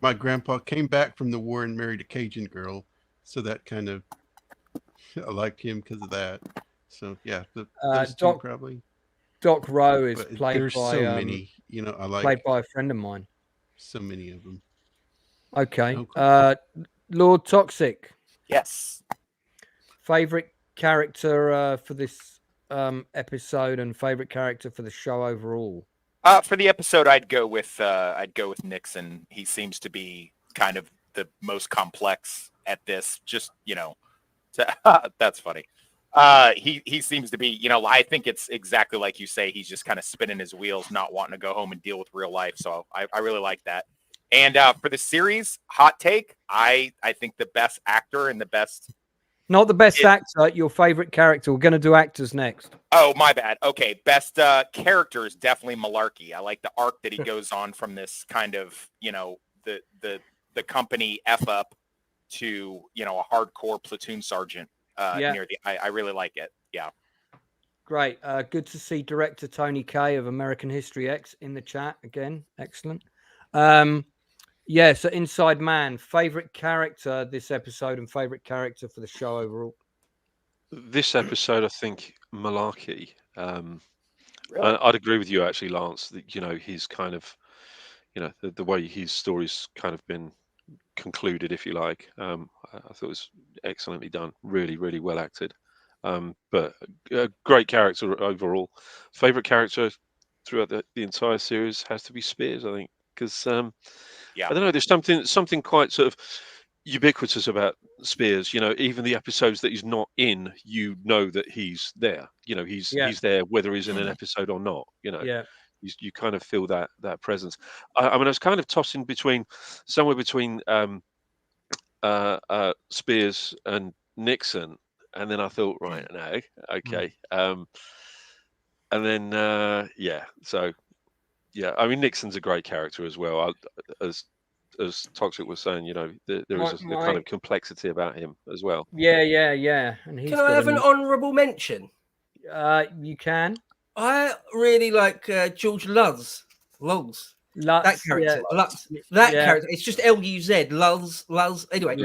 My grandpa came back from the war and married a Cajun girl, so that kind of I liked him because of that. So yeah, those two probably. Doc Rowe is played there's by so many. I like played by a friend of mine. So many of them. Okay. Lord Toxic. Yes. Favorite character for this episode and favorite character for the show overall? For the episode, I'd go with Nixon. He seems to be kind of the most complex at this. Just that's funny. He seems to be. I think it's exactly like you say. He's just kind of spinning his wheels, not wanting to go home and deal with real life. So I really like that. And for the series, hot take. I think the best actor and the best. Not the best actor, your favorite character. We're going to do actors next. Oh, my bad. Okay, best character is definitely Malarkey. I like the arc that he goes on from this kind of, the company F up to, a hardcore platoon sergeant near the. I really like it. Yeah. Great. Good to see director Tony Kaye of American History X in the chat again. Excellent. Yeah, so Inside Man, favorite character this episode and favorite character for the show overall. This episode, I think Malarkey. I'd agree with you actually, Lance. That he's kind of you know, the way his story's kind of been concluded, if you like. I thought it was excellently done, really, really well acted. But a great character overall. Favorite character throughout the entire series has to be Spears, I think, because I don't know, there's something quite sort of ubiquitous about Spears. You know, even the episodes that he's not in, you know that he's there. You know, he's there whether he's in an episode or not. You know, you kind of feel that presence. I mean, I was kind of tossing somewhere between Spears and Nixon, and then I thought, right, no, okay, and then so I mean, Nixon's a great character as well. As Toxic was saying, you know, there is a kind of complexity about him as well. Yeah. And he's can I have an honourable mention? You can. I really like George Lutz. That character. Lutz. That character. It's just Luz. Luz. Anyway,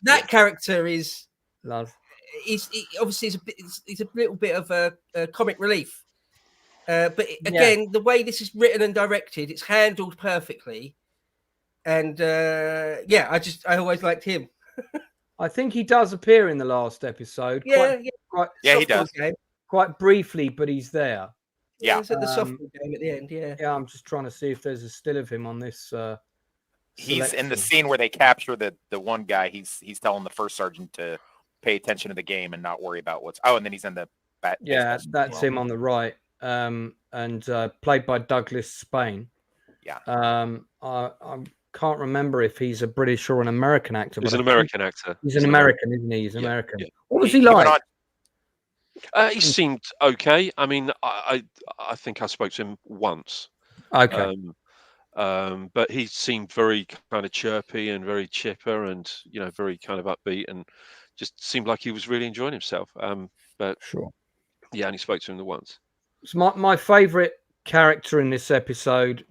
that character is Luz. Obviously it's a little bit of a comic relief. But again, the way this is written and directed, it's handled perfectly. And I always liked him. I think he does appear in the last episode. He does. Quite briefly, but he's there. Yeah, he's at the softball game at the end. Yeah, I'm just trying to see if there's a still of him on this. He's in the scene where they capture the one guy. He's telling the first sergeant to pay attention to the game and not worry about what's. Oh, and then he's in the bat. Yeah, that's him on the right. And played by Douglas Spain. Yeah. I can't remember if he's a British or an American actor. He's an American actor. He's an American, isn't he? He's American. Yeah. What was he like? He seemed okay. I mean, I think I spoke to him once. Okay. But he seemed very kind of chirpy and very chipper, and you know, very kind of upbeat, and just seemed like he was really enjoying himself. But sure. Yeah, and he spoke to him once. So my favourite character in this episode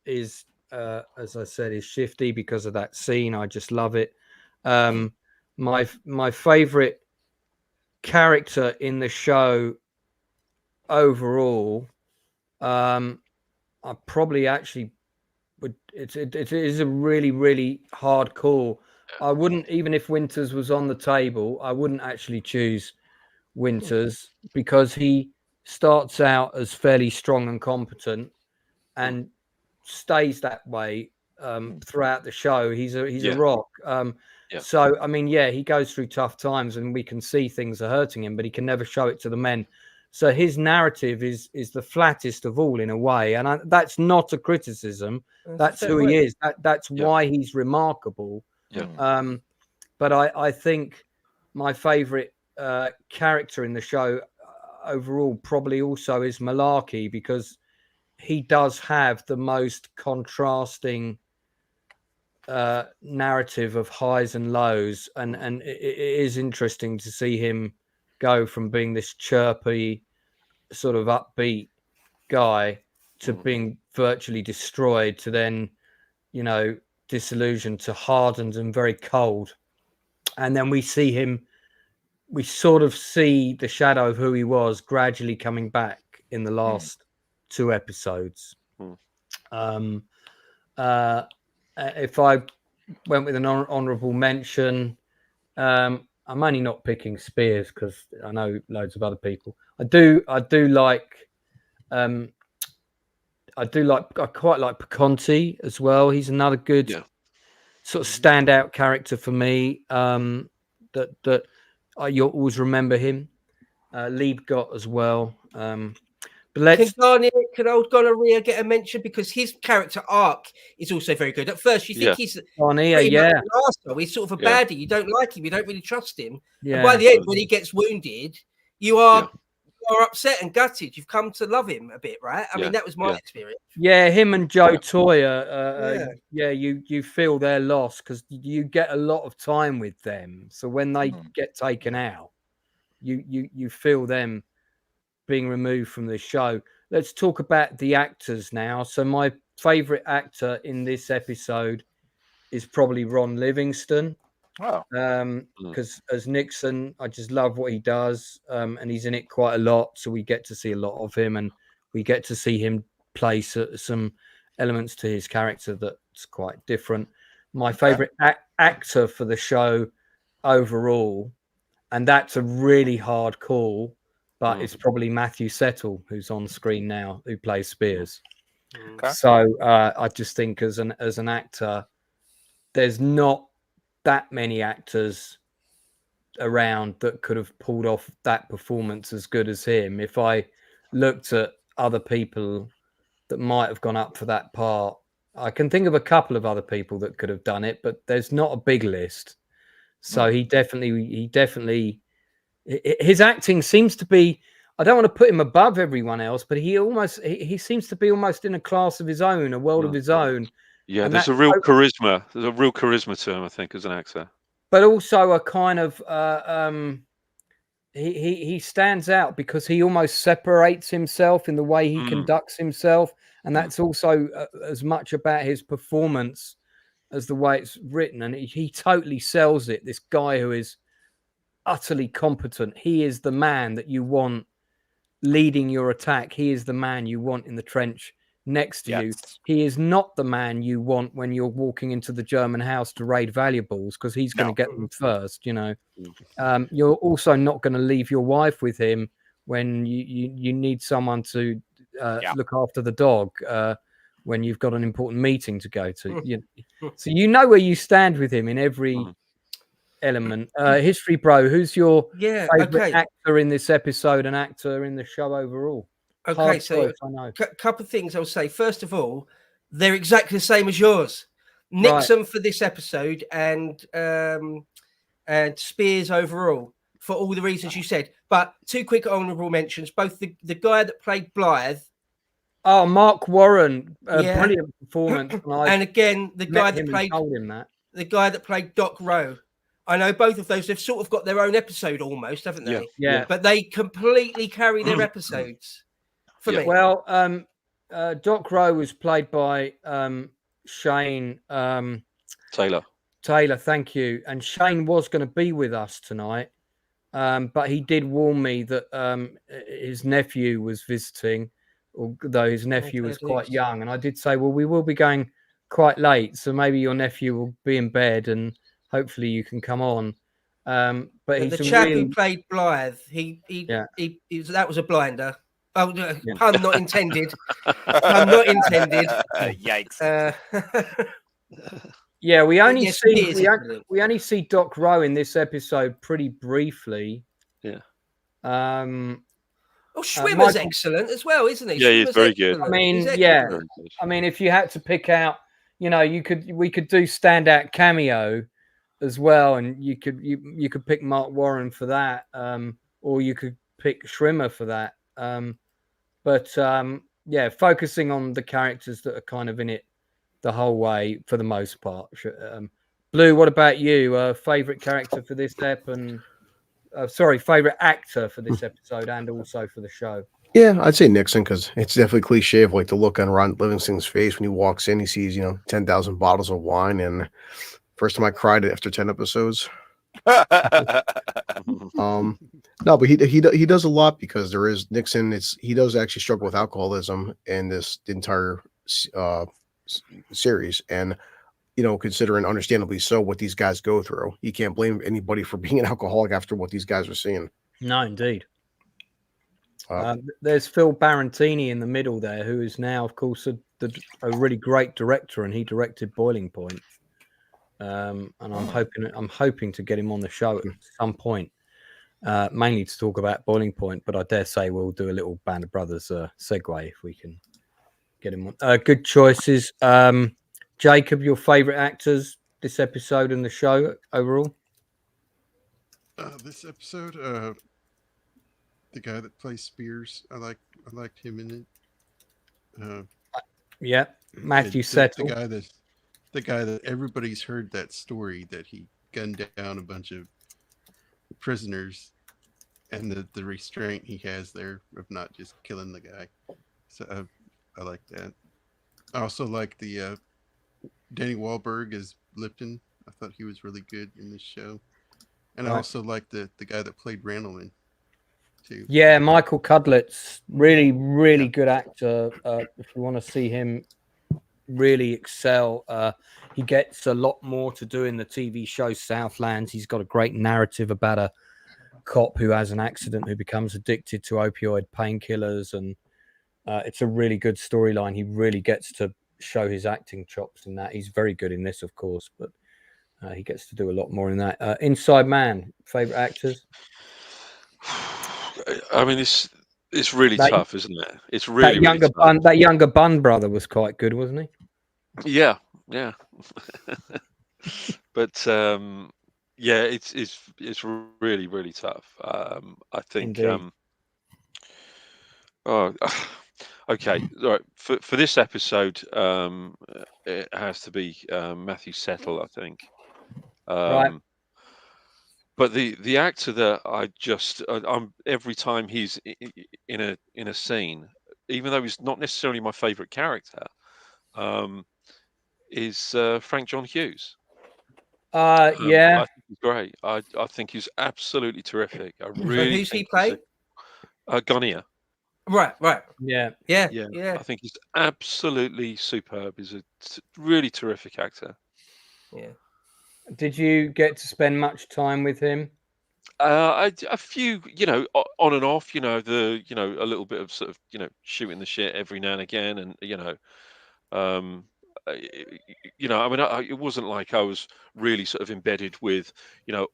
is, as I said, is Shifty because of that scene. I just love it. My favourite character in the show overall, I probably actually would. It is a really, really hard call. I wouldn't, even if Winters was on the table, I wouldn't actually choose Winters because he starts out as fairly strong and competent and stays that way throughout the show. He's a rock. So I mean, he goes through tough times and we can see things are hurting him, but he can never show it to the men. So his narrative is the flattest of all in a way, and that's not a criticism. That's who he is. That's why he's remarkable. But I think my favorite character in the show overall probably also is Malarkey, because he does have the most contrasting narrative of highs and lows, and it is interesting to see him go from being this chirpy sort of upbeat guy to being virtually destroyed to then, you know, disillusioned to hardened and very cold. And then we sort of see the shadow of who he was gradually coming back in the last two episodes. If I went with an honourable mention, I'm only not picking Spears because I know loads of other people. I quite like Piconti as well. He's another good sort of standout character for me. That you'll always remember him. Liebgott as well. But can old Gonorrhea get a mention, because his character arc is also very good. At first, you think he's Gonorrhea, an arsehole. He's sort of a baddie. You don't like him. You don't really trust him. Yeah. And by the end, when he gets wounded, you are upset and gutted. You've come to love him a bit, right? I mean, that was my experience. Yeah, him and Joe Toya. You feel their loss because you get a lot of time with them. So when they get taken out, you feel them being removed from the show. Let's talk about the actors now. So my favorite actor in this episode is probably Ron Livingston. Because as Nixon, I just love what he does, and he's in it quite a lot, so we get to see a lot of him, and we get to see him play some elements to his character that's quite different. My favorite actor for the show overall, and that's a really hard call, but it's probably Matthew Settle, who's on screen now, who plays Spears. So I just think as an actor, there's not that many actors around that could have pulled off that performance as good as him. If I looked at other people that might have gone up for that part, I can think of a couple of other people that could have done it, but there's not a big list. So he definitely his acting seems to be, I don't want to put him above everyone else, but he seems to be almost in a class of his own, a world of his own. Yeah, And there's a real charisma. There's a real charisma to him, I think, as an actor. But also a kind of he stands out because he almost separates himself in the way he conducts himself, and that's also as much about his performance as the way it's written. And he totally sells it. This guy who is utterly competent. He is the man that you want leading your attack. He is the man you want in the trench next to you. He is not the man you want when you're walking into the German house to raid valuables, because he's going to get them first. You know, you're also not going to leave your wife with him when you need someone to look after the dog when you've got an important meeting to go to. So you know where you stand with him in every element. History Bro, who's your favorite actor in this episode and actor in the show overall? Okay, so a couple of things I'll say. First of all, they're exactly the same as yours. Nixon for this episode and Spears overall for all the reasons you said. But two quick honourable mentions. Both the guy that played Blythe. Oh, Mark Warren, brilliant performance. And again, the guy that played Doc Rowe. I know both of those, they've sort of got their own episode almost, haven't they? Yeah. But they completely carry their episodes for me. Well, Doc Rowe was played by Shane Taylor. Thank you. And Shane was going to be with us tonight, but he did warn me that his nephew was visiting, although his nephew was quite young. And I did say, well, we will be going quite late, so maybe your nephew will be in bed and hopefully you can come on. But he's the chap who played Blythe, that was a blinder. Oh, pun not intended. Pun not intended. Yikes. Yeah, we only see Doc Rowe in this episode pretty briefly. Yeah. Schwimmer's excellent as well, isn't he? Yeah, he's very good. I mean, I mean, if you had to pick out, we could do standout cameo as well, and you could pick Mark Warren for that, or you could pick Schwimmer for that. But focusing on the characters that are kind of in it the whole way for the most part. Blue, what about you? Favorite character for this ep, and favorite actor for this episode and also for the show? Yeah, I'd say Nixon, because it's definitely cliche of like the look on Ron Livingston's face when he walks in. He sees 10,000 bottles of wine, and first time I cried after 10 episodes. No, but he does a lot, because there is Nixon. He does actually struggle with alcoholism in this entire series, and considering understandably so what these guys go through, you can't blame anybody for being an alcoholic after what these guys are seeing. No, indeed. There's Phil Barantini in the middle there, who is now, of course, a really great director, and he directed Boiling Point. And I'm hoping to get him on the show at some point, mainly to talk about Boiling Point. But I dare say we'll do a little Band of Brothers segue if we can get him on. Good choices, Jacob. Your favourite actors this episode and the show overall? This episode, the guy that plays Spears, I liked him in it. Matthew Settle, the guy that everybody's heard that story that he gunned down a bunch of prisoners, and the restraint he has there of not just killing the guy. So I like that. I also like the Danny Wahlberg as Lipton. I thought he was really good in this show. And I also like the guy that played Randall too. Yeah, Michael Cudlett's really good actor. If you want to see him really excel. He gets a lot more to do in the TV show Southlands. He's got a great narrative about a cop who has an accident, who becomes addicted to opioid painkillers, and it's a really good storyline. He really gets to show his acting chops in that. He's very good in this, of course, but he gets to do a lot more in that. Inside Man, favorite actors? I mean, it's really tough, isn't it? It's really that younger really tough. That younger Bun brother was quite good, wasn't he? Yeah. But yeah, it's really really tough. I think. Oh, okay. All right. For this episode, it has to be Matthew Settle, I think. Right. But the actor that I'm every time he's in a scene, even though he's not necessarily my favorite character, is Frank John Hughes. Yeah, I think he's great. I think he's absolutely terrific. I So really who's he think play? Gunnier. Right. Yeah. I think he's absolutely superb. He's a really terrific actor. Yeah. Did you get to spend much time with him? A few, on and off. A little bit of sort of, shooting the shit every now and again, and I mean, it wasn't like I was really sort of embedded with,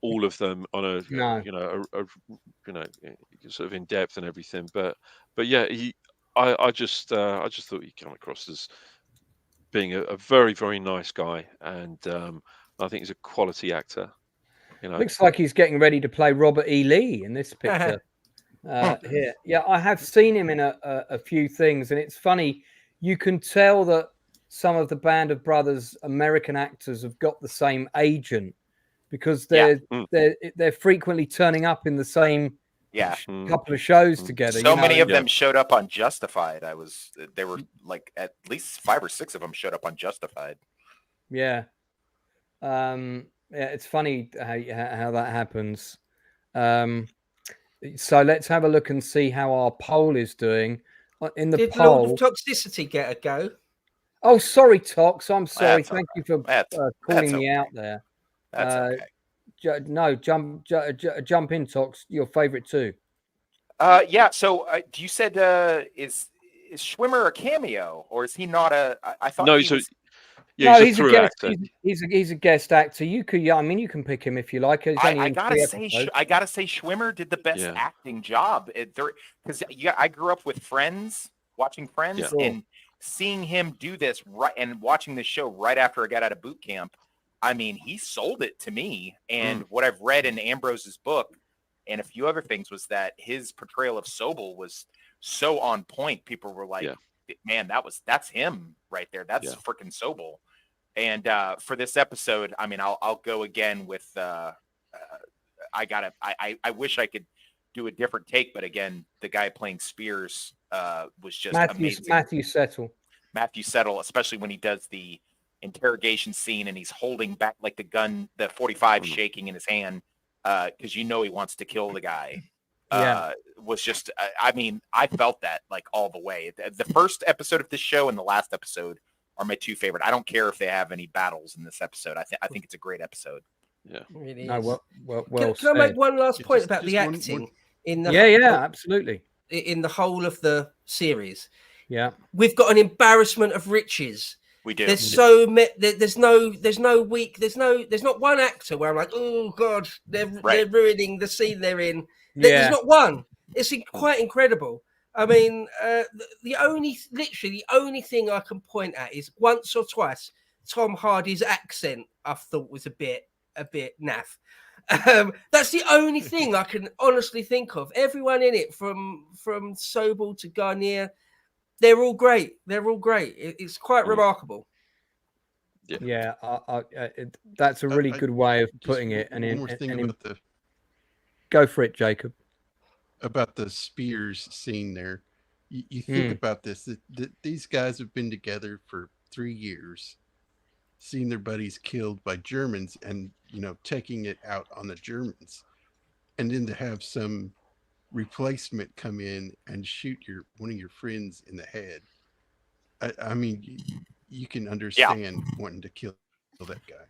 all of them on a, No. sort of in depth and everything. But yeah, I just thought he came across as being a very, very nice guy, and I think he's a quality actor. Looks like he's getting ready to play Robert E. Lee in this picture. Here, yeah, I have seen him in a few things, and it's funny. You can tell that some of the Band of Brothers American actors have got the same agent, because they're frequently turning up in the same couple of shows together. So many of them showed up on Justified. They were like at least 5 or 6 of them showed up on Justified. Yeah. Yeah, it's funny how that happens. So let's have a look and see how our poll is doing. In the Did poll, Lord of Toxicity get a go? Oh, sorry, Tox. I'm sorry. That's Thank you for calling me out there. That's okay. No, jump in, Tox. Your favorite too. Yeah. So you said is Schwimmer a cameo, or is he not a? I thought no, he was. He's a guest. He's a guest actor. You could, I mean, you can pick him if you like. I gotta say, Schwimmer did the best acting job because I grew up with Friends, watching Friends, and seeing him do this and watching the show right after I got out of boot camp. I mean, he sold it to me. And what I've read in Ambrose's book and a few other things was that his portrayal of Sobel was so on point. People were like, man, that's him right there. That's freaking Sobel. And for this episode, I mean, I'll go again with I wish I could do a different take, but again, the guy playing Spears was just amazing. Matthew Settle, especially when he does the interrogation scene and he's holding back like the gun, the 45 shaking in his hand because he wants to kill the guy. Was just I mean, I felt that like all the way. The first episode of this show and the last episode are my 2 favorite. I don't care if they have any battles in this episode. I think it's a great episode. Yeah. Really no, can I make one last point about the acting? Absolutely. In the whole of the series. Yeah. We've got an embarrassment of riches. We do. There's there's not one actor where I'm like, oh God, they're ruining the scene they're in. There's not one. It's quite incredible. I mean, the only thing I can point at is once or twice Tom Hardy's accent I thought was a bit naff. That's the only thing I can honestly think of. Everyone in it, from Sobel to Garnier, they're all great. It's quite remarkable. Yeah, that's a really good way of putting it. Go for it, Jacob. About the Spears scene there, you think about this. These guys have been together for 3 years, seeing their buddies killed by Germans, and taking it out on the Germans, and then to have some replacement come in and shoot one of your friends in the head. I mean, you can understand wanting to kill that guy.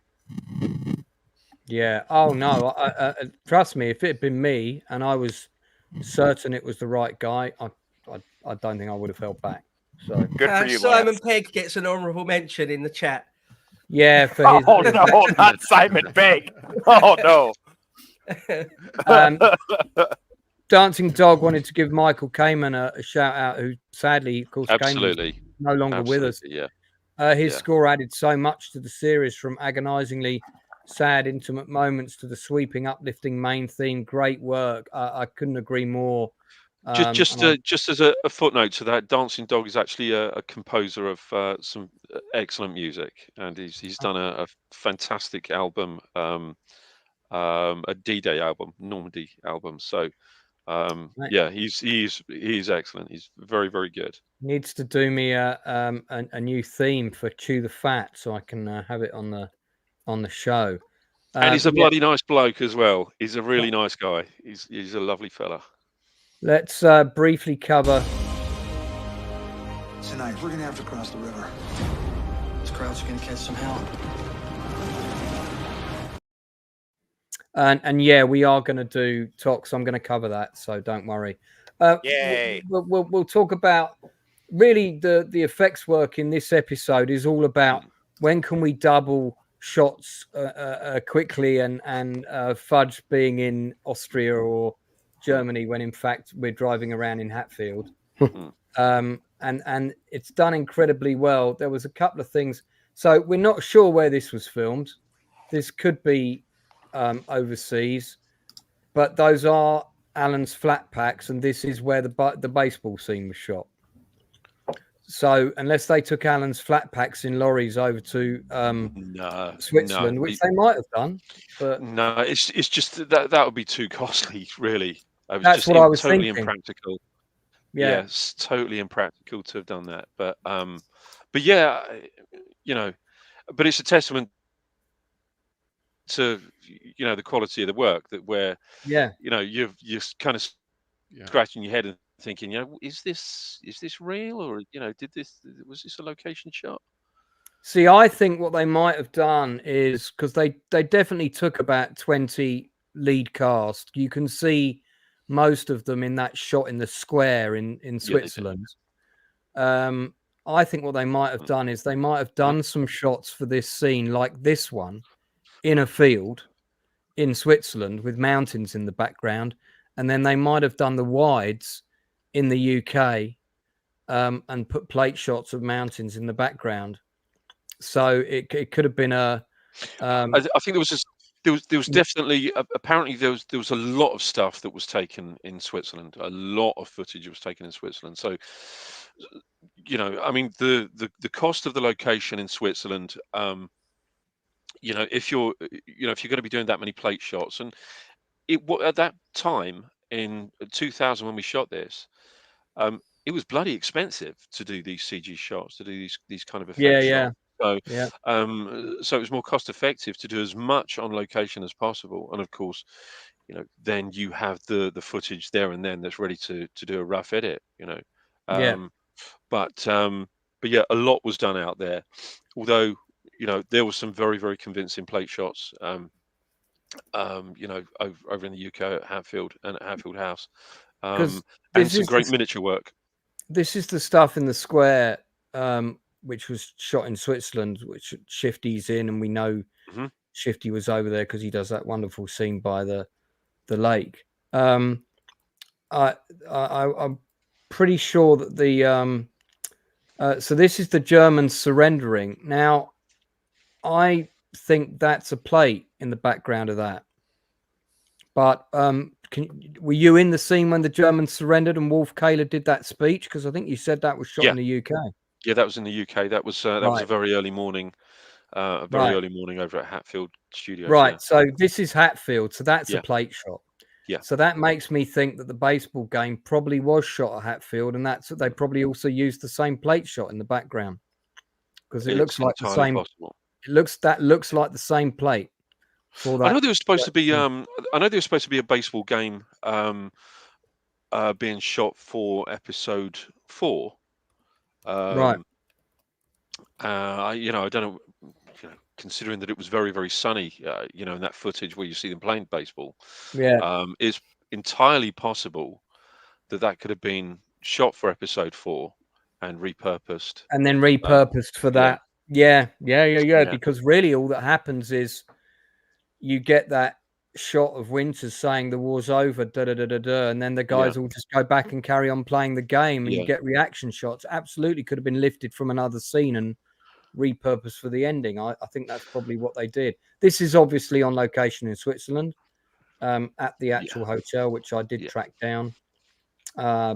Yeah. Oh no. Trust me. If it had been me and I was certain it was the right guy, I don't think I would have held back. So good for you, Simon Lance. Pegg gets an honourable mention in the chat. Yeah. For his. Oh no, not Simon Pegg. Oh no. Dancing Dog wanted to give Michael Kamen a shout out, who sadly, of course, Absolutely. Kamen's no longer with us. Yeah. His score added so much to the series, from agonizingly sad, intimate moments to the sweeping, uplifting main theme. Great work. I couldn't agree more. Just as a footnote to that, Dancing Dog is actually a composer of some excellent music, and he's done a fantastic album, a D-Day album, Normandy album. So yeah, he's excellent. He's very, very good. Needs to do me a new theme for Chew the Fat, so I can have it on the show. And he's a bloody nice bloke as well. He's a really nice guy. He's a lovely fella. Let's briefly cover. Tonight, we're gonna have to cross the river. This crowd's gonna catch some hell. And yeah, we are going to do talks. I'm going to cover that, so don't worry. Yay! We'll talk about really the effects work in this episode is all about when can we double shots quickly, and Fudge being in Austria or Germany when in fact we're driving around in Hatfield. And it's done incredibly well. There was a couple of things. So we're not sure where this was filmed. This could be overseas, but those are Alan's flat packs, and this is where the baseball scene was shot. So unless they took Alan's flat packs in lorries over to Switzerland, which they might have done, but no, it's just that would be too costly, really. That's what I was totally thinking. Impractical. Yeah, it's totally impractical to have done that. But yeah, but it's a testament to the quality of the work, that where you're kind of scratching your head and thinking, is this real, or was this a location shot? See, I think what they might have done is, because they definitely took about 20 lead cast. You can see most of them in that shot in the square in Switzerland. I think what they might have done is they might have done some shots for this scene, like this one, in a field in Switzerland with mountains in the background, and then they might have done the wides in the UK and put plate shots of mountains in the background. So it could have been a. I think there was definitely apparently there was a lot of stuff that was taken in Switzerland. A lot of footage was taken in Switzerland. So I mean the cost of the location in Switzerland. If you're going to be doing that many plate shots, and at that time in 2000 when we shot this, it was bloody expensive to do these CG shots, to do these kind of effect shots. So it was more cost effective to do as much on location as possible, and of course, then you have the footage there and then that's ready to do a rough edit. But yeah, a lot was done out there, although. There was some very, very convincing plate shots, over in the UK at Hatfield and at Hatfield House, and some great miniature work. This is the stuff in the square, which was shot in Switzerland, which Shifty's in, and we know Shifty was over there because he does that wonderful scene by the lake. I'm pretty sure that so this is the Germans surrendering. Now, I think that's a plate in the background of that. But were you in the scene when the Germans surrendered and Wolf Kahler did that speech? Because I think you said that was shot in the UK. Yeah, that was in the UK. That was a very early morning, early morning over at Hatfield Studios. Right. Yeah. So this is Hatfield. So that's a plate shot. Yeah. So that makes me think that the baseball game probably was shot at Hatfield, and they probably also used the same plate shot in the background, because it looks like the same. Possible. That looks like the same plate. For that. I know there was supposed to be. I know there was supposed to be a baseball game being shot for episode 4. Right. I don't know. Considering that it was very, very sunny, in that footage where you see them playing baseball, it's entirely possible that could have been shot for episode 4 and repurposed. And then repurposed for that. Yeah. Because really all that happens is you get that shot of Winters saying the war's over, and then the guys all just go back and carry on playing the game, and you get reaction shots. Absolutely could have been lifted from another scene and repurposed for the ending. I think that's probably what they did. This is obviously on location in Switzerland, at the actual hotel, which I did track down.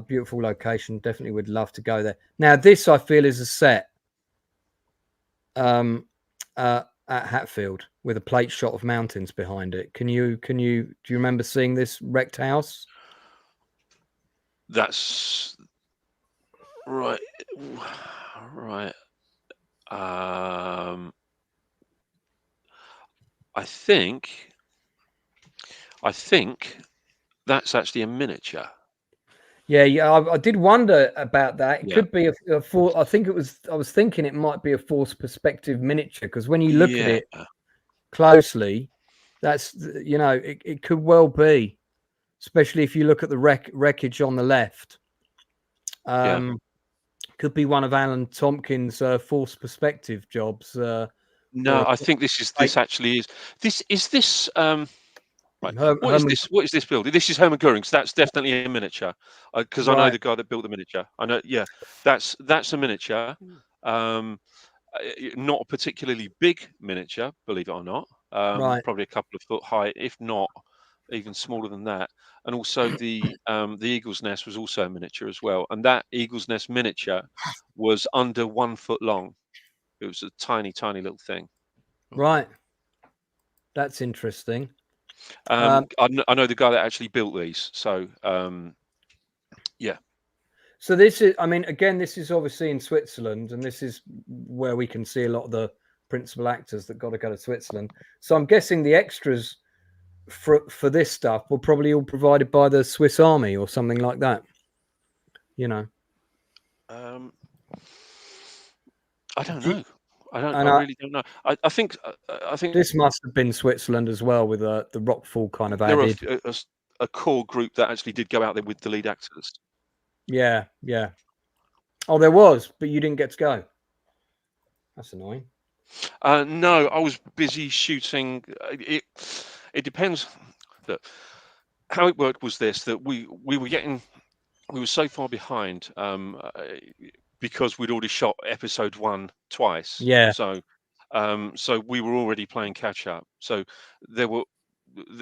Beautiful location. Definitely would love to go there. Now, this I feel is a set at Hatfield with a plate shot of mountains behind it. Do you remember seeing this wrecked house? That's right. I think that's actually a miniature. Yeah. I did wonder about that. It could be a force. I was thinking it might be a forced perspective miniature, because when you look at it closely, that's it could well be, especially if you look at the wreckage on the left. Could be one of Alan Tomkins' forced perspective jobs. No, I think this actually is. Is this right? What is this building? This is Herman Goering's. That's definitely a miniature, because I know the guy that built the miniature. I know. Yeah, that's a miniature. Not a particularly big miniature, believe it or not. Probably a couple of foot high, if not even smaller than that. And also the eagle's nest was also a miniature as well. And that eagle's nest miniature was under 1 foot long. It was a tiny, tiny little thing. Right. That's interesting. I know the guy that actually built these. So, yeah. So this is, again, this is obviously in Switzerland, and this is where we can see a lot of the principal actors that got to go to Switzerland. So I'm guessing the extras for this stuff were probably all provided by the Swiss Army or something like that. I don't know. I really don't know. I think this must have been Switzerland as well, with the Rockfall kind of added. There was a core group that actually did go out there with the lead actors. Yeah. Oh, there was, but you didn't get to go. That's annoying. No, I was busy shooting. It depends. Look, how it worked was this: that we were so far behind because we'd already shot episode 1 twice. Yeah. So we were already playing catch up. So there were,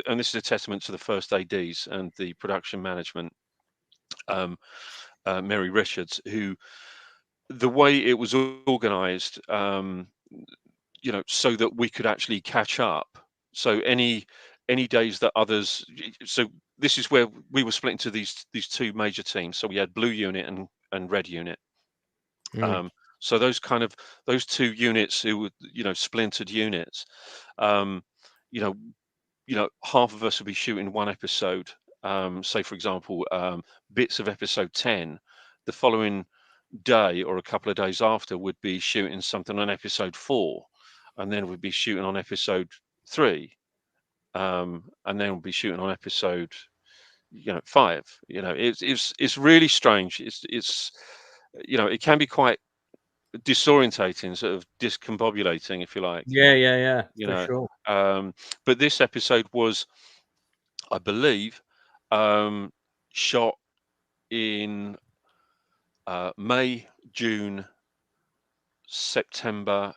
and this is a testament to the first ADs and the production management, Mary Richards, who, the way it was organized, so that we could actually catch up. So any days that others, so this is where we were split into these 2 major teams. So we had blue unit and red unit. So those 2 units who were, splintered units, half of us would be shooting 1 episode. Say, for example, bits of episode 10, the following day or a couple of days after would be shooting something on episode 4, and then we'd be shooting on episode 3, and then we'll be shooting on episode 5. It's really strange. It's it can be quite disorientating, sort of discombobulating, if you like. Yeah, for sure. But this episode was, I believe, shot in May, June, September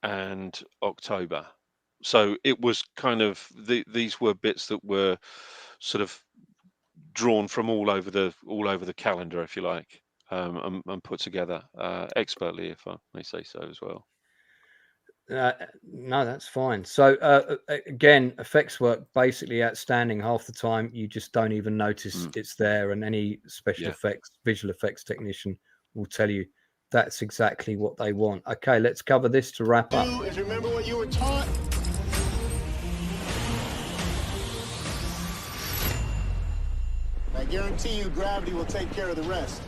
and October. So it was kind of these were bits that were sort of drawn from all over the calendar, if you like, and put together expertly, if I may say so as well. No, that's fine. So again, effects work basically outstanding. Half the time you just don't even notice it's there, and any special effects, visual effects technician will tell you that's exactly what they want. Okay, let's cover this to wrap up. Is remember what you were taught. I guarantee you gravity will take care of the rest.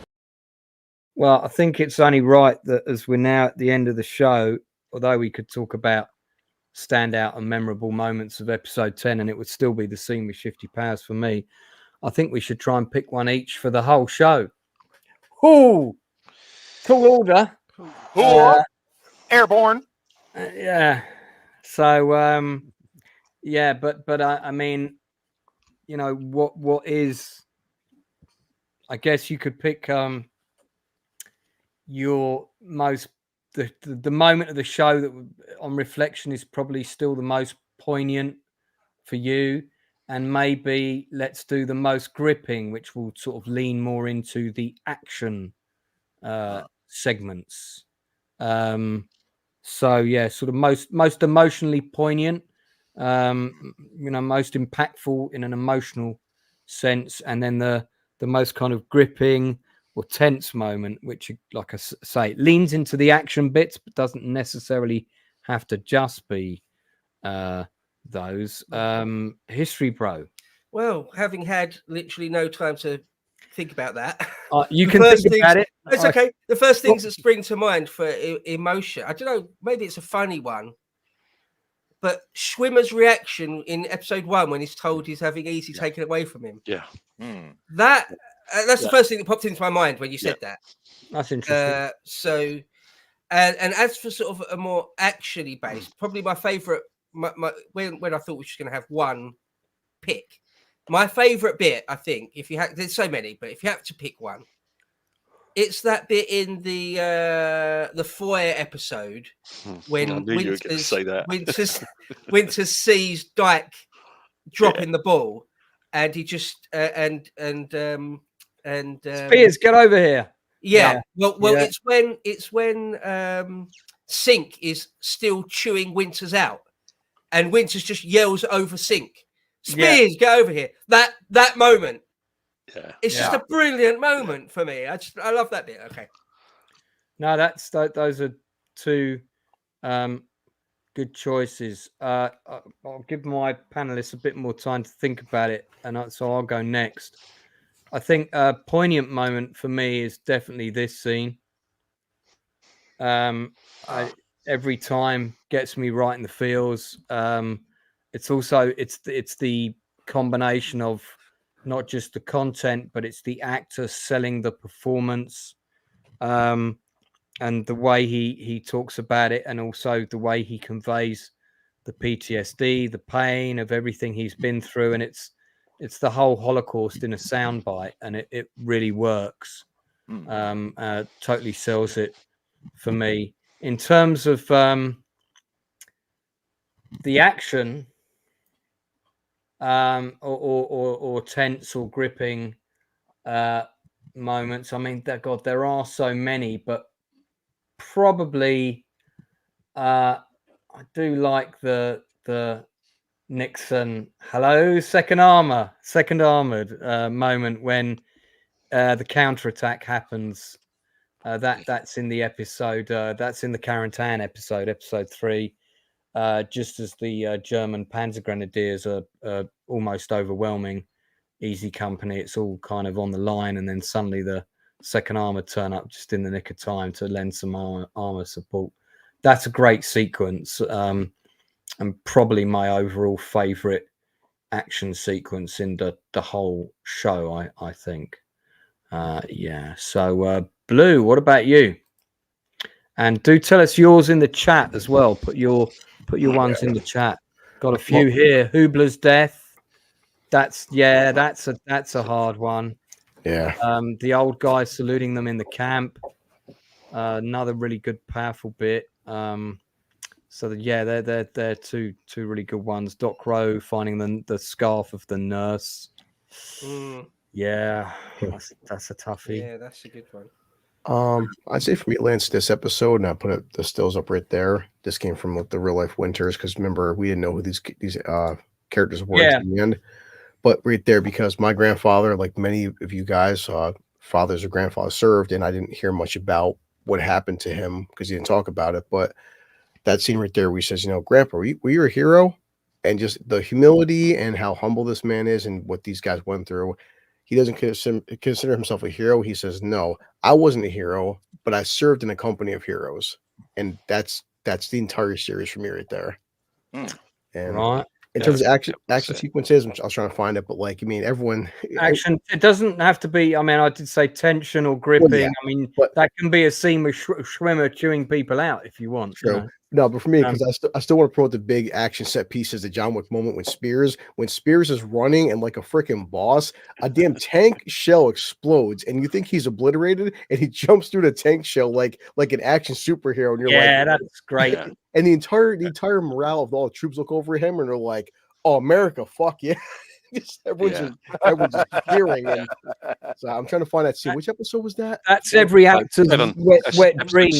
Well, I think it's only right that as we're now at the end of the show, although we could talk about standout and memorable moments of episode 10, and it would still be the scene with Shifty Powers for me, I think we should try and pick one each for the whole show. Ooh, tall order. Airborne. Yeah. So, yeah, but I mean, you know, what is, I guess you could pick your most the moment of the show that on reflection is probably still the most poignant for you, and maybe let's do the most gripping, which will sort of lean more into the action segments. So yeah, sort of most emotionally poignant, you know, most impactful in an emotional sense, and then the most kind of gripping or tense moment, which, like I say, leans into the action bits, but doesn't necessarily have to just be those. History, bro. Well, having had literally no time to think about that, you can think about it. It's okay. The first things that spring to mind for emotion, I don't know, maybe it's a funny one, but Schwimmer's reaction in episode 1 when he's told he's having Easy taken away from him. Yeah. That's the first thing that popped into my mind when you said that. That's interesting. So, and as for sort of a more actiony based, probably my favorite, when I thought we were just going to have one pick, my favorite bit, I think, if you had, there's so many, but if you have to pick one, it's that bit in the foyer episode when Winters sees Dyke dropping the ball, and he just and Spears, get over here. Yeah. Well, it's when Sink is still chewing Winters out, and Winters just yells over Sink, Spears, get over here. That moment. Yeah. It's just a brilliant moment for me. I love that bit. Okay. No, those are two good choices. I'll give my panelists a bit more time to think about it, and so I'll go next. I think a poignant moment for me is definitely this scene. Every time gets me right in the feels. It's also it's the combination of not just the content, but it's the actor selling the performance, and the way he talks about it, and also the way he conveys the PTSD, the pain of everything he's been through, and it's the whole Holocaust in a soundbite, and it really works. Totally sells it for me. In terms of the action, or tense or gripping moments, I mean, God, there are so many, but probably I do like the Nixon second armored moment when the counterattack happens. That's in the episode, that's in the Carentan episode 3, just as the German Panzer Grenadiers are almost overwhelming Easy Company. It's all kind of on the line, and then suddenly the second armor turn up just in the nick of time to lend some armor support. That's a great sequence, and probably my overall favorite action sequence in the whole show, I think. So Blue, what about you? And do tell us yours in the chat as well. Put your ones in the chat. Got a few here. Hubler's death. That's a hard one. Yeah. The old guy saluting them in the camp. Another really good, powerful bit. They're two really good ones. Doc Rowe finding the scarf of the nurse. Yeah, that's a toughie. Yeah, that's a good one. I'd say for me, Lance, this episode, and I put the stills up right there. This came from the real life Winters, because remember, we didn't know who these characters were at the end. But right there, because my grandfather, like many of you guys, fathers or grandfathers served, and I didn't hear much about what happened to him because he didn't talk about it. But that scene right there where he says, Grandpa, were you a hero? And just the humility and how humble this man is and what these guys went through. he doesn't consider himself a hero. He says, "No, I wasn't a hero, but I served in a company of heroes," and that's the entire series for me right there. And Right. in terms of action sequences, I was trying to find it, but like, I mean, everyone action. It doesn't have to be. I mean, I did say tension or gripping. Well, yeah, I mean, that can be a scene with Schwimmer chewing people out if you want. True. You know? No, but for me, because I still want to promote the big action set pieces, the John Wick moment when Spears is running and like a freaking boss, a damn tank shell explodes and you think he's obliterated and he jumps through the tank shell like an action superhero, and you're like, yeah, that's great. And the entire morale of all the troops look over him and they're like, "Oh, America, fuck yeah!" everyone's just cheering. And so I'm trying to find that scene. Which episode was that? That's every actor's wet dream.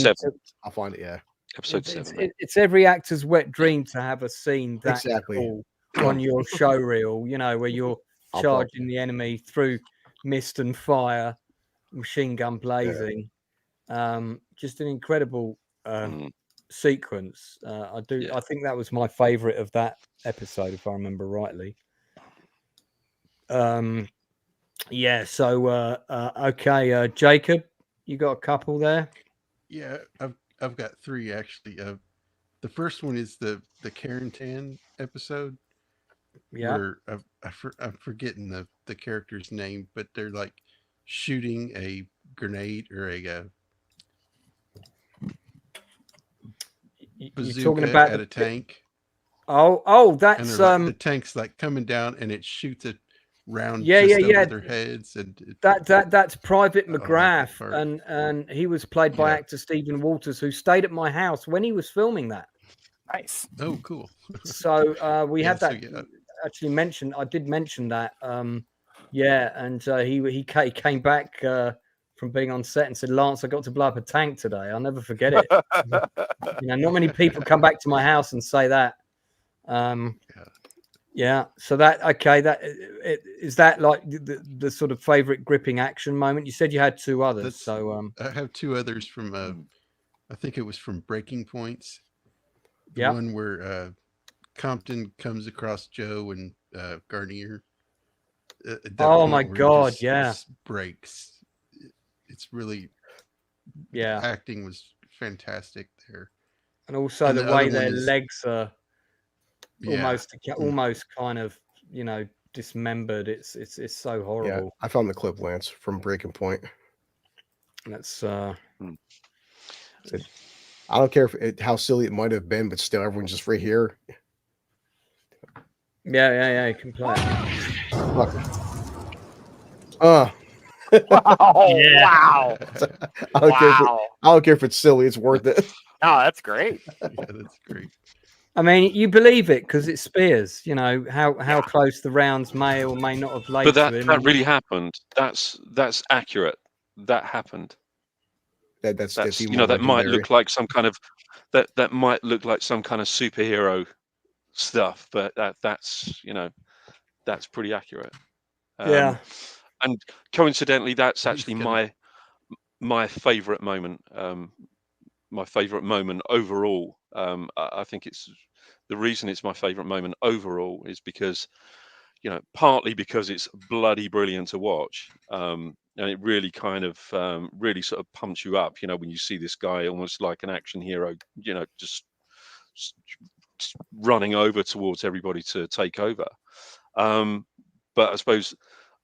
I'll find it. Yeah. Episode 7. It's every actor's wet dream to have a scene that Exactly. cool on your show reel, you know, where you're charging the enemy through mist and fire, machine gun blazing. Just an incredible sequence. I think that was my favorite of that episode, if I remember rightly. Yeah, so okay, Jacob, you got a couple there? Yeah, I've got 3 actually. The first one is the Karen Tan episode. Yeah, where I'm forgetting the character's name, but they're like shooting a grenade or a bazooka talking about at a tank. Oh, that's like, the tank's like coming down and it shoots a round over their heads, and that's Private McGrath, and he was played by actor Stephen Walters, who stayed at my house when he was filming that. Nice. Oh, cool. So we had that actually mentioned. I did mention that. And he came back from being on set and said, "Lance, I got to blow up a tank today. I'll never forget it." You know, not many people come back to my house and say that. Yeah. So that is that like the sort of favorite gripping action moment? You said you had 2 others. I have 2 others from I think it was from Breaking Points. The one where Compton comes across Joe and Garnier. Oh my God! Just breaks. It's really acting was fantastic there, and also the way their legs are almost kind of, you know, dismembered. It's so horrible. Yeah, I found the clip, Lance, from Breaking Point. That's I don't care how silly it might have been, but still, everyone's just right here. Yeah, you can play it. Wow. I don't care if it's silly, it's worth it. Oh, that's great. Yeah, that's great. I mean, you believe it because it's Spears. You know how close the rounds may or may not have laid. But to him. that really happened. That's accurate. That happened. That's you know, that might look like some kind of that might look like some kind of superhero stuff, but that's, you know, that's pretty accurate. And coincidentally, that's actually my favorite moment. My favorite moment overall. I think it's the reason it's my favorite moment overall is because, you know, partly because it's bloody brilliant to watch. And it really kind of really sort of pumps you up, you know, when you see this guy almost like an action hero, you know, just running over towards everybody to take over. But I suppose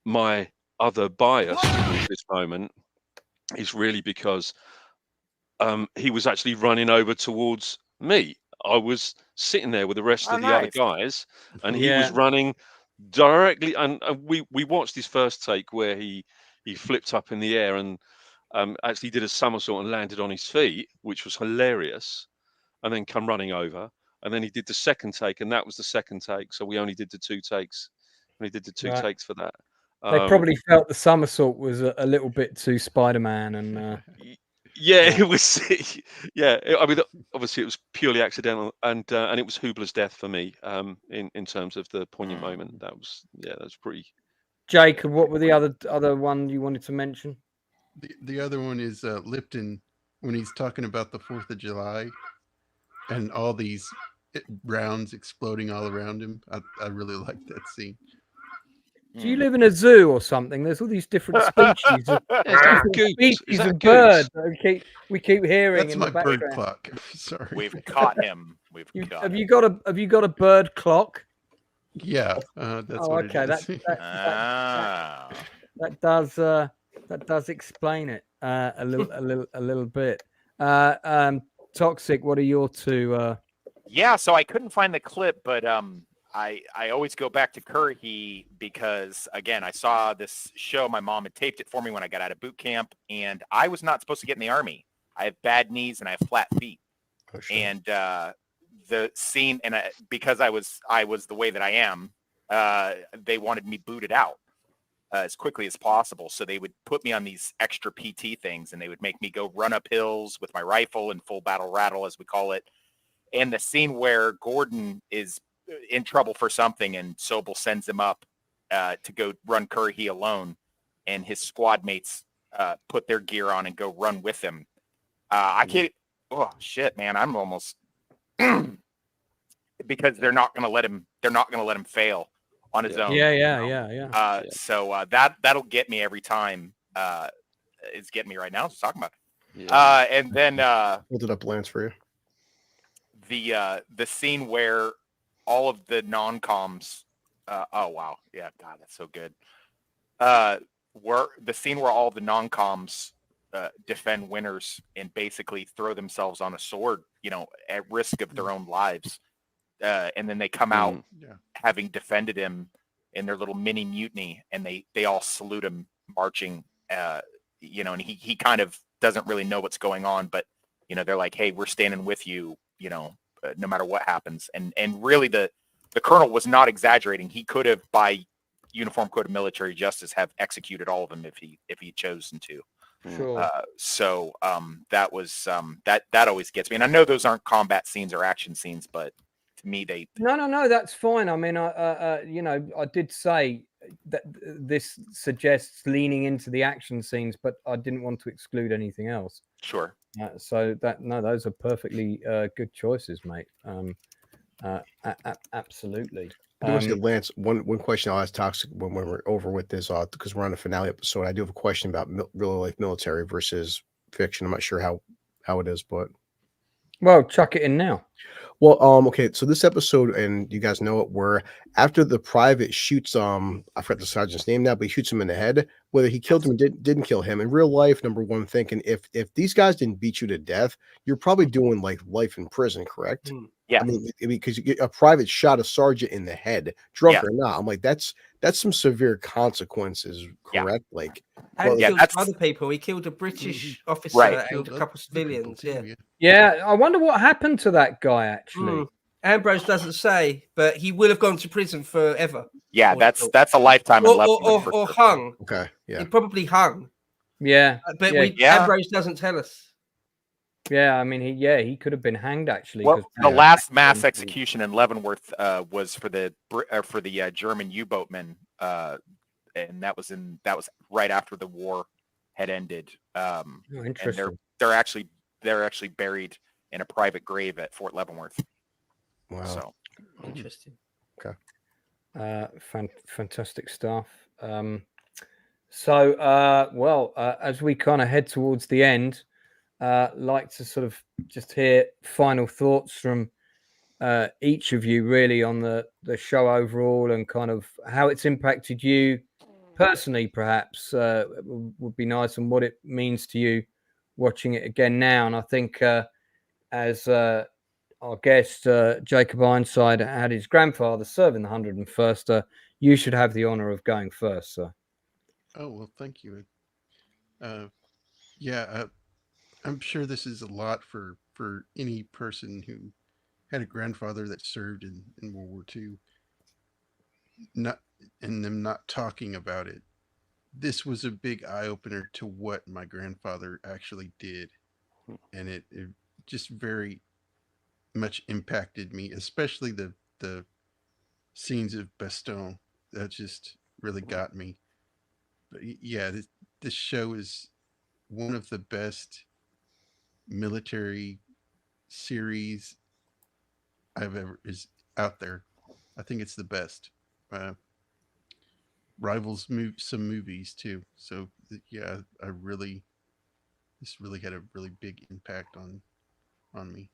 my other bias towards this moment is really because he was actually running over towards me. I was sitting there with the rest of the other guys, and he was running directly. And we watched his first take where he flipped up in the air and actually did a somersault and landed on his feet, which was hilarious, and then come running over. And then he did the second take, and that was the second take. So we only did the 2 takes. We did the 2 takes for that. They probably felt the somersault was a little bit too Spider-Man, and it was. Yeah, I mean, obviously it was purely accidental, and it was Hubler's death for me. In terms of the poignant moment, that was pretty. Jacob, what were the other one you wanted to mention? The other one is Lipton when he's talking about the 4th of July and all these rounds exploding all around him. I really like that scene. Do you live in a zoo or something? There's all these different species of, birds that we keep hearing. That's in my the background. bird clock. Sorry. We've caught him. Have you got a bird clock? Yeah, that's what okay. it is. That does explain it a little bit. Toxic. What are your two? Yeah, so I couldn't find the clip, but I always go back to Currahee because, again, I saw this show. My mom had taped it for me when I got out of boot camp, and I was not supposed to get in the Army. I have bad knees and I have flat feet. Oh, sure. And the scene, and because I was the way that I am, they wanted me booted out as quickly as possible. So they would put me on these extra PT things, and they would make me go run up hills with my rifle and full battle rattle, as we call it. And the scene where Gordon is in trouble for something and Sobel sends him up to go run Currahee alone, and his squad mates put their gear on and go run with him. I can't. Oh shit, man! I'm almost because they're not going to let him. They're not going to let him fail on his own. Yeah. So that'll get me every time. It's getting me right now. Just talking about it. And then hold it up, Lance, for you. The scene where all of the non-coms. Oh wow, yeah, God, that's so good. Where the scene where all of the non-coms defend winners and basically throw themselves on a sword, at risk of their own lives, and then they come out having defended him in their little mini mutiny, and they all salute him marching, and he kind of doesn't really know what's going on, but they're like, hey, we're standing with you, no matter what happens. And really the colonel was not exaggerating. He could have, by Uniform Code of Military Justice, have executed all of them if he chosen to. Sure. So that was that always gets me. And I know those aren't combat scenes or action scenes, but to me No, that's fine. I mean, I did say that this suggests leaning into the action scenes, but I didn't want to exclude anything else. Sure. So those are perfectly good choices, mate. Absolutely. Lance, one question I'll ask Toxic when we're over with this, because we're on the finale episode. I do have a question about real life military versus fiction. I'm not sure how it is, but well, chuck it in now. Well, okay, so this episode, and you guys know it, where after the private shoots, I forgot the sergeant's name now, but he shoots him in the head. Whether he killed him or didn't kill him, in real life, number one, thinking if these guys didn't beat you to death, you're probably doing like life in prison, correct? Yeah. I mean, because a private shot a sergeant in the head, drunk or not. I'm like, that's some severe consequences, correct? Yeah. Like, and killed other people. He killed a British officer and a couple of civilians. Yeah, I wonder what happened to that guy actually. Ambrose doesn't say, but he will have gone to prison forever. Yeah, that's a lifetime in Leavenworth. Or hung. Okay, yeah. He probably hung. Yeah, but Ambrose doesn't tell us. Yeah, I mean, he could have been hanged actually. Well, the last mass execution in Leavenworth was for the German U-boatmen, and that was right after the war had ended. Interesting. And they're actually buried in a private grave at Fort Leavenworth. Wow. So interesting. Okay. Fantastic stuff. As we kind of head towards the end, like to sort of just hear final thoughts from each of you really on the show overall and kind of how it's impacted you personally, perhaps would be nice, and what it means to you watching it again now. And I think as our guest Jacob Ironside had his grandfather serve in the 101st, you should have the honor of going first, sir. Oh, well, thank you. I'm sure this is a lot for any person who had a grandfather that served in World War II, not talking about it. This was a big eye-opener to what my grandfather actually did, and it just very much impacted me, especially the scenes of Bastogne. That just really got me. But yeah, this show is one of the best military series is out there. I think it's the best. rivals some movies too. So yeah, this really had a really big impact on me.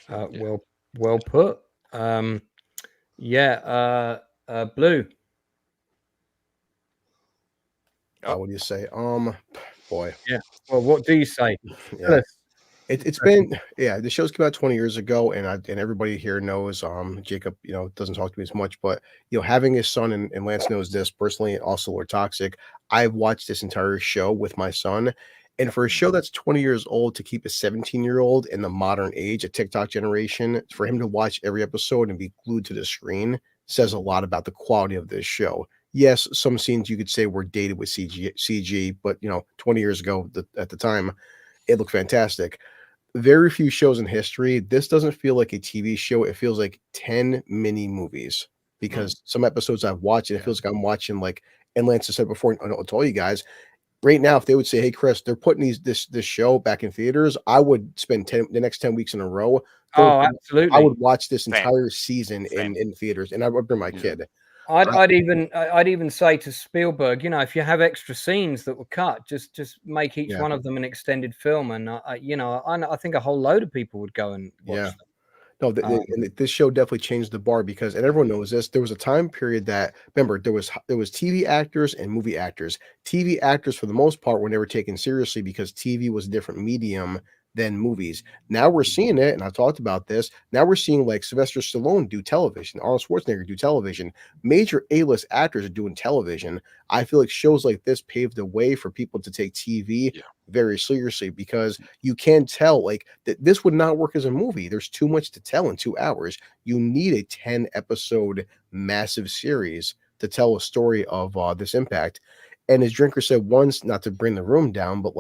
So, Well put. Blue. What do you say? Boy. Yeah. Well, what do you say? Yeah. It's been the shows came out 20 years ago, and everybody here knows Jacob, doesn't talk to me as much, but having his son and Lance knows this personally, and also Lord Toxic. I've watched this entire show with my son, and for a show that's 20 years old to keep a 17-year-old in the modern age, a TikTok generation, for him to watch every episode and be glued to the screen says a lot about the quality of this show. Yes, some scenes you could say were dated with CG, but 20 years ago at the time, it looked fantastic. Very few shows in history. This doesn't feel like a TV show. It feels like 10 mini movies because some episodes I've watched, and it feels like I'm watching and Lance has said before, and I'll tell you guys, right now, if they would say, "Hey, Chris, they're putting this show back in theaters," I would spend the next 10 weeks in a row. Absolutely. I would watch this entire season in theaters, and I would bring my kid. I'd even say to Spielberg, if you have extra scenes that were cut, just make each one of them an extended film, and I think a whole load of people would go and watch them. No, and this show definitely changed the bar because, and everyone knows this, there was a time period that, remember, there was TV actors and movie actors. TV actors, for the most part, were never taken seriously because TV was a different medium than movies. Now we're seeing it, and I've talked about this. Now we're seeing like Sylvester Stallone do television, Arnold Schwarzenegger do television. Major A-list actors are doing television. I feel like shows like this paved the way for people to take TV very seriously because you can tell that this would not work as a movie. There's too much to tell in 2 hours. You need a 10 episode massive series to tell a story of this impact. And as Drinker said once, not to bring the room down, but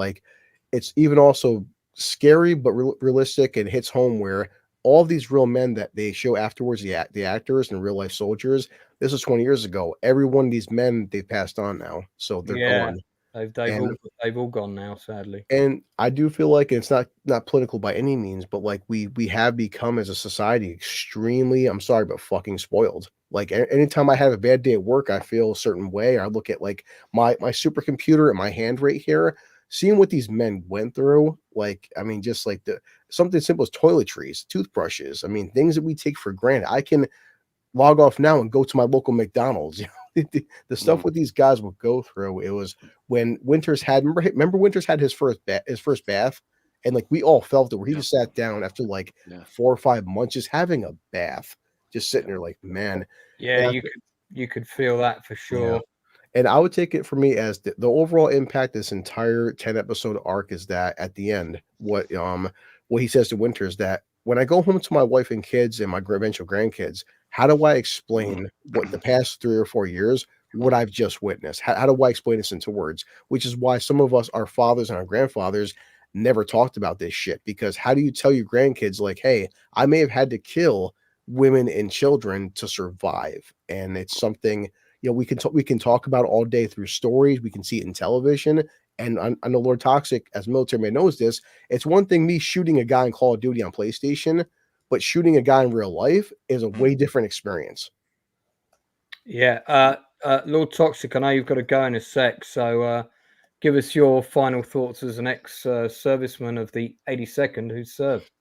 it's even also scary but realistic and hits home where all of these real men that they show afterwards, the actors and real life soldiers, this was 20 years ago. Every one of these men, they've passed on now, so they're gone. They've all gone now, sadly. And I do feel like it's not political by any means, but we have become as a society extremely, I'm sorry, but fucking spoiled. Anytime I have a bad day at work, I feel a certain way. I look at my supercomputer in my hand right here, seeing what these men went through, just something simple as toiletries, toothbrushes. I mean, things that we take for granted. I can log off now and go to my local McDonald's. The stuff what these guys would go through. It was when Winters had, remember Winters had his first bath, and we all felt it where he just sat down after 4 or 5 months just having a bath, just sitting there man. Yeah, you could feel that for sure. Yeah. And I would take it for me as the overall impact of this entire 10 episode arc is that at the end, what he says to Winters, that when I go home to my wife and kids and my eventual grandkids, how do I explain what the past 3 or 4 years, what I've just witnessed? How do I explain this into words? Which is why some of us, our fathers and our grandfathers, never talked about this shit, because how do you tell your grandkids hey, I may have had to kill women and children to survive? And it's something we can talk about all day through stories. We can see it in television. And I know Lord Toxic, as a military man, knows this. It's one thing me shooting a guy in Call of Duty on PlayStation, but shooting a guy in real life is a way different experience. Yeah. Lord Toxic, I know you've got to go in a sec. So give us your final thoughts as an ex-serviceman of the 82nd who served.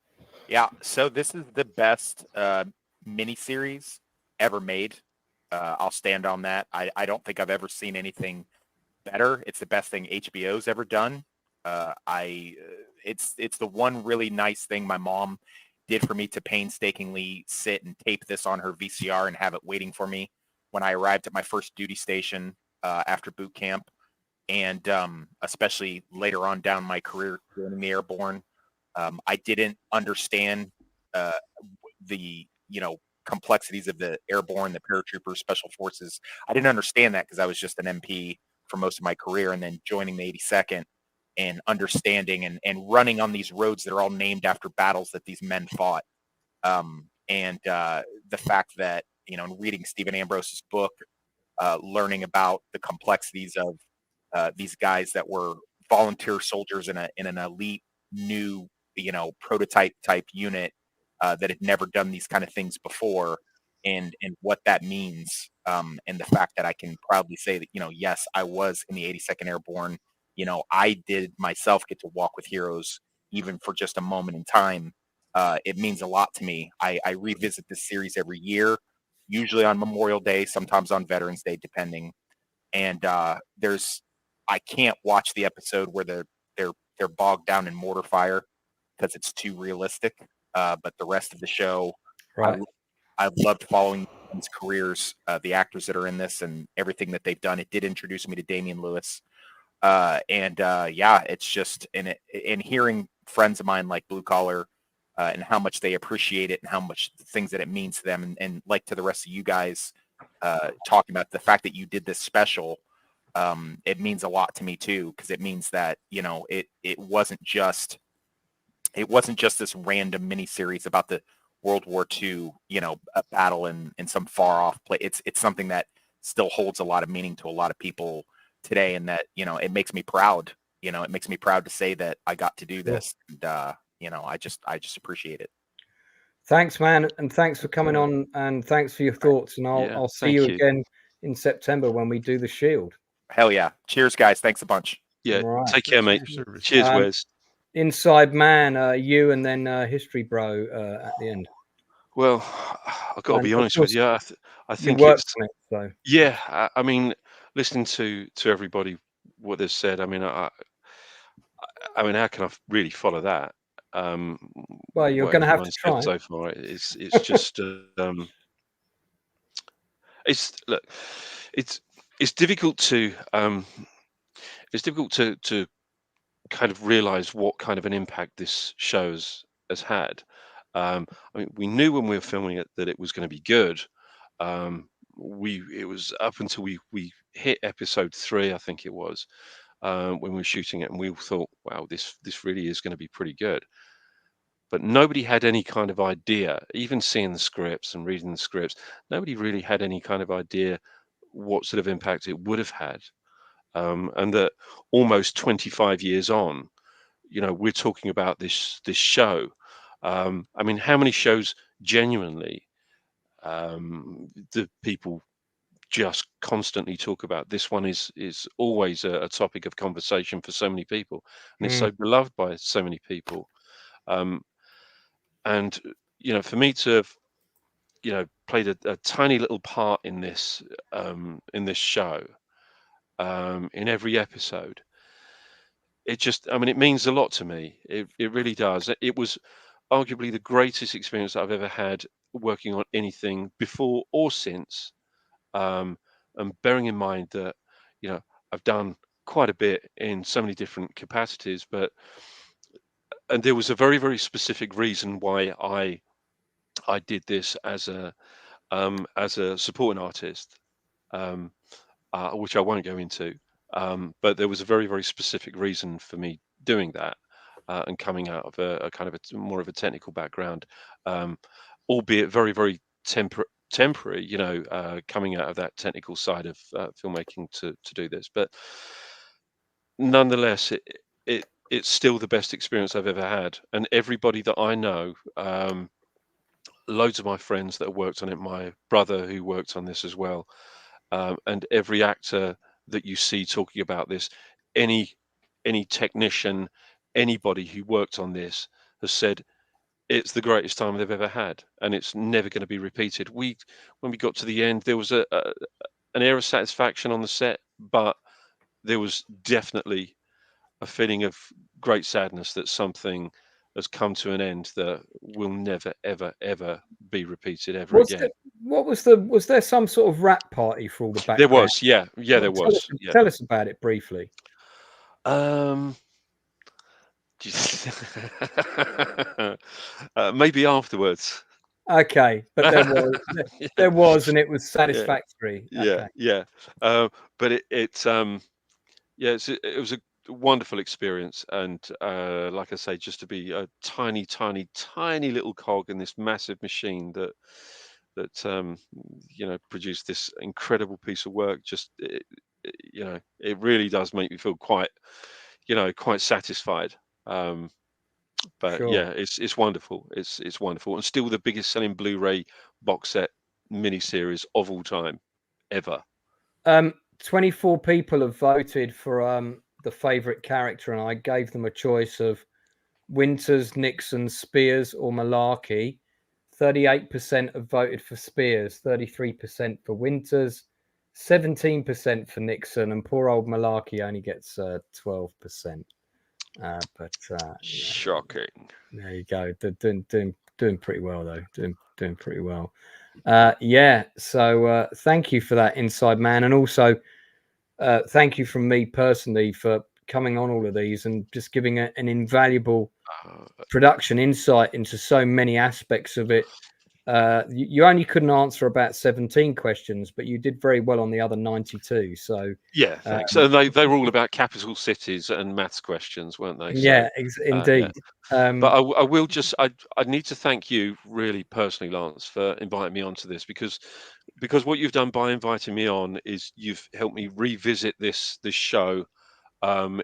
Yeah. So this is the best miniseries ever made. I'll stand on that. I don't think I've ever seen anything better. It's the best thing HBO's ever done. It's the one really nice thing my mom did for me, to painstakingly sit and tape this on her VCR and have it waiting for me when I arrived at my first duty station after boot camp, and especially later on down my career joining the airborne. I didn't understand the complexities of the airborne, the paratroopers, special forces. I didn't understand that because I was just an MP for most of my career, and then joining the 82nd and understanding and running on these roads that are all named after battles that these men fought. And the fact that, in reading Stephen Ambrose's book, learning about the complexities of these guys that were volunteer soldiers in an elite new, prototype type unit that had never done these kind of things before. and what that means, and the fact that I can proudly say that, yes, I was in the 82nd Airborne. I did myself get to walk with heroes, even for just a moment in time. It means a lot to me. I revisit this series every year, usually on Memorial Day, sometimes on Veterans Day, depending. And I can't watch the episode where they're bogged down in mortar fire because it's too realistic. But the rest of the show, Right. I've loved following these careers, the actors that are in this, and everything that they've done. It did introduce me to Damian Lewis, yeah, it's just and hearing friends of mine like Blue Collar, and how much they appreciate it and how much the things that it means to them, and like to the rest of you guys, talking about the fact that you did this special. It means a lot to me too, because it means that it wasn't just this random miniseries about the World War II, a battle in some far off place. It's something that still holds a lot of meaning to a lot of people today, and that it makes me proud. It makes me proud to say that I got to do this, and I just appreciate it. Thanks, man, and thanks for coming on, and thanks for your thoughts. And I'll see you again in September when we do the Shield. Hell yeah! Cheers, guys. Thanks a bunch. Yeah, right. take care, mate. Cheers, Wes. Inside Man, you, and then History Bro at the end. Well, I've got to be honest with you. I think it's on it, so. Yeah. I mean, listening to everybody what they've said. I mean, how can I really follow that? Well, you're going to have to try. So far, it's just it's difficult to kind of realize what kind of an impact this show has had. I mean, we knew when we were filming it that it was going to be good. It was up until we hit episode 3, I think it was, when we were shooting it, and we thought, wow, this really is going to be pretty good. But nobody had any kind of idea, even seeing the scripts and reading the scripts, nobody really had any kind of idea what sort of impact it would have had. And that almost 25 years on, we're talking about this show. I mean, how many shows genuinely do people just constantly talk about? This one is always a topic of conversation for so many people, and it's so beloved by so many people. And for me to have played a tiny little part in this show, in every episode, it means a lot to me. It really does. It was arguably the greatest experience I've ever had working on anything before or since. And bearing in mind that I've done quite a bit in so many different capacities, and there was a very, very specific reason why I did this as a supporting artist, which I won't go into. But there was a very, very specific reason for me doing that, and coming out of a kind of more of a technical background, albeit very, very temporary, coming out of that technical side of filmmaking to do this. But nonetheless, it's still the best experience I've ever had. And everybody that I know, loads of my friends that have worked on it, my brother who worked on this as well, and every actor that you see talking about this, any technician, anybody who worked on this has said it's the greatest time they've ever had, and it's never going to be repeated. When we got to the end, there was an air of satisfaction on the set, but there was definitely a feeling of great sadness that something has come to an end that will never, ever, ever be repeated ever again. Was there some sort of rap party for all the background? There was, yeah, there was. Tell us about it briefly. Maybe afterwards. Okay, but there was, and it was satisfactory. Yeah, okay. But it was a wonderful experience, and like I say, just to be a tiny little cog in this massive machine that produced this incredible piece of work. Just it really does make me feel quite satisfied. But sure. yeah, it's wonderful. It's wonderful, and still the biggest selling Blu-ray box set miniseries of all time, ever. 24 people have voted for the favorite character, and I gave them a choice of Winters, Nixon, Spears, or Malarkey. 38% have voted for Spears, 33% for Winters, 17% for Nixon, and poor old Malarkey only gets 12%. Shocking. There you go. Doing pretty well though. Doing pretty well. So thank you for that, Inside Man, and also thank you from me personally for coming on all of these and just giving an invaluable production insight into so many aspects of it. You only couldn't answer about 17 questions, but you did very well on the other 92. So yeah, thanks. So they were all about capital cities and maths questions, weren't they? So, yeah, indeed. Yeah. But I will just I need to thank you really personally, Lance, for inviting me onto this, because what you've done by inviting me on is you've helped me revisit this show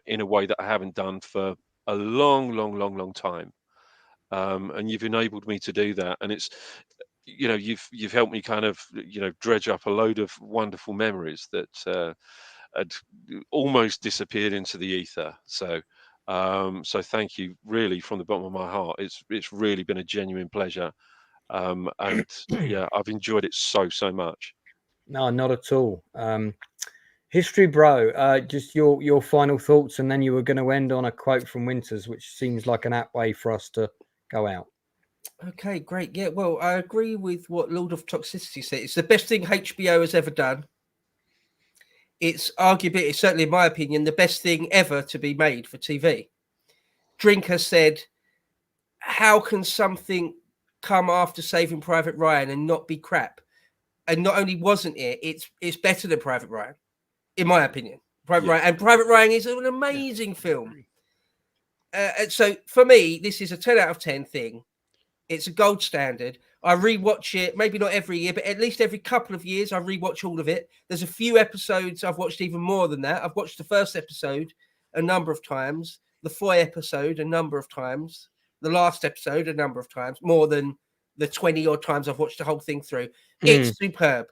in a way that I haven't done for a long time. And you've enabled me to do that, and it's, you've helped me kind of dredge up a load of wonderful memories that had almost disappeared into the ether. So thank you really from the bottom of my heart. It's really been a genuine pleasure, and yeah, I've enjoyed it so much. No, not at all. History Bro, just your final thoughts, and then you were going to end on a quote from Winters, which seems like an apt way for us to go out. Okay, great. Yeah, well, I agree with what Lord of Toxicity said. It's the best thing HBO has ever done. It's arguably, it's certainly in my opinion, the best thing ever to be made for TV. Drinker said, how can something come after Saving Private Ryan and not be crap? And not only wasn't it, it's better than Private Ryan, in my opinion. Private Ryan is an amazing film. So for me, this is a 10 out of 10 thing. It's a gold standard. I rewatch it, maybe not every year, but at least every couple of years, I rewatch all of it. There's a few episodes I've watched even more than that. I've watched the first episode a number of times, the Foy episode a number of times, the last episode a number of times, more than the 20 odd times I've watched the whole thing through. It's superb.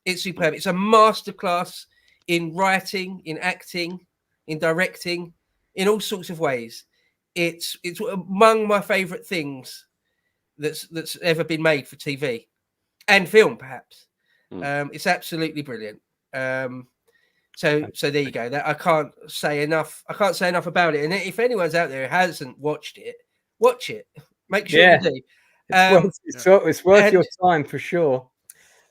It's superb. It's a masterclass in writing, in acting, in directing, in all sorts of ways. It's among my favorite things that's ever been made for TV and film, perhaps. It's absolutely brilliant. So there you go. That I can't say enough about it. And if anyone's out there who hasn't watched it, watch it. Make sure you do. It's worth your time for sure.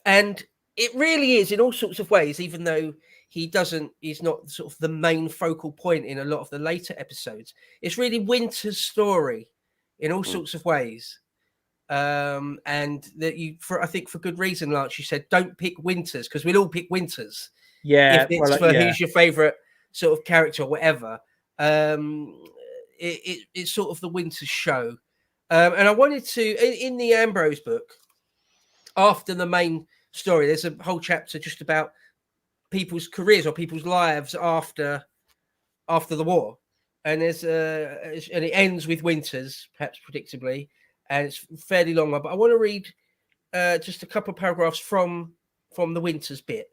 And it really is in all sorts of ways, even though he's not sort of the main focal point in a lot of the later episodes. It's really Winter's story in all sorts of ways. And that I think for good reason, Lance, you said don't pick Winters, because we'll all pick Winters. Yeah. If it's who's your favorite sort of character or whatever. It's sort of the Winters show. And I wanted to, in the Ambrose book, after the main story, there's a whole chapter just about people's careers or people's lives after the war, and and it ends with Winters, perhaps predictably, and it's fairly long. But I want to read just a couple of paragraphs from the Winters bit,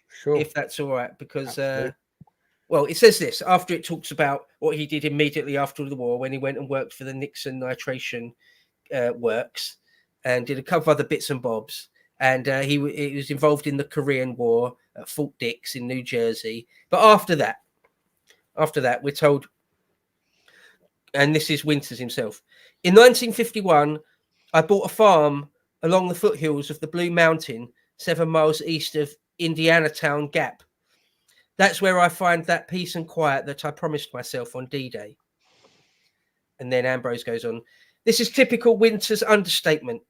sure, if that's all right, because well, it says this after it talks about what he did immediately after the war when he went and worked for the Nixon nitration works and did a couple of other bits and bobs. And he was involved in the Korean War at Fort Dix in New Jersey. But after that, we're told, and this is Winters himself, in 1951, I bought a farm along the foothills of the Blue Mountain, 7 miles east of Indianatown Gap. That's where I find that peace and quiet that I promised myself on D-Day. And then Ambrose goes on, this is typical Winters understatement.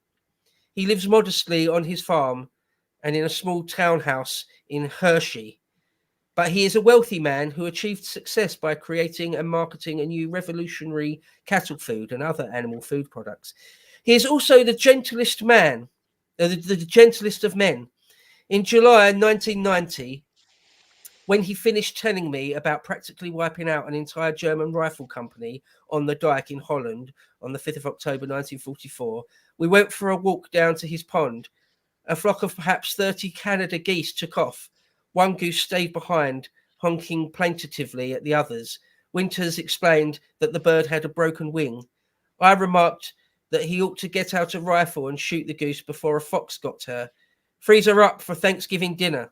He lives modestly on his farm and in a small townhouse in Hershey. But he is a wealthy man who achieved success by creating and marketing a new revolutionary cattle food and other animal food products. He is also the gentlest man, the gentlest of men. In July 1990, when he finished telling me about practically wiping out an entire German rifle company on the Dyke in Holland on the 5th of October 1944, we went for a walk down to his pond A flock of perhaps 30 Canada geese took off. One goose stayed behind, honking plaintively at the others. Winters explained that the bird had a broken wing. I remarked that he ought to get out a rifle and shoot the goose before a fox got to her. Freeze her up for Thanksgiving dinner.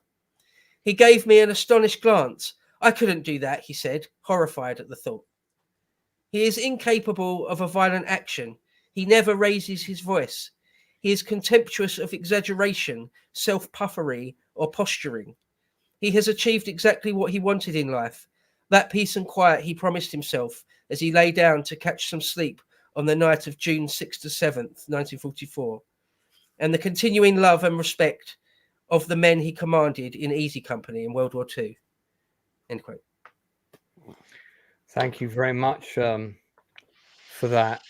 He gave me an astonished glance. I couldn't do that, he said, horrified at the thought. He is incapable of a violent action. He never raises his voice. He is contemptuous of exaggeration, self-puffery, or posturing. He has achieved exactly what he wanted in life, that peace and quiet he promised himself as he lay down to catch some sleep on the night of June 6th to 7th, 1944, and the continuing love and respect of the men he commanded in Easy Company in World War II. End quote. Thank you very much for that.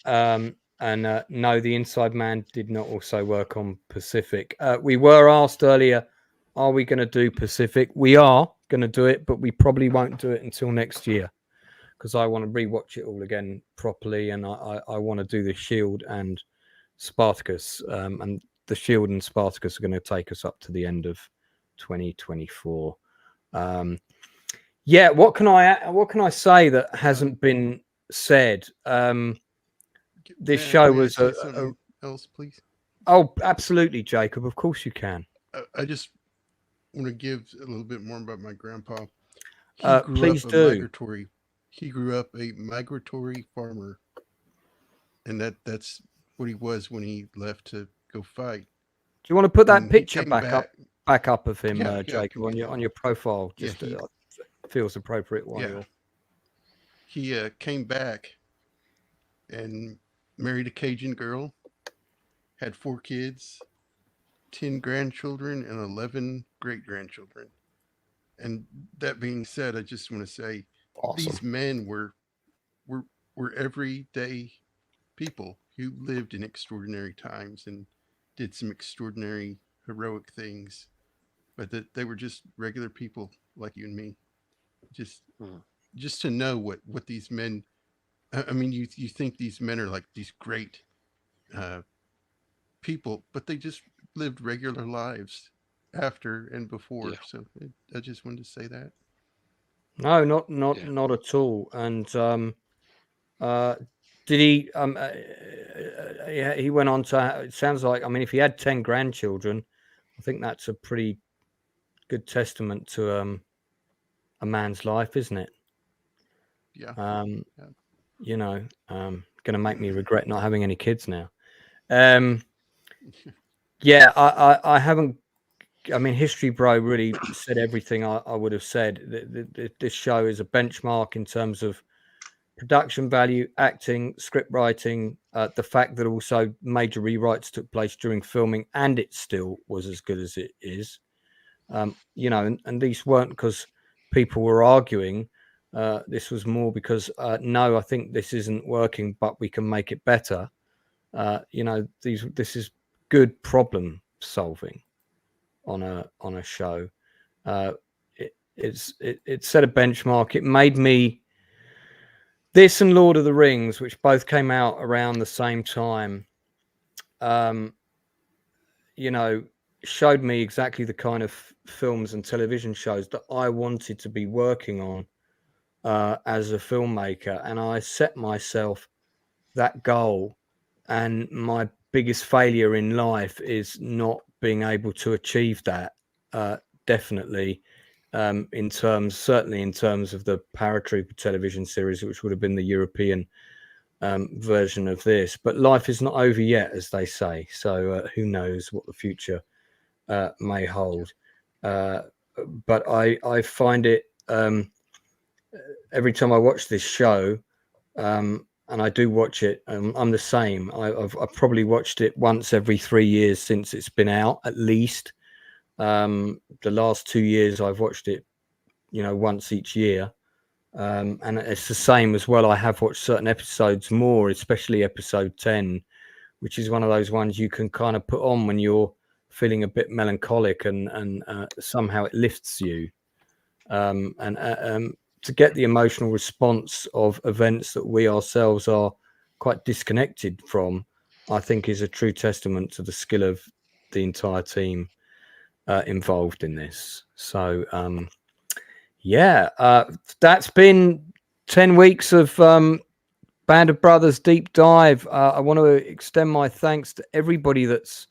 No, the Inside Man did not also work on Pacific. We were asked earlier, are we going to do Pacific? We are going to do it, but we probably won't do it until next year because I want to rewatch it all again properly, and I want to do the Shield and Spartacus. And the Shield and Spartacus are going to take us up to the end of 2024. Yeah, what can I say that hasn't been said? This show was something else, please. Oh, absolutely, Jacob. Of course you can. I just want to give a little bit more about my grandpa. Please do. He grew up a migratory farmer, and that's what he was when he left to go fight. Do you want to put that picture back up of him, Jacob, on your profile? Just feels appropriate. He came back and married a Cajun girl, had 4 kids, 10 grandchildren, and 11 great-grandchildren. And that being said, I just want to say, these men were everyday people who lived in extraordinary times and did some extraordinary heroic things, but that they were just regular people like you and me. Just to know what these men, I mean, you think these men are like these great people, but they just lived regular lives after and before. Yeah. So I just wanted to say that. No, not at all. And did he? Yeah, he went on to. It sounds like. I mean, if he had 10 grandchildren, I think that's a pretty good testament to a man's life, isn't it? Yeah. You know, going to make me regret not having any kids now. Yeah, I haven't. I mean, History Bro really said everything I would have said. This show is a benchmark in terms of production value, acting, script writing, the fact that also major rewrites took place during filming, and it still was as good as it is. You know, and these weren't because people were arguing. This was more because no, I think this isn't working, but we can make it better. You know, this is good problem solving on a show. It set a benchmark. It made me, this and Lord of the Rings, which both came out around the same time, you know, showed me exactly the kind of films and television shows that I wanted to be working on as a filmmaker. And I set myself that goal, and my biggest failure in life is not being able to achieve that. Definitely, certainly in terms of the Paratrooper television series, which would have been the European version of this. But life is not over yet, as they say. So who knows what the future may hold. But I find it every time I watch this show, and I do watch it, I'm the same. I've probably watched it once every 3 years since it's been out, at least. The last 2 years I've watched it, you know, once each year. And it's the same as well. I have watched certain episodes more, especially episode 10, which is one of those ones you can kind of put on when you're feeling a bit melancholic, and somehow it lifts you. To get the emotional response of events that we ourselves are quite disconnected from, I think is a true testament to the skill of the entire team involved in this. So that's been 10 weeks of Band of Brothers Deep Dive. I want to extend my thanks to everybody that's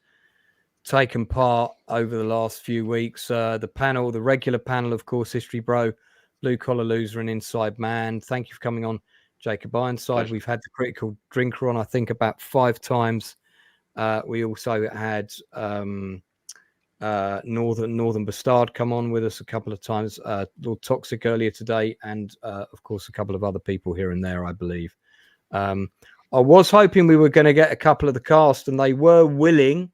taken part over the last few weeks. The panel, the regular panel, of course, History Bro, Blue Collar Loser, and Inside Man. Thank you for coming on, Jacob Ironside. We've had the Critical Drinker on, I think, about 5 times. We also had Northern Bastard come on with us a couple of times, Lord Toxic earlier today, and of course a couple of other people here and there, I believe. I was hoping we were going to get a couple of the cast, and they were willing,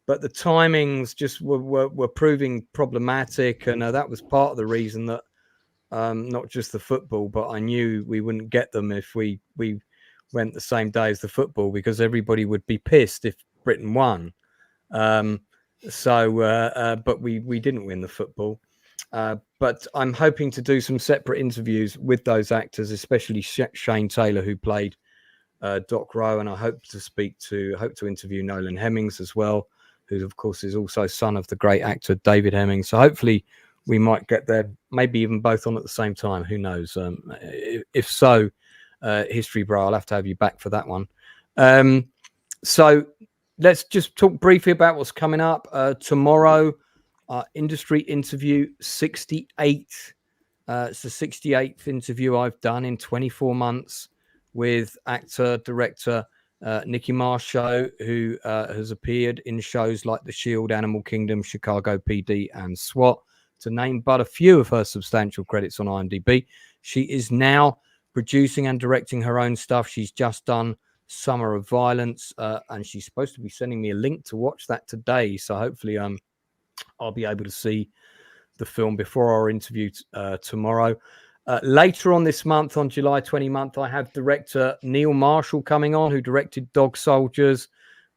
but the timings just were proving problematic, and that was part of the reason that not just the football, but I knew we wouldn't get them if we went the same day as the football, because everybody would be pissed if Britain won. But we didn't win the football. But I'm hoping to do some separate interviews with those actors, especially Shane Taylor, who played Doc Rowe, and I hope to interview Nolan Hemmings as well, who of course is also son of the great actor David Hemmings. So hopefully we might get there, maybe even both on at the same time. Who knows? If so, History Bro, I'll have to have you back for that one. So let's just talk briefly about what's coming up tomorrow. Industry interview 68. It's the 68th interview I've done in 24 months with actor, director Nicky Marshall, who has appeared in shows like The Shield, Animal Kingdom, Chicago PD, and SWAT, to name but a few of her substantial credits on IMDb. She is now producing and directing her own stuff. She's just done Summer of Violence, and she's supposed to be sending me a link to watch that today. So hopefully I'll be able to see the film before our interview tomorrow. Later on this month, on July 20th, I have director Neil Marshall coming on, who directed Dog Soldiers.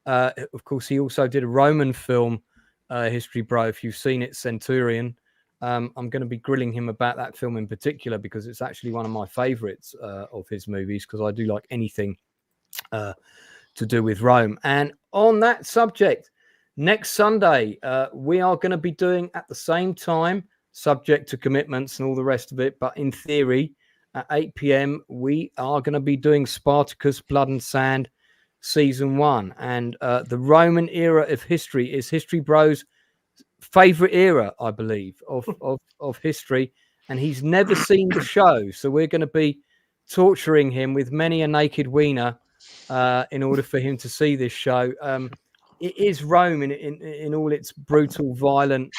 Of course, he also did a Roman film, History Bro, if you've seen it, Centurion. I'm going to be grilling him about that film in particular, because it's actually one of my favorites of his movies, because I do like anything to do with Rome. And on that subject, next Sunday, we are going to be doing at the same time, subject to commitments and all the rest of it, but in theory, at 8 p.m, we are going to be doing Spartacus Blood and Sand Season 1. And the Roman era of history is History Bro's favorite era, I believe, of history. And he's never seen the show. So we're going to be torturing him with many a naked wiener in order for him to see this show. It is Rome in all its brutal, violent,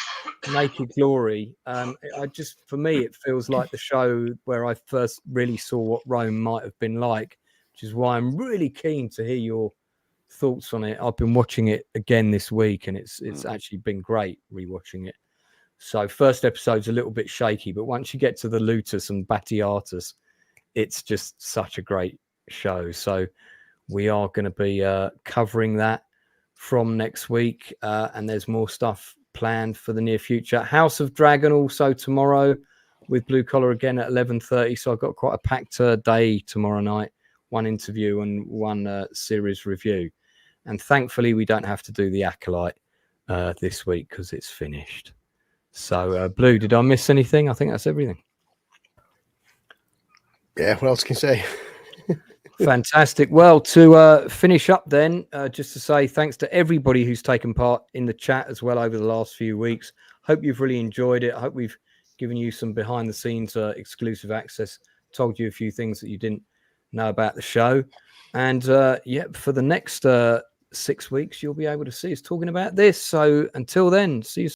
naked glory. For me, it feels like the show where I first really saw what Rome might have been like, which is why I'm really keen to hear your thoughts on it. I've been watching it again this week, and it's actually been great rewatching it. So first episode's a little bit shaky, but once you get to the Lutus and Batiatus, it's just such a great show. So we are going to be covering that from next week, and there's more stuff planned for the near future. House of Dragon also tomorrow with Blue Collar again at 11:30. So I've got quite a packed day tomorrow night, one interview and one series review. And thankfully we don't have to do the Acolyte this week because it's finished. So Blue, did I miss anything? I think that's everything. Yeah, what else can you say? Fantastic. Well, to finish up then, just to say thanks to everybody who's taken part in the chat as well over the last few weeks. Hope you've really enjoyed it. I hope we've given you some behind the scenes exclusive access, told you a few things that you didn't know about the show. And for the next 6 weeks, you'll be able to see us talking about this. So until then, see you soon.